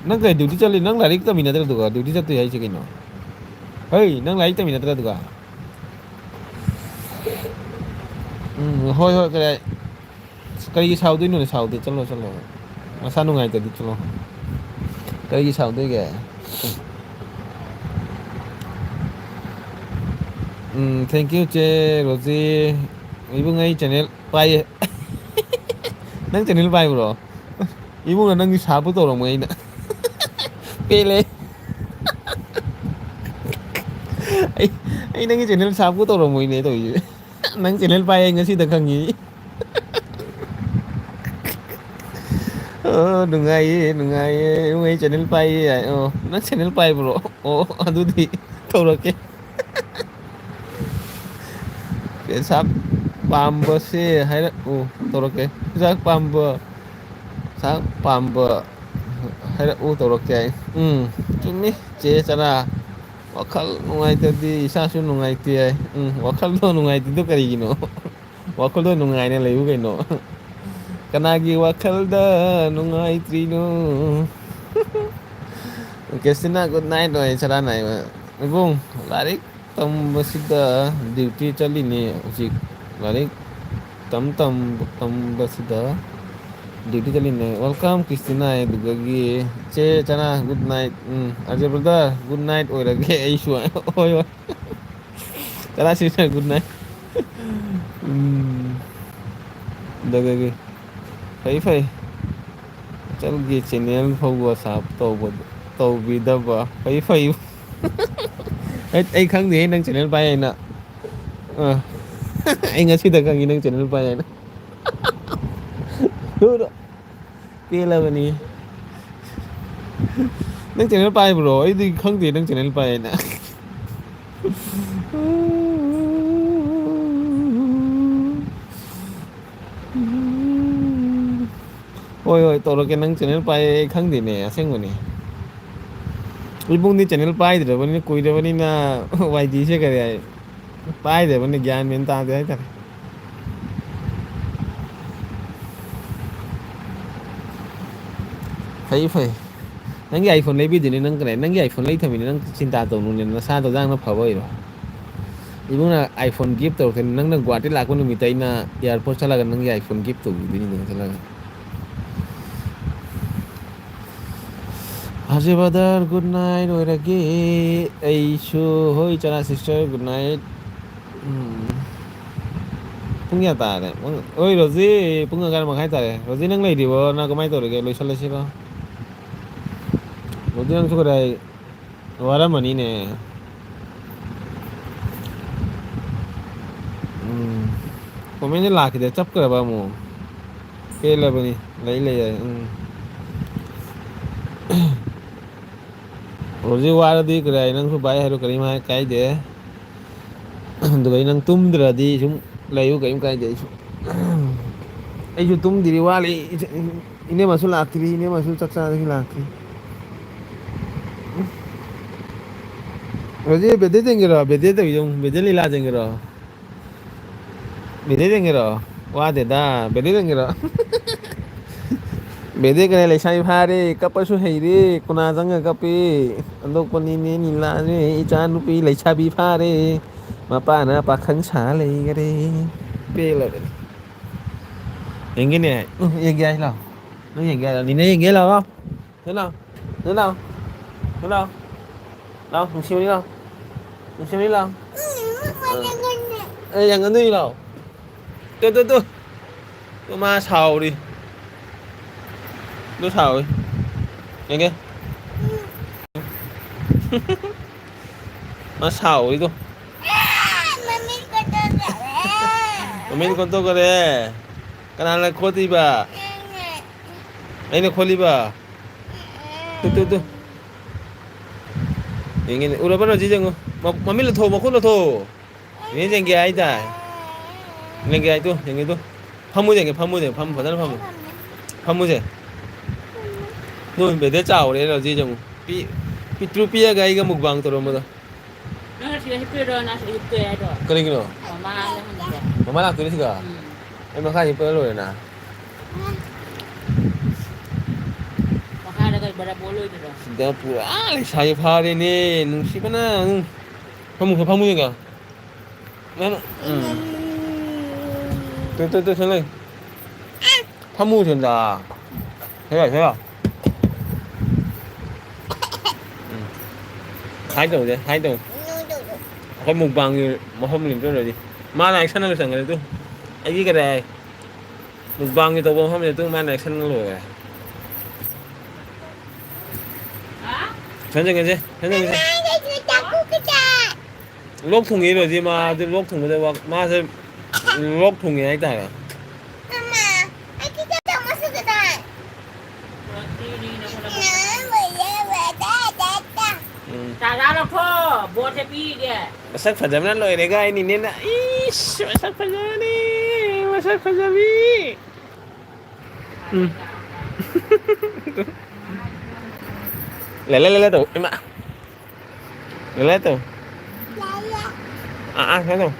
ꯅꯪ ꯀꯩ ꯗ꯭ꯌꯨꯇꯤ ꯆꯠꯂꯤ ꯅꯪ ꯂꯥꯏꯔꯤꯛ ꯇꯝꯃꯤꯟꯅꯗ꯭ꯔꯗꯨꯒ ꯗ꯭ꯌꯨꯇꯤ ꯆꯠꯇꯣꯏ ꯍꯥꯏꯁꯦ ꯀꯩꯅꯣ ꯍꯩ ꯅꯪ ꯂꯥꯏꯔꯤꯛ ꯇꯝꯃꯤꯟꯅꯗ꯭ꯔ ꯑꯗꯨꯒ ꯍꯣꯏ ꯍꯣꯏ ꯀꯔꯤꯒꯤ ꯁꯥꯎꯗꯣꯏꯅꯣꯅꯦ ꯁꯥꯎꯗꯦ ꯆꯠꯂꯣ ꯆꯠꯂꯣ ꯃꯁꯥ ꯅꯨꯡꯉꯥꯏꯇꯗꯤ ꯆꯠꯂꯣ ꯀꯔꯤꯒꯤ ꯁꯥꯎꯗꯣꯏꯒꯦ ꯊꯦꯡꯀ꯭ꯌꯨ ꯆꯦ ꯔꯣꯖꯤ ꯏꯕꯨꯡ ꯑꯩ ꯆꯦꯅꯦꯜ ꯄꯥꯏꯌꯦ ꯅꯪ ꯆꯦꯅꯦꯜ ꯄꯥꯏꯕ꯭ꯔꯣ ꯏꯕꯨꯡꯅ ꯅꯪꯒꯤ ꯁꯥꯞꯄꯨ ꯇꯧꯔꯝꯃꯣꯏ ꯑꯩꯅ ꯄꯦꯜꯂꯦ ꯑꯩ ꯅꯪꯒꯤ ꯆꯦꯅꯦꯜ ꯁꯥꯞꯄꯨ ꯇꯧꯔꯝꯃꯣꯏꯅꯦ ꯇꯧꯔꯤꯁꯦ ꯅꯪ ꯆꯦꯅꯦꯜ ꯄꯥꯏ ꯑꯩ ꯉꯁꯤꯗ ꯈꯪꯉꯤ ꯑꯣ ꯅꯨꯡꯉꯥꯏꯌꯦ ꯅꯨꯡꯉꯥꯏꯌꯦ ꯏꯕꯨꯡ ꯑꯩ ꯆꯦꯅꯦꯜ ꯄꯥꯏꯌꯦ ꯑꯣ ꯅꯪ ꯆꯦꯅꯦꯜ ꯄꯥꯏꯕ꯭ꯔꯣ ꯑꯣ ꯑꯗꯨꯗꯤ ꯇꯧꯔꯛꯀꯦ ꯄꯦꯟꯁꯥꯞ ꯄꯥꯝꯕꯁꯦ ꯍꯥꯏꯔꯛꯎ ꯇꯧꯔꯛꯀꯦ ꯄꯦꯟꯁꯥꯞ ꯄꯥꯝꯕ ꯁꯥ ꯄꯥꯝꯕ ꯍꯥꯏꯔꯛꯎ ꯇꯧꯔꯛꯀꯦ ꯍꯥꯏ ꯆꯨꯝꯃꯤ ꯆꯦ ꯆꯔꯥ ꯋꯥꯈꯜ ꯅꯨꯡꯉꯥꯏꯇꯗꯤ ꯏꯁꯥꯁꯨ ꯅꯨꯡꯉꯥꯏꯇꯦ ꯍꯥꯏ ꯋꯥꯈꯜꯗꯣ ꯅꯨꯡꯉꯥꯏꯇ꯭ꯔꯤꯗꯣ ꯀꯔꯤꯒꯤꯅꯣ ꯋꯥꯈꯜꯗꯣ ꯅꯨꯡꯉꯥꯏꯅ ꯂꯩꯌꯨ ꯀꯩꯅꯣ ꯀꯅꯥꯒꯤ ꯋꯥꯈꯜꯗ ꯅꯨꯡꯉꯥꯏꯇ꯭ꯔꯤꯅꯣ ꯀꯦꯁꯇꯤꯅ ꯒꯨꯗ ꯅꯥꯏꯠ ꯑꯣꯏ ꯆꯔꯥ ꯅꯥꯏꯕ ꯏꯕꯨꯡ ꯂꯥꯏꯔꯤꯛ ꯇꯝꯕꯁꯤꯗ ꯗ꯭ꯌꯨꯇꯤ ꯆꯠꯂꯤꯅꯤ ꯍꯧꯖꯤꯛ ꯂꯥꯏꯔꯤꯛ ꯇꯝꯕꯁꯤꯗ ꯗ꯭ꯌꯨꯇꯤ ꯆꯠꯂꯤꯅꯦ ꯋꯦꯜꯀꯝ ꯀ꯭ꯔꯤꯁꯇꯤꯅꯥ ꯑꯗꯨꯗꯒꯤ ꯆꯦ ꯆꯅ good night Ajay brother good night ꯑꯣꯏꯔꯒꯦ ꯑꯩꯁꯨ ꯍꯣꯏ ꯍꯣꯏ ꯆꯔꯥ ꯒꯨꯗ ꯅꯥꯏꯠ ꯑꯗꯨꯗꯒꯤ ꯐꯩ ꯆꯜꯒꯤ ꯆꯦꯅꯦꯜ ꯐꯥꯎꯕ ꯁꯥꯞ ꯇꯧꯕꯤꯗꯕ ꯐꯩ ꯑꯩ ꯈꯪꯗꯦ ꯅꯪ ꯆꯦꯅꯦꯜ ꯄꯥꯏ ꯍꯥꯏꯅ ꯑꯩ ꯉꯁꯤꯗ ꯈꯪꯉꯤ ꯅꯪ ꯆꯦꯅꯦꯜ ꯄꯥꯏ ꯍꯥꯏꯅ ꯄꯦꯜꯂꯕꯅꯤ ꯅꯪ ꯆꯦꯅꯦꯜ ꯄꯥꯏꯕ꯭ꯔꯣ ꯑꯩꯗꯤ ꯈꯪꯗꯦ ꯅꯪ ꯆꯦꯅꯦꯜ ꯄꯥꯏ ꯍꯥꯏꯅ ꯍꯣꯏ ꯇꯧꯔꯛꯀꯦ ꯅꯪ ꯆꯦꯅꯦꯜ ꯄꯥꯏ ꯑꯩ ꯈꯪꯗꯦꯅꯦ ꯑꯁꯦꯡꯕꯅꯤ ꯏꯕꯨꯡꯗꯤ ꯆꯦꯅꯦꯜ ꯄꯥꯏꯗ꯭ꯔꯕꯅꯤꯅ ꯀꯨꯏꯔꯕꯅꯤꯅ ꯋꯥꯏꯗꯤꯁꯦ ꯀꯔꯤ ꯍꯥꯏ ꯄꯥꯏꯗ꯭ꯔꯕꯅꯤ ꯒ꯭ꯌꯥꯟ ꯃꯦꯟ ꯇꯥꯗꯦ ꯍꯥꯏꯇꯥꯔꯦ ꯐꯩ ꯅꯪꯒꯤ ꯑꯥꯏꯐꯣꯟ ꯂꯩꯕꯤꯗꯨꯅꯤ ꯅꯪ ꯀꯔꯤ ꯅꯪꯒꯤ ꯑꯥꯏꯐꯣꯟ ꯂꯩꯊꯃꯤꯅꯤ ꯅꯪ ꯆꯤꯟꯇꯥ ꯇꯧꯅꯨꯅꯦ ꯅꯁꯥꯗꯣ ꯍꯛꯆꯥꯡꯅ ꯐꯕ ꯑꯣꯏꯔꯣ ꯏꯕꯨꯡꯅ ꯑꯥꯏꯐꯣꯟ ꯒꯤꯐ ꯇꯧꯔꯛꯇꯣꯏꯅꯤ ꯅꯪꯅ ꯒꯨꯍꯥꯇꯤ ꯂꯥꯛꯄ ꯅꯨꯃꯤꯠꯇ ꯑꯩꯅ ꯏꯌꯥꯔꯄꯣꯔꯠ ꯆꯠꯂꯒ ꯅꯪꯒꯤ ꯑꯥꯏꯐꯣꯟ ꯒꯤꯐ ꯇꯧꯕꯤꯗꯣꯏꯅꯤ ꯆꯠꯂꯒ ꯍꯧꯖꯤꯕꯗꯔ ꯒꯨꯗ ꯅꯥꯏꯠ ꯑꯣꯏꯔꯒꯦ ꯑꯩꯁꯨ ꯍꯣꯏ ꯆꯔꯥ ꯁꯤꯁꯇꯔ ꯒꯨꯗ ꯅꯥꯏꯠ ꯄꯨꯡ ꯀꯌꯥ ꯇꯥꯔꯦ ꯍꯣꯏ ꯔꯣꯖꯤ ꯄꯨꯡ 11:30 ꯇꯥꯔꯦ ꯔꯣꯖꯤ ꯅꯪ ꯂꯩꯔꯤꯕꯣ ꯅꯪ ꯀꯃꯥꯏꯅ ꯇꯧꯔꯤꯒꯦ ꯂꯣꯏꯁꯤꯜꯂꯁꯤꯔꯣ ꯔꯣꯖꯤ ꯅꯪꯁꯨ ꯀꯗꯥꯏ ꯋꯥꯔꯝꯃꯅꯤꯅꯦ ꯀꯣꯃꯦꯟꯁꯦ ꯂꯥꯛꯈꯤꯗꯦ ꯆꯞꯈ꯭ꯔꯕ ꯑꯃꯨꯛ ꯄꯦꯜꯂꯕꯅꯤ ꯂꯩ ꯍꯧꯖꯤꯛ ꯋꯥꯔꯗꯤ ꯀꯔꯤ ꯅꯪꯁꯨ ꯚꯥꯏ ꯍꯥꯏꯔꯣ ꯀꯔꯤꯝ ꯀꯥꯏꯗꯦ ꯑꯗꯨꯒ ꯅꯪ ꯇꯨꯝꯗ꯭ꯔꯗꯤ ꯁꯨꯝ ꯂꯩꯌꯨ ꯀꯔꯤꯝ ꯀꯥꯏꯗꯦ ꯑꯩꯁꯨ ꯇꯨꯝꯗ꯭ꯔꯤ ꯋꯥꯠꯂꯤ ꯏꯅꯦꯝꯃꯁꯨ ꯂꯥꯛꯇ꯭ꯔꯤ ꯏꯅꯦꯝꯃꯁꯨ ꯆꯥꯛ ꯆꯥꯗꯒꯤ ꯂꯥꯛꯇ꯭ꯔꯤ ꯔꯣꯖꯤ ꯕꯦꯗꯤ ꯆꯦꯡꯒꯦꯔꯣ ꯕꯦꯗꯤ ꯇꯧ ꯕꯦꯗꯤ ꯂꯤꯂꯥ ꯆꯦꯡꯒꯦꯔꯣ ꯕꯦꯗꯤ ꯆꯦꯡꯒꯦꯔꯣ ꯋꯥꯗꯦꯗ ꯕꯦꯗꯤ ꯆꯦꯡꯒꯦꯔꯣ ꯕꯦꯗꯤ ꯀꯔꯤ ꯂꯩꯁꯥꯕꯤ ꯐꯥꯔꯦ ꯀꯞꯄꯁꯨ ꯍꯩꯔꯦ ꯀꯅꯥ ꯆꯪꯉ ꯀꯞꯄꯤ ꯑꯟꯗꯣꯛꯄꯅꯤꯅꯦ ꯅꯤꯂꯥꯁꯦ ꯏꯆꯥ ꯅꯨꯨꯄꯤ ꯂꯩꯁꯥꯕꯤ ꯐꯥꯔꯦ ꯃꯄꯥꯅ ꯄꯥꯈꯪ ꯁꯥ ꯂꯩꯈꯔꯦ ꯄꯦꯜꯂꯕꯅꯤ ꯌꯦꯡꯒꯦꯅꯦ ꯌꯦꯡꯒꯦ ꯍꯥꯏ ꯂꯥꯎ ꯅꯪ ꯌꯦꯡꯒꯦ ꯍꯥꯏꯔꯣ ꯅꯤꯅꯦ ꯌꯦꯡꯒꯦ ꯂꯥꯛꯑꯣ ꯂꯥꯎ ꯂꯥꯎ ꯅꯨꯡꯁꯤꯕꯅꯤ ꯂꯥꯎ ꯅꯨꯡꯁꯤꯕꯅꯤ ꯂꯥꯎ ꯌꯦꯡꯒꯟꯗꯣꯏꯅꯤ ꯂꯥꯎ ꯇꯨ ꯃꯥ ꯁꯥꯎꯔꯤ ꯇꯨ ꯁꯥꯎꯔꯤ ꯌꯦꯡꯒꯦ ꯃꯥ ꯁꯥꯎꯔꯤꯗꯣ ꯃꯃꯤꯠ ꯀꯣꯟꯊꯣꯛꯈꯔꯦ ꯀꯅꯥꯅ ꯈꯣꯠꯇꯤꯕ ꯑꯩꯅ ꯈꯣꯠꯂꯤꯕ ꯇꯨ ꯌꯦꯡꯒꯦꯅꯦ ꯎꯔꯕ ꯔꯣꯖꯤ ꯌꯦꯡꯉꯨ ꯃꯃꯤꯠ ꯂꯧꯊꯣꯛꯑꯣ ꯃꯈꯨꯠ ꯂꯧꯊꯣꯛꯑꯣ ꯅꯦꯅꯦ ꯌꯦꯡꯒꯦ ꯍꯥꯏꯗꯥꯏ ꯌꯦꯡꯒꯦ ꯍꯥꯏ ꯇꯨ ꯌꯦꯡꯒꯦ ꯇꯨ ꯐꯝꯃꯨ ꯌꯦꯡꯒꯦ ꯐꯝꯃꯨ ꯐꯖꯅ ꯐꯝꯃꯨ ꯐꯝꯃꯨꯁꯦ ꯕꯦꯗꯤ ꯆꯥꯎꯔꯦ ꯔꯣꯖꯤ ꯌꯦꯡꯉꯨ ꯄꯤꯛꯇ꯭ꯔꯨ ꯄꯤꯛꯑꯒ ꯑꯩꯒ ꯃꯨꯛꯕꯥꯡ ꯇꯧꯔꯝꯕꯗꯣ ꯅꯪ ꯁꯤꯗ ꯍꯤꯞꯇꯣꯏꯔꯣ ꯅꯪ ꯁꯤꯗ ꯍꯤꯞꯇꯣꯏ ꯍꯥꯏꯔꯣ ꯀꯔꯤꯒꯤꯅꯣ ꯃꯃꯥꯡꯗ ꯍꯪꯉꯤꯁꯦ ꯃꯃꯥ ꯂꯥꯛꯇꯣꯏꯅꯤ ꯁꯤꯗ ꯑꯩ ꯃꯈꯥ ꯍꯤꯞꯄꯒ ꯂꯣꯏꯔꯦꯅ ꯃꯈꯥꯗ ꯀꯩ ꯕꯔꯥꯕꯣꯔ ꯂꯣꯏꯗꯣꯏꯔꯣ ꯁꯤꯗ ꯄꯨꯔꯥ ꯂꯩꯁꯥꯕꯤ ꯐꯥꯔꯦꯅꯦ ꯅꯨꯡꯁꯤꯕꯅ ꯐꯝꯃꯨ ꯌꯦꯡꯒꯦ ꯇꯨ ꯁꯤ ꯂꯩ ꯐꯝꯃꯨ ꯁꯤꯗ ꯁꯤꯗ ꯍꯥꯏ ꯇꯧꯁꯦ ꯍꯥꯏ ꯇꯧ ꯑꯩꯈꯣꯏ ꯃꯨꯛꯕꯥꯡꯒꯤ ꯃꯐꯝ ꯂꯤꯡꯗꯣꯏꯔꯗꯤ ꯃꯥꯅ ꯑꯦꯛꯁꯟꯅ ꯆꯪꯈ꯭ꯔꯦ ꯇꯨ ꯑꯩꯒꯤ ꯀꯔꯤ ꯃꯨꯛꯕꯥꯡꯒꯤ ꯇꯧꯕ ꯃꯐꯝꯁꯦ ꯇꯨ ꯃꯥꯅ ꯑꯦꯛꯁꯟꯅ ꯂꯣꯏꯔꯦ ꯆꯪꯉꯁꯦ ꯂꯣꯛ ꯊꯨꯡꯉꯤ ꯔꯣꯖꯤ ꯃꯥꯗꯤ ꯂꯣꯛ ꯊꯨꯡꯕꯗ ꯃꯥꯁꯦ ꯂꯣꯛ ꯊꯨꯡꯉꯦ ꯍꯥꯏꯇꯥꯔꯦ ꯆꯥꯖꯥ ꯂꯧꯊꯣꯛ ꯕꯣꯠꯁꯦ ꯄꯤꯒꯦ ꯃꯁꯛ ꯐꯖꯕꯅ ꯂꯣꯏꯔꯦꯒ ꯅꯤꯅꯦꯅ ꯏꯁ ꯃꯁꯛ ꯐꯖꯕꯅꯤ ꯃꯁꯛ ꯐꯖꯕꯤ ꯂꯩ ꯇꯧ ꯏꯃꯥ ꯂꯩ ꯇꯧ ꯀꯩꯅꯣ ꯇꯧ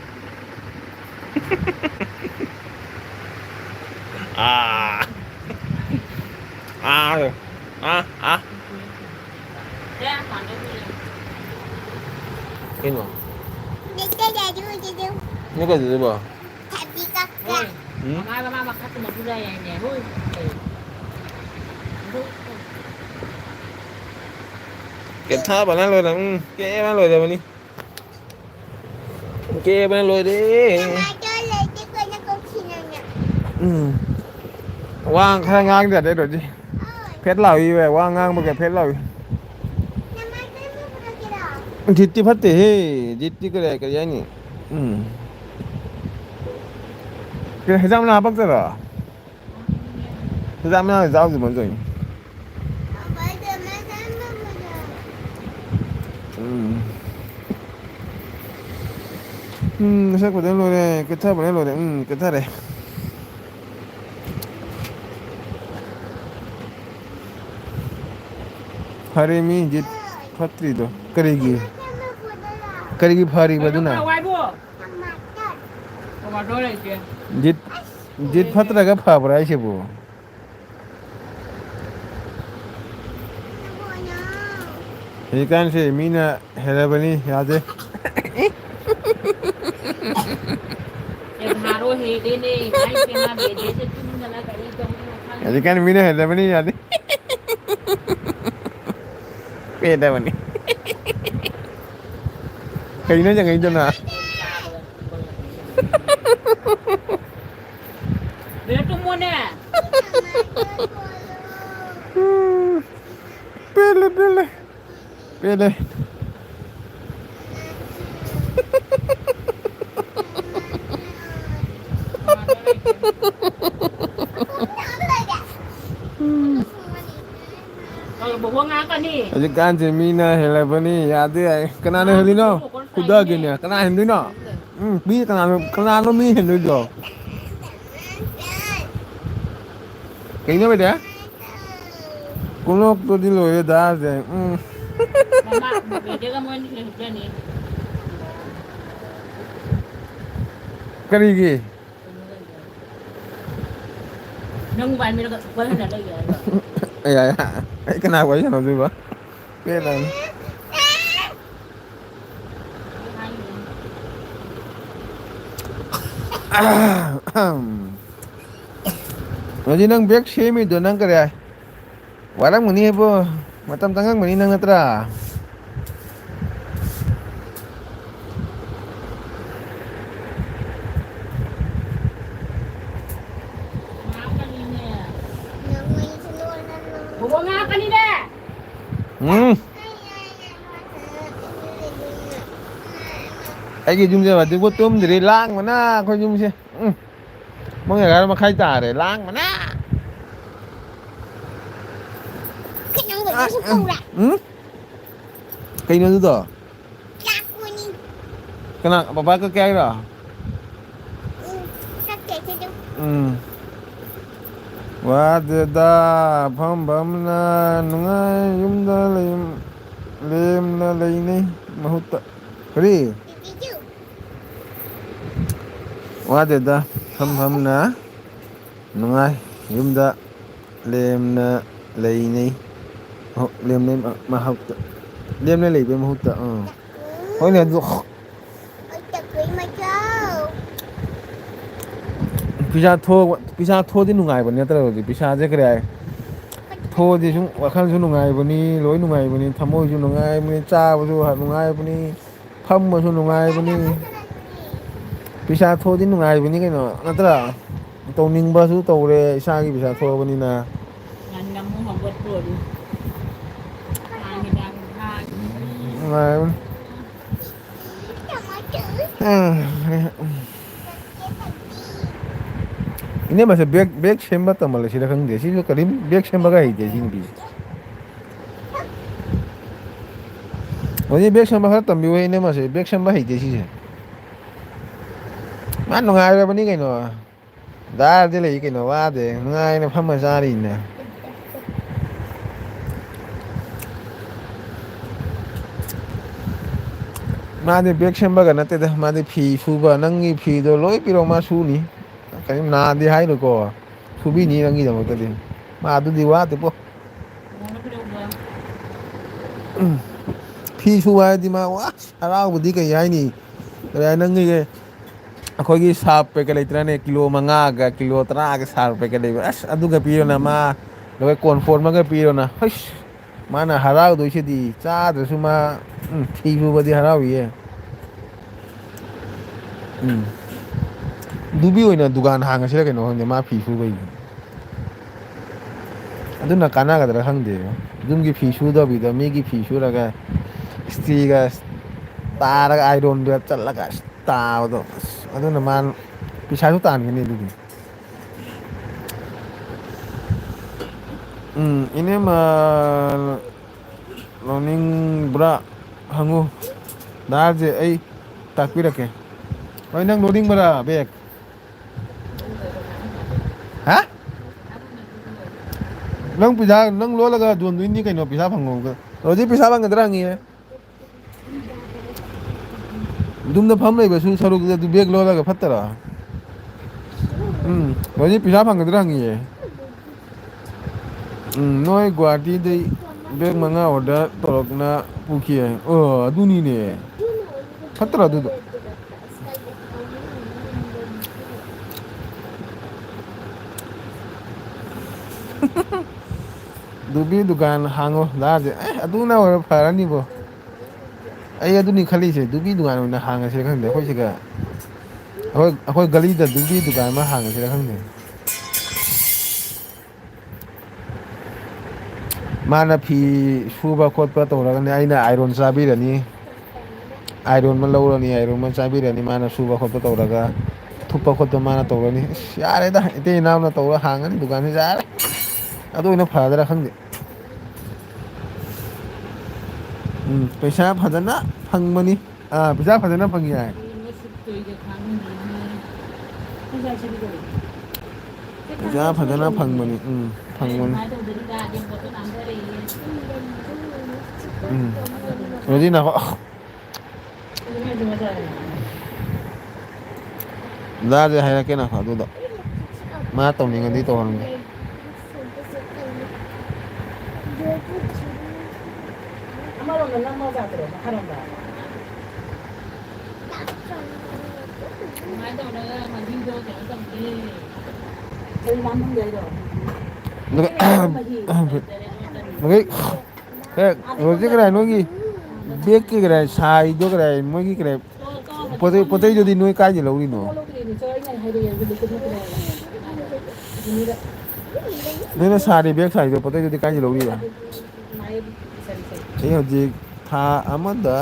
Kino? Ini kok dito ba? Mama kata mau pula yang ini. Hui. Cái tháp bà nó lôi là kê bà lôi rồi đi. Kê bà lôi đi. Wang khá ngang ra đấy rồi chứ. ơi Phết lão y về wang ngang cái phết lão y. nhà máy cái mua cái kia đó Jitti phát tế he, jitti cái này nhỉ. Cái 해장 나 bắt ra. 해장 나 giáo gì 먼저. bây giờ máy cái mua Sao có đến rồi này, cái tháp này rồi này, cái tháp này. Harimi jit fatri do, karigi, karigi phari Nó baduna. quay bùa. thằng mặt trời Còn mà đôi này kìa. Jit, jit fatra ka pha bra ishe bo. nó buồn nhau Ikan se mina helabani yade. Em hà đôi thì đi đi. Anh kia mà để cho chúng ta là cái gì trong nó khăn. Ikan mina helabani yade. Peda bani. Kayo na jangan itu na. Để tôi mua nè. Pele pele. Pele. Bộ hoa ngã cả đi. Ikan se mina helabani yade ay. Kana na helino. Kuda gini. Kana helino. Bi kana no mi helino. Kayo na ba dia? Kulok to di lo ya da de. Mama, để cho các em đi lên đi. Karigi. Nâng bạn mình quay hình là đây rồi. Ay ay. Ay kana wa yan di ba? Pela. Jadi nang biak semi do nang kare. Warang muni po. Matam tangang muni nang natra. nó nguyên cho luôn nó Bộ hoa ngã cả đi nè. Ay ki jum se ba de tum dire lang mana ko jum se. Mong ya ma khai ta re lang mana. cái năng lượng nó không ra Kay na do. các quân đi Kana baba ka kay ra. các kẻ cho chúng Wadda pham bam na nungai yum da lem na lei ni mahutta. Kari. đi chứ Wadda pham na nungai yum da lem na lei ni. Lem ni mahutta. Lem na lei be mahutta. Thôi nè, ôi chặt quỷ mà châu pizza thô thì nungai bani atra rồi pizza je kare. Thô thì chúng wakhan chúng nungai bani, lối nungai bani, thamoi chúng nungai bani, cha bu ha nungai bani, pham bu nungai bani. Pizza thô thì nungai bani cái nó atra. Tàu ning ba su tàu re sa ki pizza thô bani na. Ngàn năm không vượt rồi đi. Hai người đang hai. Nungai bani. chồng ở chữ Ini masih bek semba ta Malaysia dah kang desi so karim bek semba ka hi desi ni bi. Oni bek semba ka tambi we ini masih bek semba hi desi se. Man nungai ra bani kai no. Dar de lei kai no wa de nungai na pham sa ri na. Ma de bek semba ka na te da ma de phi fu ba nang ni phi do loi pi ro ma su ni. Cái na đi hay được cô thu bi ni ngi damo tadi ma du di wa te po Nó cứ đâu mà. phi su wa di ma wa ara bu di ka yai ni ra nang ngi akhoi gi sap pe ka leitra ne kilo manga ga kilo tra ga sar pe ka le as adu ga pi na ma lo kon form ma ga pi na hais mana harau do che di cha de su ma phi su ba di harau ye dubi oina dugan hang asira ke no ne ma phi su bai ꯑꯗꯨꯅ ꯀꯥꯟꯅꯒꯗ꯭ꯔꯥ ꯈꯪꯗꯦꯕ ꯌꯨꯝꯒꯤ ꯐꯤ ꯁꯨꯗꯕꯤꯗ ꯃꯤꯒꯤ ꯐꯤ ꯁꯨꯔꯒ ꯏꯁꯇ꯭ꯔꯤꯒ ꯇꯥꯔꯒ ꯑꯥꯏꯔꯣꯟꯗꯨꯒ ꯆꯠꯂꯒ ꯇꯥꯕꯗꯣ ꯑꯁ ꯑꯗꯨꯅ ꯃꯥꯅ ꯄꯩꯁꯥꯁꯨ ꯇꯥꯟꯒꯅꯤ ꯑꯗꯨꯗꯤ ꯏꯅꯦꯝꯃ ꯂꯧꯅꯤꯡꯕ꯭ꯔꯥ ꯍꯪꯉꯨ ꯗꯥꯔꯁꯦ ꯑꯩ ꯇꯥꯛꯄꯤꯔꯛꯀꯦ ꯍꯣꯏ ꯅꯪ ꯂꯧꯅꯤꯡꯕ꯭ꯔꯥ ꯕꯦꯒ ꯍꯥ ꯅꯪ ꯄꯩꯁꯥ ꯅꯪ ꯂꯣꯜꯂꯒ ꯌꯣꯟꯗꯣꯏꯅꯤ ꯀꯩꯅꯣ ꯄꯩꯁꯥ ꯐꯪꯉꯣꯒ ꯍꯧꯖꯤꯛ ꯄꯩꯁꯥ ꯐꯪꯒꯗ꯭ꯔꯥ ꯍꯪꯉꯤꯌꯦ ꯌꯨꯝꯗ ꯐꯝ ꯂꯩꯕꯁꯨ ꯁꯔꯨꯛꯇꯨꯗꯤ ꯑꯗꯨ ꯕꯦꯒ ꯂꯣꯜꯂꯒ ꯐꯠꯇꯔꯣ ꯍꯧꯖꯤꯛ ꯄꯩꯁꯥ ꯐꯪꯒꯗ꯭ꯔꯥ ꯍꯪꯉꯤꯌꯦ ꯅꯣꯏ ꯒꯨꯍꯥꯇꯤꯗꯩ ꯕꯦꯛ 5 ꯑꯣꯔꯗꯔ ꯇꯧꯔꯛꯅ ꯄꯨꯈꯤ ꯑꯣ ꯑꯗꯨꯅꯤꯅꯦ ꯐꯠꯇ꯭ꯔꯣ ꯑꯗꯨꯗꯣ ꯗꯨꯕꯤ ꯗꯨꯀꯥꯟ ꯍꯥꯡꯉꯣ ꯂꯥꯛꯑꯁꯦ ꯑꯗꯨꯅ ꯑꯣꯏꯔ ꯐꯔꯅꯤꯕꯣ ꯑꯩ ꯑꯗꯨꯅꯤ ꯈꯜꯂꯤꯁꯦ ꯗꯨꯕꯤ ꯗꯨꯀꯥꯟ ꯑꯣꯏꯅ ꯍꯥꯡꯉꯁꯤꯔ ꯈꯪꯗꯦ ꯑꯩꯈꯣꯏ ꯁꯤꯒ ꯑꯩꯈꯣꯏ ꯒꯂꯤꯗ ꯗꯨꯒꯤ ꯗꯨꯀꯥꯟ ꯑꯃ ꯍꯥꯡꯉꯁꯤꯔ ꯈꯪꯗꯦ ꯃꯥꯅ ꯐꯤ ꯁꯨꯕ ꯈꯣꯠꯄ ꯇꯧꯔꯒꯅꯤ ꯑꯩꯅ ꯑꯥꯏꯔꯣꯟ ꯆꯥꯕꯤꯔꯅꯤ ꯑꯥꯏꯔꯣꯟ ꯑꯃ ꯂꯧꯔꯅꯤ ꯑꯥꯏꯔꯣꯟ ꯑꯃ ꯆꯥꯕꯤꯔꯅꯤ ꯃꯥꯅ ꯁꯨꯕ ꯈꯣꯠꯄ ꯇꯧꯔꯒ ꯊꯨꯞꯄ ꯈꯣꯠꯄ ꯃꯥꯅ ꯇꯧꯔꯅꯤ ꯑꯁ ꯌꯥꯔꯦꯗ ꯏꯇꯩ ꯏꯅꯥꯎꯅ ꯇꯧꯔ ꯍꯥꯡꯉꯅꯤ ꯗꯨꯀꯥꯟꯁꯤ ꯌꯥꯔꯦ ꯑꯗꯨ ꯑꯣꯏꯅ ꯐꯗ꯭ꯔꯥ ꯈꯪꯗꯦ ꯄꯩꯁꯥ ꯐꯖꯅ ꯐꯪꯕꯅꯤ ꯄꯩꯁꯥ ꯐꯖꯅ ꯐꯪꯉꯤ ꯍꯥꯏ ꯄꯩꯁꯥ ꯐꯖꯅ ꯐꯪꯕꯅꯤ ꯐꯪꯕꯅꯤ ꯔꯣꯖꯤ ꯅꯥꯀꯣ ꯗꯥꯁꯦ ꯍꯥꯏꯔꯛꯀꯦ ꯅꯀꯣ ꯑꯗꯨꯗ ꯃꯥ ꯇꯧꯅꯤꯡꯉꯗꯤ ꯇꯧꯍꯟꯒꯦ ꯑꯃꯔꯣꯝꯗ ꯅꯝꯃ ꯌꯥꯗ꯭ꯔꯣ ꯃꯈꯥꯔꯣꯝꯗ ꯑꯗꯨꯃꯥꯏꯅ ꯇꯧꯔꯒ ꯃꯍꯤꯗꯣ ꯀꯩꯅꯣ ꯇꯧꯗꯦ ꯀꯔꯤ ꯂꯥꯝꯃꯝꯒꯦ ꯍꯥꯏꯔꯣ ꯔꯣꯖꯤ ꯀꯔꯥꯏ ꯅꯣꯏꯒꯤ ꯕꯦꯛꯀꯤ ꯀꯔꯥꯏ ꯁꯥꯏꯗꯣ ꯀꯔꯥꯏ ꯃꯣꯏꯒꯤ ꯀꯔꯥꯏ ꯄꯣꯠ ꯆꯩꯗꯨꯗꯤ ꯅꯣꯏ ꯀꯥꯏꯗꯩ ꯂꯧꯔꯤꯅꯣ ꯅꯣꯏꯅ ꯁꯥꯔꯤ ꯕꯦꯛ ꯁꯥꯔꯤꯗꯣ ꯄꯣꯠ ꯆꯩꯗꯨꯗꯤ ꯀꯥꯏꯗꯩ ꯂꯧꯔꯤꯕ ꯑꯩ ꯍꯧꯖꯤꯛ ꯊꯥ ꯑꯃꯗ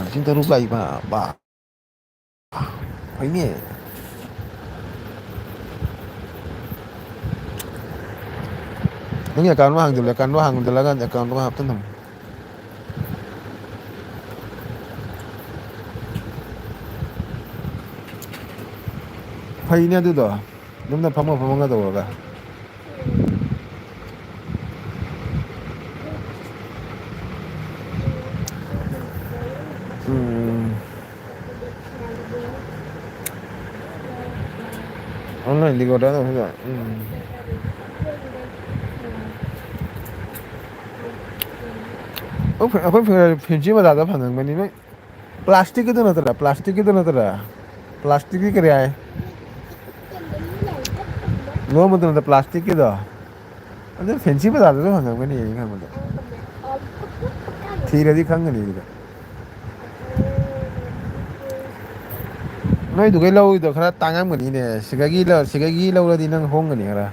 ꯂꯤꯁꯤꯡ 5 ꯂꯥꯛꯏꯕ ꯐꯩꯅꯦ ꯅꯪꯒꯤ ꯑꯦꯀꯥꯎꯟ ꯑꯃ ꯍꯥꯡꯖꯤꯜꯂꯣ ꯑꯦꯀꯥꯎꯟꯗꯣ ꯍꯥꯡꯖꯤꯜꯂꯒ ꯑꯦꯀꯥꯎꯟꯗꯣ ꯍꯥꯞꯆꯤꯟꯂꯝꯃꯣ ꯐꯩꯅꯦ ꯑꯗꯨꯗꯣ ꯌꯨꯝꯗ ꯐꯝꯃꯒ ꯇꯧꯔꯒ ꯑꯣꯟꯂꯥꯏꯟ ꯑꯣꯔꯗꯔ ꯇꯧꯕ ꯑꯩꯈꯣꯏ ꯐꯦꯟꯁꯤ ꯕꯖꯥꯔꯗ ꯐꯪꯉꯝꯒꯅꯤ ꯅꯣꯏ ꯄ꯭ꯂꯥꯁꯇꯤꯛꯀꯤꯗꯨ ꯅꯠꯇ꯭ꯔꯥ ꯄ꯭ꯂꯥꯁꯇꯤꯛꯀꯤ ꯀꯔꯤ ꯍꯥꯏ ꯂꯣꯟꯕꯗꯨ ꯄ꯭ꯂꯥꯁꯇꯤꯛꯀꯤꯗꯣ ꯑꯗꯨ ꯐꯦꯟꯁꯤ ꯕꯖꯥꯔꯗꯁꯨ ꯐꯪꯉꯝꯒꯅꯤ ꯑꯩꯅ ꯈꯟꯕꯗ ꯊꯤꯔꯗꯤ ꯈꯪꯒꯅꯤ ꯑꯗꯨꯗ ꯅꯣꯏꯗꯨꯒꯩ ꯂꯧꯔꯤꯗꯣ ꯈꯔ ꯇꯥꯡꯉꯝꯒꯅꯤꯅꯦ ꯁꯤꯒꯒꯤ ꯂꯧꯔꯗꯤ ꯅꯪ ꯍꯣꯡꯒꯅꯤ ꯈꯔ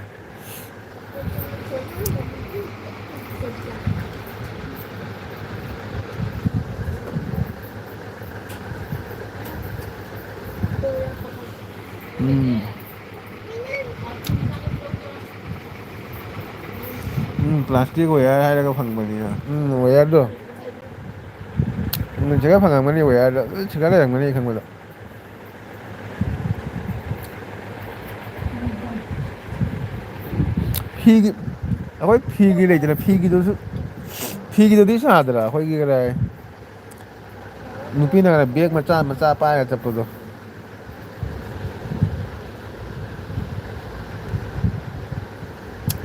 ꯄ꯭ꯂꯥꯁꯇꯤꯛ ꯋꯦꯌꯔ ꯍꯥꯏꯔꯒ ꯐꯪꯕꯅꯤꯅ ꯋꯦꯌꯔꯗꯣ ꯁꯤꯗ ꯐꯪꯉꯝꯒꯅꯤ ꯋꯦꯌꯔꯗꯣ ꯁꯤꯗ ꯂꯩꯔꯝꯒꯅꯤ ꯑꯩ ꯈꯪꯕꯗ ꯐꯤꯒꯤ ꯑꯩꯈꯣꯏ ꯐꯤꯒꯤ ꯂꯩꯗꯅ ꯐꯤꯒꯤꯗꯨꯗꯤ ꯁꯥꯗ꯭ꯔꯥ ꯑꯩꯈꯣꯏꯒꯤ ꯀꯔꯥꯏ ꯅꯨꯄꯤꯅ ꯕꯦꯒ ꯃꯆꯥ ꯄꯥꯏꯔꯒ ꯆꯠꯄꯗꯣ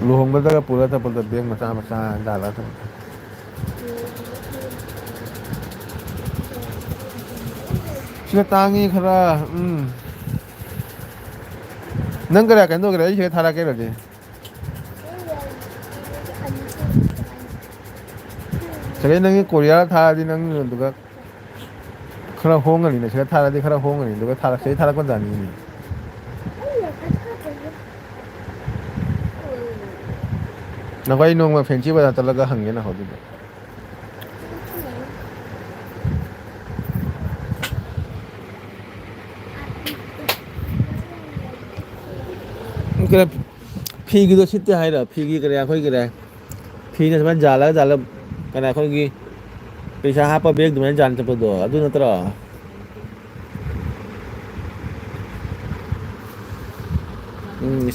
ꯂꯨꯍꯣꯡꯕꯗꯒ ꯄꯨꯔꯒ ꯆꯠꯄꯗꯣ ꯕꯦꯒ ꯃꯆꯥ ꯌꯥꯜꯂꯒ ꯆꯠꯄꯗꯣ ꯁꯤꯗ ꯇꯥꯡꯉꯤ ꯈꯔ ꯅꯪ ꯀꯩꯅꯣ ꯇꯧꯒꯦꯔꯥ ꯑꯩ ꯁꯤꯗ ꯊꯥꯔꯛꯀꯦ ꯔꯣꯖꯤ ꯁꯤꯗꯩ ꯅꯪꯒꯤ ꯀꯣꯔꯤꯌꯔ ꯊꯥꯔꯗꯤ ꯅꯪ ꯑꯗꯨꯒ खरा होंगनी ने सिगा थारा दे खरा होंगनी दुगा थारा से थारा को जानी नि नगाई नोंग मा फेंची बदा तलगा हंगे ना होदि 그래 피기도 쉽대 하이라 피기 그래 거기 그래 피는 정말 잘라 그래 거기 पेशा हा पर बेग दुमे जान चप दो अदु नतर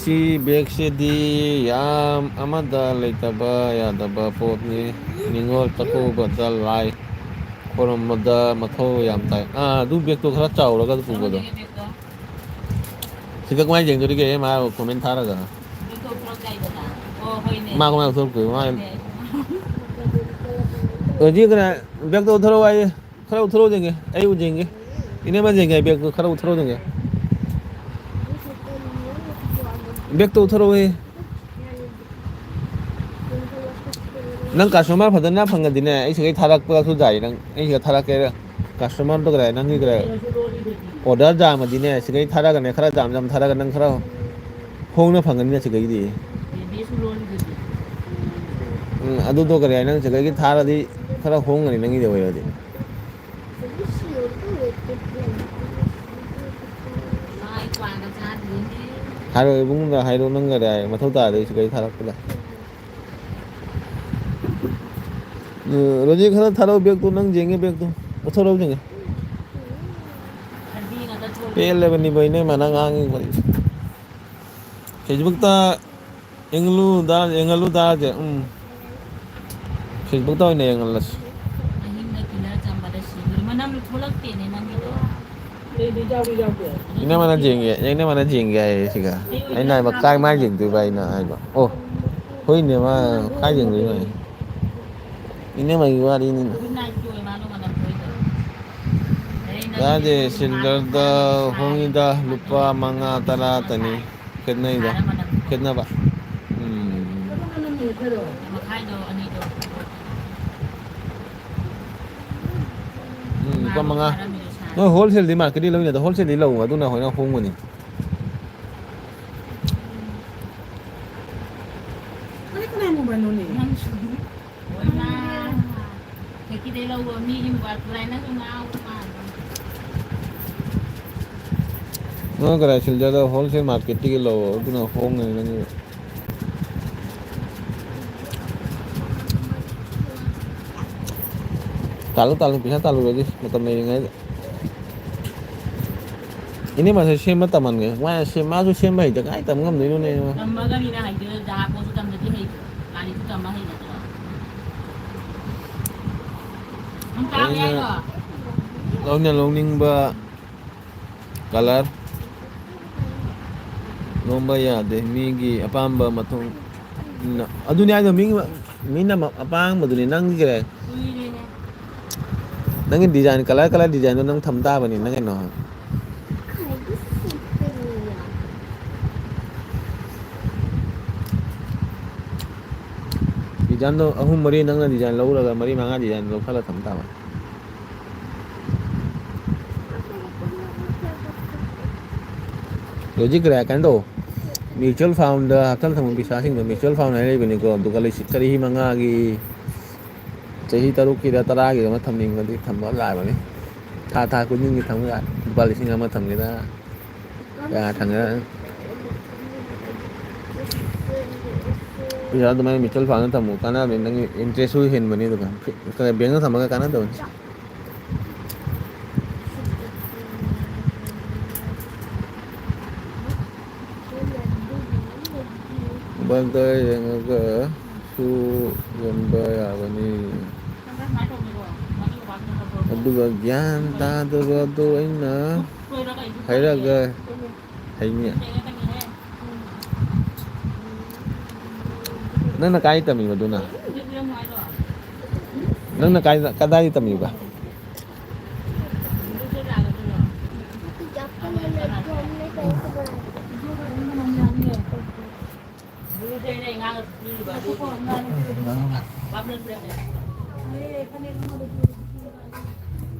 सी बेग से दी याम अमदा लेतबा यादबा पोतनी निंगोल तको बदल लाइ कोरम मदा मथो याम ताइ दु बेग तो खरा चाउरगा पुगदो सिगा कमाइ जेंग दोरिगे मा कमेन्ट थारागा मा कमाइ थोर को मा जी करा बैग तो उधरो आए खरा उधरो देंगे आई उजेंगे इन्हें मत देंगे बैग तो खरा उधरो देंगे बैग तो उधरो है नंग कस्टमर फदना फंग दिने ऐसे कई थारक पर तो जाए नंग ऐसे थारक के कस्टमर तो करे नंग ही करे ऑर्डर जाम दिने ऐसे कई थारक ने खरा जाम थारक नंग खरा होंग ना फंग दिने ऐसे कई दी अदु तो करे नंग ऐसे कई थारा दी खरा होंगनी नंगी दे वयदि हारो बुंगा हारो नंगा दे मथौ ता दे सिगै थारकला रोजी खरा थारो बेग तो नंग जेंगे बेग तो उथरो जेंगे पेले बनी बइने माना गांगी बइ फेसबुक ता एंगलू दा जे फेसबुक ता ने angles ini mana jengge sih kak ini nama kai mai jeng tu bay na ai ba oh hoi ini mah kai jeng tu bay ini mah gua ini jadi silder da hongi da lupa manga tara tani kenna ba lupa manga nó wholesale đi market đi lâu nhỉ, wholesale đi lâu mà tôi nào hỏi nó không rồi nhỉ. Cái này mua bao nhiêu nhỉ? Cái đây lâu rồi mi nhưng mà lại nó không ao mà. Nó cái này chỉ là wholesale market đi lâu, tôi nào không rồi nó như. Talu bisa talu lagi, macam ini aja. Ini masih sema taman ke? Wah sema tu sema itu kan item ngam dulu nih. Tambah kan ini hai dia dah aku sudah jadi hai, kali itu tambah hai dah. Angkat ya kok. Launya launing ba color. Lomba ya deh migi apa amba matong. Aduh ni ada migi mina apa ang maduni nang kira. Nangin design color design tu nang thamta bani nangin no. Design tu aku mari nang design lau lah mari manga design lau kalau thamta bani. Logic kira kan tu mutual fund akal thamun bisa sing mutual fund này bani ko tu kalau kari manga gi Jadi taruh kita terakhir sama thầm nanti thầm đó lại mà đấy tha cũng như thầm lại ba lý sinh mà thầm người ta thằng đó bây giờ tụi mình mutual fund thầm một cái nào mình đang interest hui hình mình đi được cái biến nó thầm cái nào rồi bên tới cái su gần bơi à bên này Aduh gian ta tu ina thấy ra cơ thấy nhỉ nó là cái tầm mình mà tôi nào nó là cái đây tầm mình cả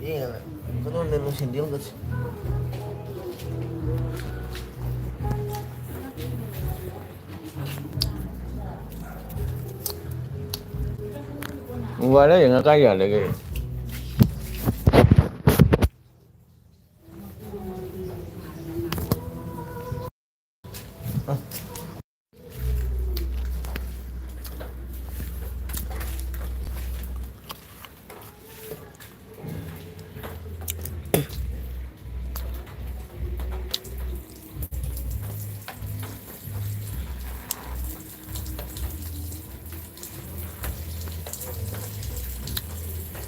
Iya, kan sendiri guys. Gua ada yang kaya lagi.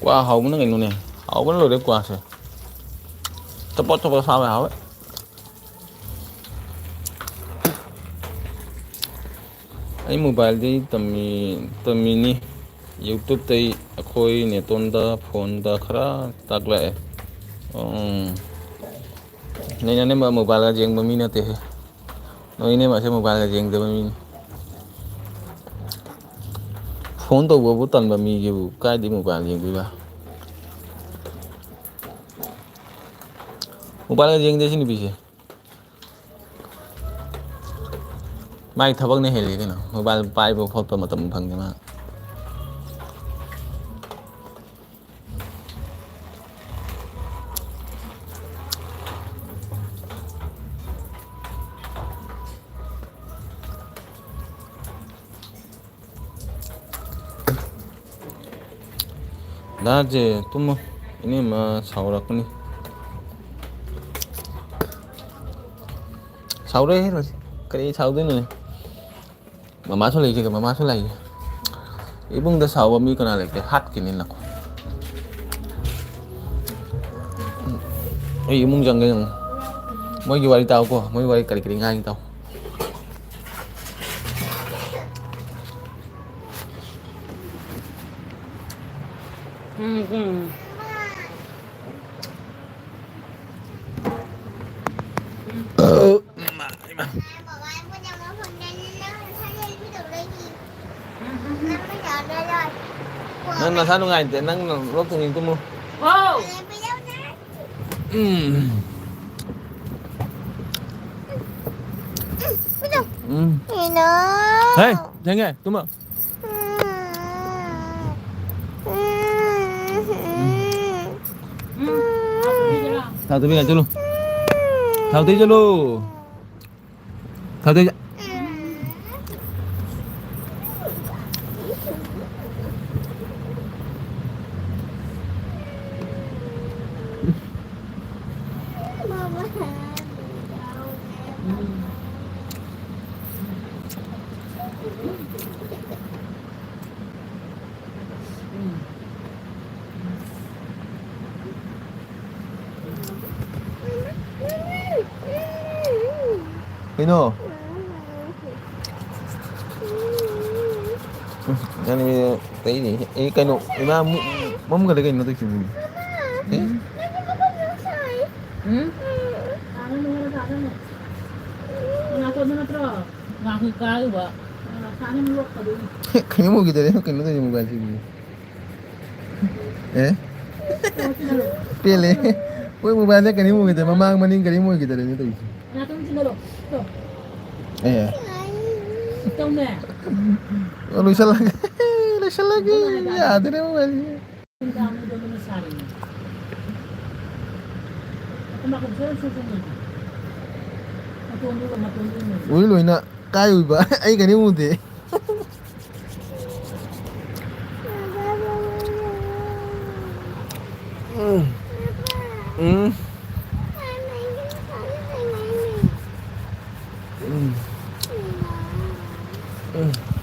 Wah, hầu nó ngay luôn nè, hầu nó lười để qua rồi. Cepot sao vậy hầu ấy. Ai mobile di tami ni YouTube tay ako'y netonda phone da khara takla nên mà mobile là riêng bami na te nói nên mà sẽ mobile là riêng bami phone to bo tan bami cái cái đi mobile riêng ba mobile là riêng đấy chứ bị gì mai thabak ne heli cái nào mobile pai bo photo mà tầm phăng cái mà 나 이제 또 뭐 ini mah sahur aku nih sahur đấy rồi cái sahur đấy này mama số này chứ mama số này ibung dah sahur mi kena lagi hat kini nak ibung jangan mau jual tahu kok mau jual kali keringan tahu Em bảo anh có nhầm vào phần đen nó thay lên cái đầu đây gì nó mới nhớ đây rồi nang nasa nung ngayon nang lúc tingin ko mo Wow. em bây giờ nè gì nữa hey jangan tuma thao tới bên cạnh luôn thao tới cho luôn thao tới Pino yani tay ni cái nụ mà mắm cái nó tôi chịu Ngaku kali, Mbak. kayaknya mau gitu deh kayaknya tuh mau ganti gitu pilih gue mau balik kayaknya mau gitu mamang maning kayaknya mau gitu deh itu iya lusa lagi lusa lagi ya ada deh mau balik Ui lùi nè cay ui bà ấy cái này mua thế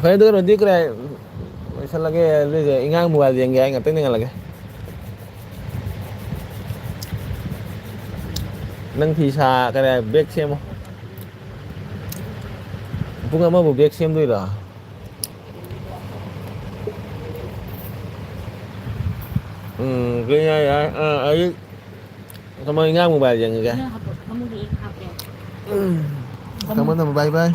phải đưa rồi đi cái này sao lagi bây giờ ingat mua gì anh nggak tahu lagi nang visa cái này biết xem không bunga mau biết xem đôi là cái này ấy kamu ingat mau bayar yang enggak Kamu di HP. kamu tambah bye bye